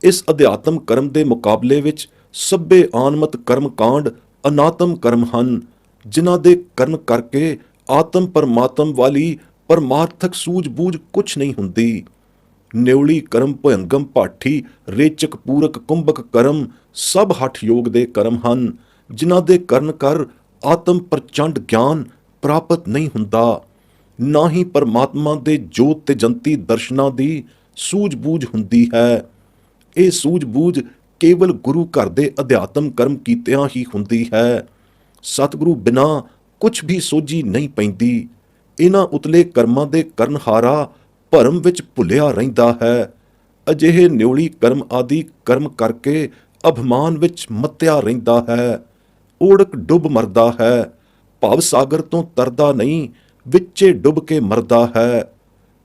ਇਸ ਅਧਿਆਤਮ ਕਰਮ ਦੇ ਮੁਕਾਬਲੇ ਵਿੱਚ ਸਭੇ ਆਨਮਤ ਕਰਮ ਕਾਂਡ ਅਨਾਤਮ ਕਰਮ ਹਨ, ਜਿਨ੍ਹਾਂ ਦੇ ਕਰਨ ਕਰਕੇ ਆਤਮ ਪਰਮਾਤਮ ਵਾਲੀ ਪਰਮਾਰਥਕ ਸੂਝ-ਬੂਝ ਕੁਛ ਨਹੀਂ ਹੁੰਦੀ। ਨਿਉਲੀ ਕਰਮ ਭੁਯੰਗਮ ਭਾਠੀ, ਰੇਚਕ ਪੂਰਕ ਕੁੰਭਕ ਕਰਮ ਸਭ ਹਠ ਯੋਗ ਦੇ ਕਰਮ ਹਨ, ਜਿਨ੍ਹਾਂ ਦੇ ਕਰਨ ਕਰ ਆਤਮ ਪ੍ਰਚੰਡ ਗਿਆਨ ਪ੍ਰਾਪਤ ਨਹੀਂ ਹੁੰਦਾ, ਨਾ ਹੀ ਪਰਮਾਤਮਾ ਦੇ ਜੋਤ ਤੇ ਜੰਤੀ ਦਰਸ਼ਨਾਂ ਦੀ ਸੂਝ-ਬੂਝ ਹੁੰਦੀ ਹੈ। ਇਹ ਸੂਝ-ਬੂਝ ਕੇਵਲ ਗੁਰੂ ਘਰ ਦੇ ਅਧਿਆਤਮ ਕਰਮ ਕੀਤਿਆਂ ਹੀ ਹੁੰਦੀ ਹੈ। ਸਤਿਗੁਰੂ ਬਿਨਾਂ ਕੁਛ ਵੀ ਸੋਝੀ ਨਹੀਂ ਪੈਂਦੀ। ਇਹਨਾਂ ਉਤਲੇ ਕਰਮਾਂ ਦੇ ਕਰਨਹਾਰਾ ਭਰਮ ਵਿੱਚ ਭੁੱਲਿਆ ਰਹਿੰਦਾ ਹੈ। ਅਜਿਹੇ ਨਿਉਲੀ ਕਰਮ ਆਦਿ ਕਰਮ ਕਰਕੇ ਅਭਿਮਾਨ ਵਿੱਚ ਮੱਤਿਆ ਰਹਿੰਦਾ ਹੈ, ਓੜਕ ਡੁੱਬ ਮਰਦਾ ਹੈ, ਭਵ ਸਾਗਰ ਤੋਂ ਤਰਦਾ ਨਹੀਂ, ਵਿੱਚੇ ਡੁੱਬ ਕੇ ਮਰਦਾ ਹੈ।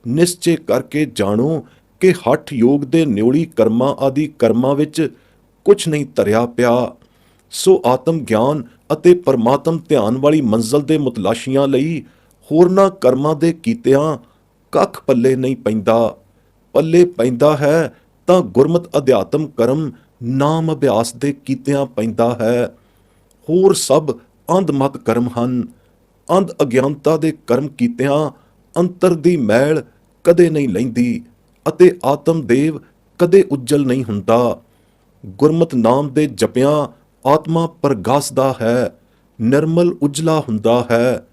ਨਿਸ਼ਚੇ ਕਰਕੇ ਜਾਣੋ ਕਿ ਹਠ ਯੋਗ ਦੇ ਨਿਉਲੀ ਕਰਮਾਂ ਆਦਿ ਕਰਮਾਂ ਵਿੱਚ ਕੁਛ ਨਹੀਂ ਧਰਿਆ ਪਿਆ। ਸੋ ਆਤਮ ਗਿਆਨ ਅਤੇ ਪਰਮਾਤਮ ਧਿਆਨ ਵਾਲੀ ਮੰਜ਼ਲ ਦੇ ਮੁਤਲਾਸ਼ੀਆਂ ਲਈ ਹੋਰਨਾਂ ਕਰਮਾਂ ਦੇ ਕੀਤਿਆਂ ਕੱਖ ਪੱਲੇ ਨਹੀਂ ਪੈਂਦਾ। ਪੱਲੇ ਪੈਂਦਾ ਹੈ ਤਾਂ ਗੁਰਮਤ ਅਧਿਆਤਮ ਕਰਮ ਨਾਮ ਅਭਿਆਸ ਦੇ ਕੀਤਿਆਂ ਪੈਂਦਾ ਹੈ। ਹੋਰ ਸਭ ਅੰਧਮਤ ਕਰਮ ਹਨ। ਅੰਧ ਅਗਿਆਨਤਾ ਦੇ ਕਰਮ ਕੀਤਿਆਂ ਅੰਤਰ ਦੀ ਮੈਲ ਕਦੇ ਨਹੀਂ ਲੈਂਦੀ ਅਤੇ ਆਤਮਦੇਵ ਕਦੇ ਉੱਜਲ ਨਹੀਂ ਹੁੰਦਾ। ਗੁਰਮਤ ਨਾਮ ਦੇ ਜਪਿਆਂ ਆਤਮਾ ਪ੍ਰਗਾਸਦਾ ਹੈ, ਨਿਰਮਲ ਉਜਲਾ ਹੁੰਦਾ ਹੈ।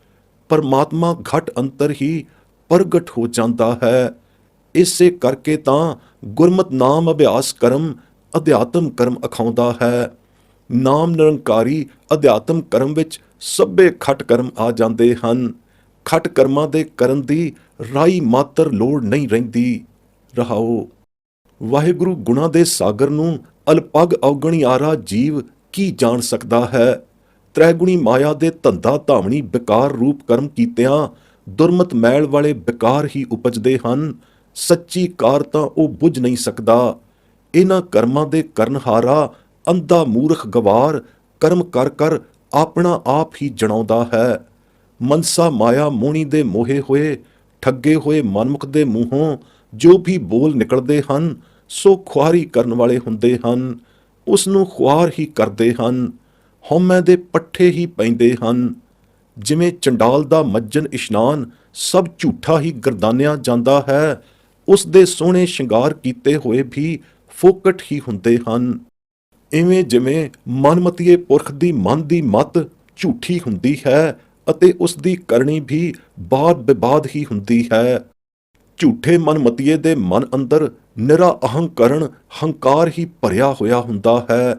ਪਰਮਾਤਮਾ ਘਟ ਅੰਤਰ ਹੀ ਪ੍ਰਗਟ ਹੋ ਜਾਂਦਾ ਹੈ। ਇਸੇ ਕਰਕੇ ਤਾਂ ਗੁਰਮਤ ਨਾਮ ਅਭਿਆਸ ਕਰਮ ਅਧਿਆਤਮ ਕਰਮ ਅਖਾਉਂਦਾ ਹੈ। ਨਾਮ ਨਿਰੰਕਾਰੀ ਅਧਿਆਤਮ ਕਰਮ ਵਿੱਚ ਸਭੇ ਖਟ ਕਰਮ ਆ ਜਾਂਦੇ ਹਨ। ਖਟ ਕਰਮਾਂ ਦੇ ਕਰਨ ਦੀ ਰਾਈ ਮਾਤਰ ਲੋੜ ਨਹੀਂ ਰਹਿੰਦੀ। ਰਹਾਓ। ਵਾਹਿਗੁਰੂ ਗੁਣਾਂ ਦੇ ਸਾਗਰ ਨੂੰ ਅਲਪਗ ਔਗਣਿਆਰਾ ਜੀਵ ਕੀ ਜਾਣ ਸਕਦਾ ਹੈ। ਤ੍ਰੈਗੁਣੀ ਮਾਇਆ ਦੇ ਧੰਦਾ ਧਾਵਣੀ ਬੇਕਾਰ ਰੂਪ ਕਰਮ ਕੀਤਿਆਂ ਦੁਰਮਤ ਮੈਲ ਵਾਲੇ ਬੇਕਾਰ ਹੀ ਉਪਜਦੇ ਹਨ। ਸੱਚੀ ਕਾਰ ਤਾਂ ਉਹ ਬੁੱਝ ਨਹੀਂ ਸਕਦਾ। ਇਹਨਾਂ ਕਰਮਾਂ ਦੇ ਕਰਨਹਾਰਾ ਅੰਧਾ ਮੂਰਖ ਗਵਾਰ ਕਰਮ ਕਰ ਕਰ ਆਪਣਾ ਆਪ ਹੀ ਜਣਾਉਂਦਾ ਹੈ। ਮਨਸਾ ਮਾਇਆ ਮੋਹਣੀ ਦੇ ਮੋਹੇ ਹੋਏ ਠੱਗੇ ਹੋਏ ਮਨਮੁਖ ਦੇ ਮੂੰਹੋਂ ਜੋ ਵੀ ਬੋਲ ਨਿਕਲਦੇ ਹਨ ਸੋ ਖੁਆਰੀ ਕਰਨ ਵਾਲੇ ਹੁੰਦੇ ਹਨ। ਉਸ ਨੂੰ ਖੁਆਰ ਹੀ ਕਰਦੇ ਹਨ। ਹਉਮੈ ਦੇ ਪੱਠੇ ਹੀ ਪੈਂਦੇ ਹਨ। ਜਿਵੇਂ ਚੰਡਾਲ ਦਾ ਮੱਜਨ ਇਸ਼ਨਾਨ ਸਭ ਝੂਠਾ ਹੀ ਗਰਦਾਨਿਆ ਜਾਂਦਾ ਹੈ, ਉਸ ਦੇ ਸੋਹਣੇ ਸ਼ਿੰਗਾਰ ਕੀਤੇ ਹੋਏ ਵੀ ਫੋਕਟ ਹੀ ਹੁੰਦੇ ਹਨ। ਇਵੇਂ ਜਿਵੇਂ ਮਨਮਤੀਏ ਪੁਰਖ ਦੀ ਮਨ ਦੀ ਮਤ ਝੂਠੀ ਹੁੰਦੀ ਹੈ ਅਤੇ ਉਸ ਦੀ ਕਰਨੀ ਵੀ ਬਾਦ ਬਿਬਾਦ ਹੀ ਹੁੰਦੀ ਹੈ। ਝੂਠੇ ਮਨਮਤੀਏ ਦੇ ਮਨ ਅੰਦਰ ਨਿਰਾ ਅਹੰਕਰਨ ਹੰਕਾਰ ਹੀ ਭਰਿਆ ਹੋਇਆ ਹੁੰਦਾ ਹੈ।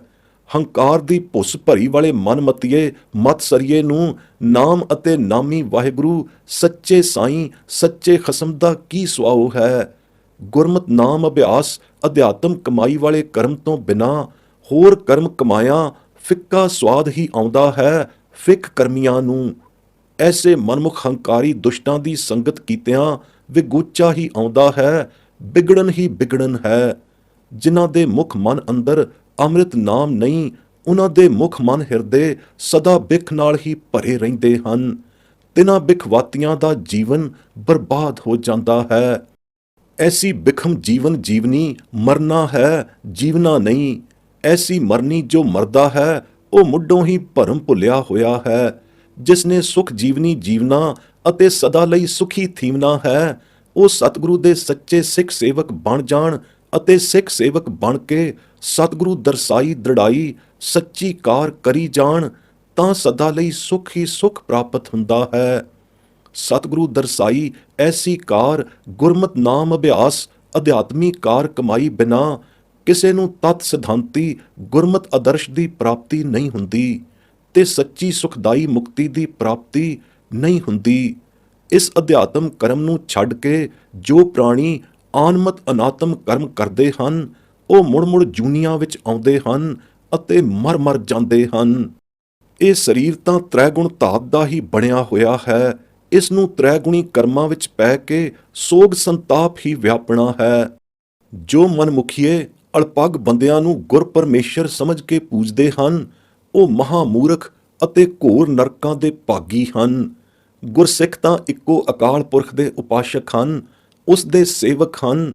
ਹੰਕਾਰ ਦੀ ਭੁੱਸ ਭਰੀ ਵਾਲੇ ਮਨਮਤੀਏ ਮਤਸਰੀਏ ਨੂੰ ਨਾਮ ਅਤੇ ਨਾਮੀ ਵਾਹਿਗੁਰੂ ਸੱਚੇ ਸਾਈਂ ਸੱਚੇ ਖਸਮ ਦਾ ਕੀ ਸੁਆਓ ਹੈ। ਗੁਰਮਤ ਨਾਮ ਅਭਿਆਸ ਅਧਿਆਤਮ ਕਮਾਈ ਵਾਲੇ ਕਰਮ ਤੋਂ ਬਿਨਾਂ ਹੋਰ ਕਰਮ ਕਮਾਇਆ ਫਿੱਕਾ ਸਵਾਦ ਹੀ ਆਉਂਦਾ ਹੈ ਫਿੱਕ ਕਰਮੀਆਂ ਨੂੰ। ਐਸੇ ਮਨਮੁਖ ਹੰਕਾਰੀ ਦੁਸ਼ਟਾਂ ਦੀ ਸੰਗਤ ਕੀਤਿਆਂ ਵਿਗੂਚਾ ਹੀ ਆਉਂਦਾ ਹੈ, ਬਿਗੜਨ ਹੀ ਬਿਗੜਨ ਹੈ। ਜਿਨ੍ਹਾਂ ਦੇ ਮੁਖ ਮਨ ਅੰਦਰ ਅੰਮ੍ਰਿਤ ਨਾਮ ਨਹੀਂ, ਉਹਨਾਂ ਦੇ ਮੁਖ ਮਨ ਹਿਰਦੇ ਸਦਾ ਬਿਖ ਨਾਲ ਹੀ ਭਰੇ ਰਹਿੰਦੇ ਹਨ। ਤਿਨਾਂ ਬਿਖਵਾਤੀਆਂ ਦਾ ਜੀਵਨ ਬਰਬਾਦ ਹੋ ਜਾਂਦਾ ਹੈ। ਐਸੀ ਬਿਖਮ ਜੀਵਨ ਜੀਵਨੀ ਮਰਨਾ ਹੈ, ਜੀਵਨਾ ਨਹੀਂ। ਐਸੀ ਮਰਨੀ ਜੋ ਮਰਦਾ ਹੈ ਉਹ ਮੁੱਢੋਂ ਹੀ ਭਰਮ ਭੁੱਲਿਆ ਹੋਇਆ ਹੈ। ਜਿਸ ਨੇ ਸੁਖ ਜੀਵਨੀ ਜੀਵਨਾ ਅਤੇ ਸਦਾ ਲਈ ਸੁਖੀ ਥੀਵਨਾ ਹੈ, ਉਹ ਸਤਿਗੁਰੂ ਦੇ ਸੱਚੇ ਸਿੱਖ ਸੇਵਕ ਬਣ ਜਾਣ ਅਤੇ ਸਿੱਖ ਸੇਵਕ ਬਣ ਕੇ ਸਤਿਗੁਰੂ ਦਰਸਾਈ ਦ੍ਰਿੜਾਈ ਸੱਚੀ ਕਾਰ ਕਰੀ ਜਾਣ ਤਾਂ ਸਦਾ ਲਈ ਸੁਖ ਹੀ ਸੁਖ ਪ੍ਰਾਪਤ ਹੁੰਦਾ ਹੈ। ਸਤਿਗੁਰੂ ਦਰਸਾਈ ਐਸੀ ਕਾਰ ਗੁਰਮਤ ਨਾਮ ਅਭਿਆਸ ਅਧਿਆਤਮੀ ਕਾਰ ਕਮਾਈ ਬਿਨਾ ਕਿਸੇ ਨੂੰ ਤਤ ਸਿਧਾਂਤੀ ਗੁਰਮਤ ਆਦਰਸ਼ ਦੀ ਪ੍ਰਾਪਤੀ ਨਹੀਂ ਹੁੰਦੀ ਤੇ ਸੱਚੀ ਸੁਖਦਾਈ ਮੁਕਤੀ ਦੀ ਪ੍ਰਾਪਤੀ ਨਹੀਂ ਹੁੰਦੀ। ਇਸ ਅਧਿਆਤਮ ਕਰਮ ਨੂੰ ਛੱਡ ਕੇ ਜੋ ਪ੍ਰਾਣੀ ਆਨਮਤ ਅਨਾਤਮ ਕਰਮ ਕਰਦੇ ਹਨ ਉਹ ਮੁੜ-ਮੁੜ ਜੂਨੀਆਂ ਵਿੱਚ ਆਉਂਦੇ ਹਨ ਅਤੇ ਮਰ-ਮਰ ਜਾਂਦੇ ਹਨ। ਇਹ ਸਰੀਰ ਤਾਂ ਤ੍ਰੈਗੁਣ ਧਾਤ ਦਾ ਹੀ ਬਣਿਆ ਹੋਇਆ ਹੈ। ਇਸ ਨੂੰ ਤ੍ਰੈਗੁਣੀ ਕਰਮਾਂ ਵਿੱਚ ਪੈ ਕੇ ਸੋਗ ਸੰਤਾਪ ਹੀ ਵਿਆਪਣਾ ਹੈ। ਜੋ ਮਨਮੁਖੀਏ ਅਲਪਗ ਬੰਦਿਆਂ ਨੂੰ ਗੁਰ ਪਰਮੇਸ਼ਰ ਸਮਝ ਕੇ ਪੂਜਦੇ ਹਨ ਉਹ ਮਹਾਮੂਰਖ ਅਤੇ ਘੋਰ ਨਰਕਾਂ ਦੇ ਭਾਗੀ ਹਨ। ਗੁਰਸਿੱਖ ਤਾਂ ਇੱਕੋ ਅਕਾਲ ਪੁਰਖ ਦੇ ਉਪਾਸ਼ਕ ਹਨ, ਉਸ ਦੇ ਸੇਵਕ ਹਨ।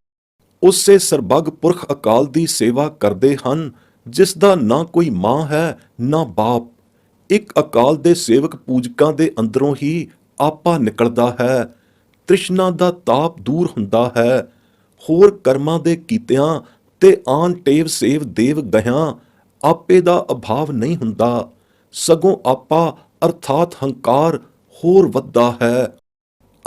ਉਸੇ ਸਰਬੱਗ ਪੁਰਖ ਅਕਾਲ ਦੀ ਸੇਵਾ ਕਰਦੇ ਹਨ ਜਿਸ ਦਾ ਨਾ ਕੋਈ ਮਾਂ ਹੈ ਨਾ ਬਾਪ। ਇੱਕ ਅਕਾਲ ਦੇ ਸੇਵਕ ਪੂਜਕਾਂ ਦੇ ਅੰਦਰੋਂ ਹੀ ਆਪਾ ਨਿਕਲਦਾ ਹੈ। ਤ੍ਰਿਸ਼ਨਾ ਦਾ ਤਾਪ ਦੂਰ ਹੁੰਦਾ ਹੈ। ਹੋਰ ਕਰਮਾਂ ਦੇ ਕੀਤਿਆਂ ਤੇ ਆਨ ਟੇਵ ਸੇਵ ਦੇਵ ਗਹਿਆਂ ਆਪੇ ਦਾ ਅਭਾਵ ਨਹੀਂ ਹੁੰਦਾ, ਸਗੋਂ ਆਪਾ ਅਰਥਾਤ ਹੰਕਾਰ ਹੋਰ ਵੱਧਦਾ ਹੈ।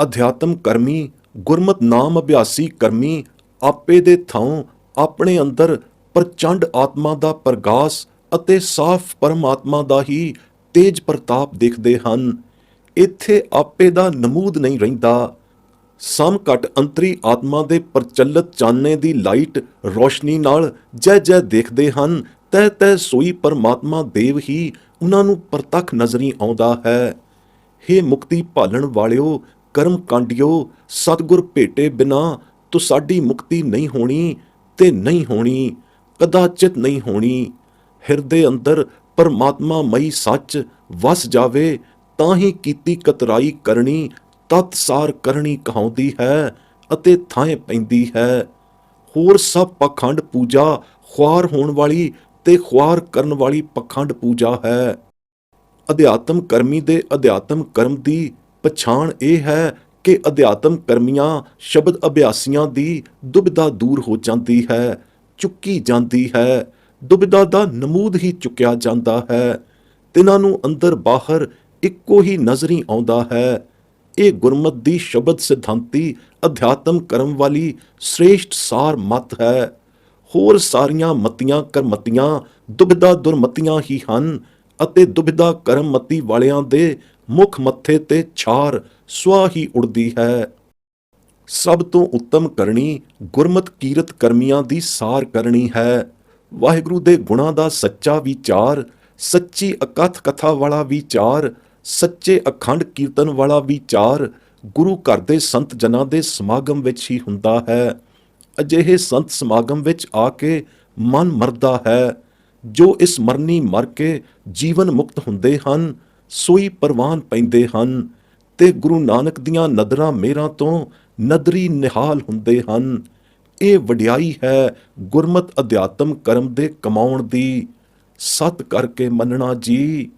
ਅਧਿਆਤਮ ਕਰਮੀ ਗੁਰਮਤ ਨਾਮ ਅਭਿਆਸੀ ਕਰਮੀ ਆਪੇ ਦੇ ਥਾਂ ਆਪਣੇ ਅੰਦਰ ਪ੍ਰਚੰਡ ਆਤਮਾ ਦਾ ਪ੍ਰਗਾਸ ਅਤੇ ਸਾਫ਼ ਪਰਮਾਤਮਾ ਦਾ ਹੀ ਤੇਜ ਪ੍ਰਤਾਪ ਦੇਖਦੇ ਹਨ। ਇੱਥੇ ਆਪੇ ਦਾ ਨਮੂਦ ਨਹੀਂ ਰਹਿੰਦਾ। ਸਮਘਟ ਅੰਤਰੀ ਆਤਮਾ ਦੇ ਪ੍ਰਚਲਿਤ ਚਾਨਣੇ ਦੀ ਲਾਈਟ ਰੋਸ਼ਨੀ ਨਾਲ ਜੈ ਜੈ ਦੇਖਦੇ ਹਨ, ਤੈ ਤੈ ਸੋਈ ਪਰਮਾਤਮਾ ਦੇਵ ਹੀ ਉਹਨਾਂ ਨੂੰ ਪ੍ਰਤੱਖ ਨਜ਼ਰੀ ਆਉਂਦਾ ਹੈ। ਹੇ ਮੁਕਤੀ ਭਾਲਣ ਵਾਲਿਓ ਕਰਮ ਕਾਂਡਿਓ, ਸਤਿਗੁਰ ਭੇਟੇ ਬਿਨਾ ਤੁਸਾਡੀ ਮੁਕਤੀ ਨਹੀਂ ਹੋਣੀ ਤੇ ਨਹੀਂ ਹੋਣੀ, ਕਦਾਚਿਤ ਨਹੀਂ ਹੋਣੀ। ਹਿਰਦੇ ਅੰਦਰ ਪਰਮਾਤਮਾ ਮਈ ਸੱਚ ਵਸ ਜਾਵੇ, ਤਾਂ ਹੀ ਕੀਤੀ ਕਤਰਾਈ ਕਰਨੀ, ਤਤਸਾਰ ਕਰਨੀ ਕਹਾਉਂਦੀ ਹੈ ਅਤੇ ਥਾਂ ਪੈਂਦੀ ਹੈ। ਹੋਰ ਸਭ ਪਖੰਡ ਪੂਜਾ ਖੁਆਰ ਹੋਣ ਵਾਲੀ ਤੇ ਖੁਆਰ ਕਰਨ ਵਾਲੀ ਪਖੰਡ ਪੂਜਾ ਹੈ। ਅਧਿਆਤਮ ਕਰਮੀ ਦੇ ਅਧਿਆਤਮ ਕਰਮ ਦੀ ਪਛਾਣ ਇਹ ਹੈ ਕਿ ਅਧਿਆਤਮ ਕਰਮੀਆਂ ਸ਼ਬਦ ਅਭਿਆਸੀਆਂ ਦੀ ਦੁਬਿਧਾ ਦੂਰ ਹੋ ਜਾਂਦੀ ਹੈ, ਚੁੱਕੀ ਜਾਂਦੀ ਹੈ। ਦੁਬਿਧਾ ਦਾ ਨਮੂਦ ਹੀ ਚੁੱਕਿਆ ਜਾਂਦਾ ਹੈ। ਤਿਨਾਂ ਨੂੰ ਅੰਦਰ ਬਾਹਰ ਇੱਕੋ ਹੀ ਨਜ਼ਰੀ ਆਉਂਦਾ ਹੈ। ਇਹ ਗੁਰਮਤ ਦੀ ਸ਼ਬਦ ਸਿਧਾਂਤੀ ਅਧਿਆਤਮ ਕਰਮ ਵਾਲੀ ਸ੍ਰੇਸ਼ਟ ਸਾਰ ਮਤ ਹੈ। ਹੋਰ ਸਾਰੀਆਂ ਮਤੀਆਂ ਕਰਮਤੀਆਂ ਦੁਬਿਧਾ ਦੁਰਮਤੀਆਂ ਹੀ ਹਨ ਅਤੇ ਦੁਬਿਧਾ ਕਰਮਮਤੀ ਵਾਲਿਆਂ ਦੇ ਮੁੱਖ ਮੱਥੇ ਤੇ ਛਾਰ ਸੁਆਹ ਹੀ ਉੜਦੀ ਹੈ। ਸਭ ਤੋਂ ਉੱਤਮ ਕਰਨੀ ਗੁਰਮਤ ਕੀਰਤ ਕਰਮੀਆਂ ਦੀ ਸਾਰ ਕਰਨੀ ਹੈ। ਵਾਹਿਗੁਰੂ ਦੇ ਗੁਣਾਂ ਦਾ ਸੱਚਾ ਵਿਚਾਰ, ਸੱਚੀ ਅਕਥ ਕਥਾ ਵਾਲਾ ਵਿਚਾਰ, ਸੱਚੇ ਅਖੰਡ ਕੀਰਤਨ ਵਾਲਾ ਵਿਚਾਰ ਗੁਰੂ ਘਰ ਦੇ ਸੰਤ ਜਨਾਂ ਦੇ ਸਮਾਗਮ ਵਿੱਚ ਹੀ ਹੁੰਦਾ ਹੈ। ਅਜਿਹੇ ਸੰਤ ਸਮਾਗਮ ਵਿੱਚ ਆ ਕੇ ਮਨ ਮਰਦਾ ਹੈ। ਜੋ ਇਸ ਮਰਨੀ ਮਰ ਕੇ ਜੀਵਨ ਮੁਕਤ ਹੁੰਦੇ ਹਨ, ਸੋਈ ਪ੍ਰਵਾਨ ਪੈਂਦੇ ਹਨ ਤੇ ਗੁਰੂ ਨਾਨਕ ਦੀਆਂ ਨਦਰਾਂ ਮਿਹਰਾਂ ਤੋਂ ਨਦਰੀ ਨਿਹਾਲ ਹੁੰਦੇ ਹਨ। ਇਹ ਵਡਿਆਈ ਹੈ ਗੁਰਮਤ ਅਧਿਆਤਮ ਕਰਮ ਦੇ ਕਮਾਉਣ ਦੀ। ਸਤ ਕਰਕੇ ਮੰਨਣਾ ਜੀ।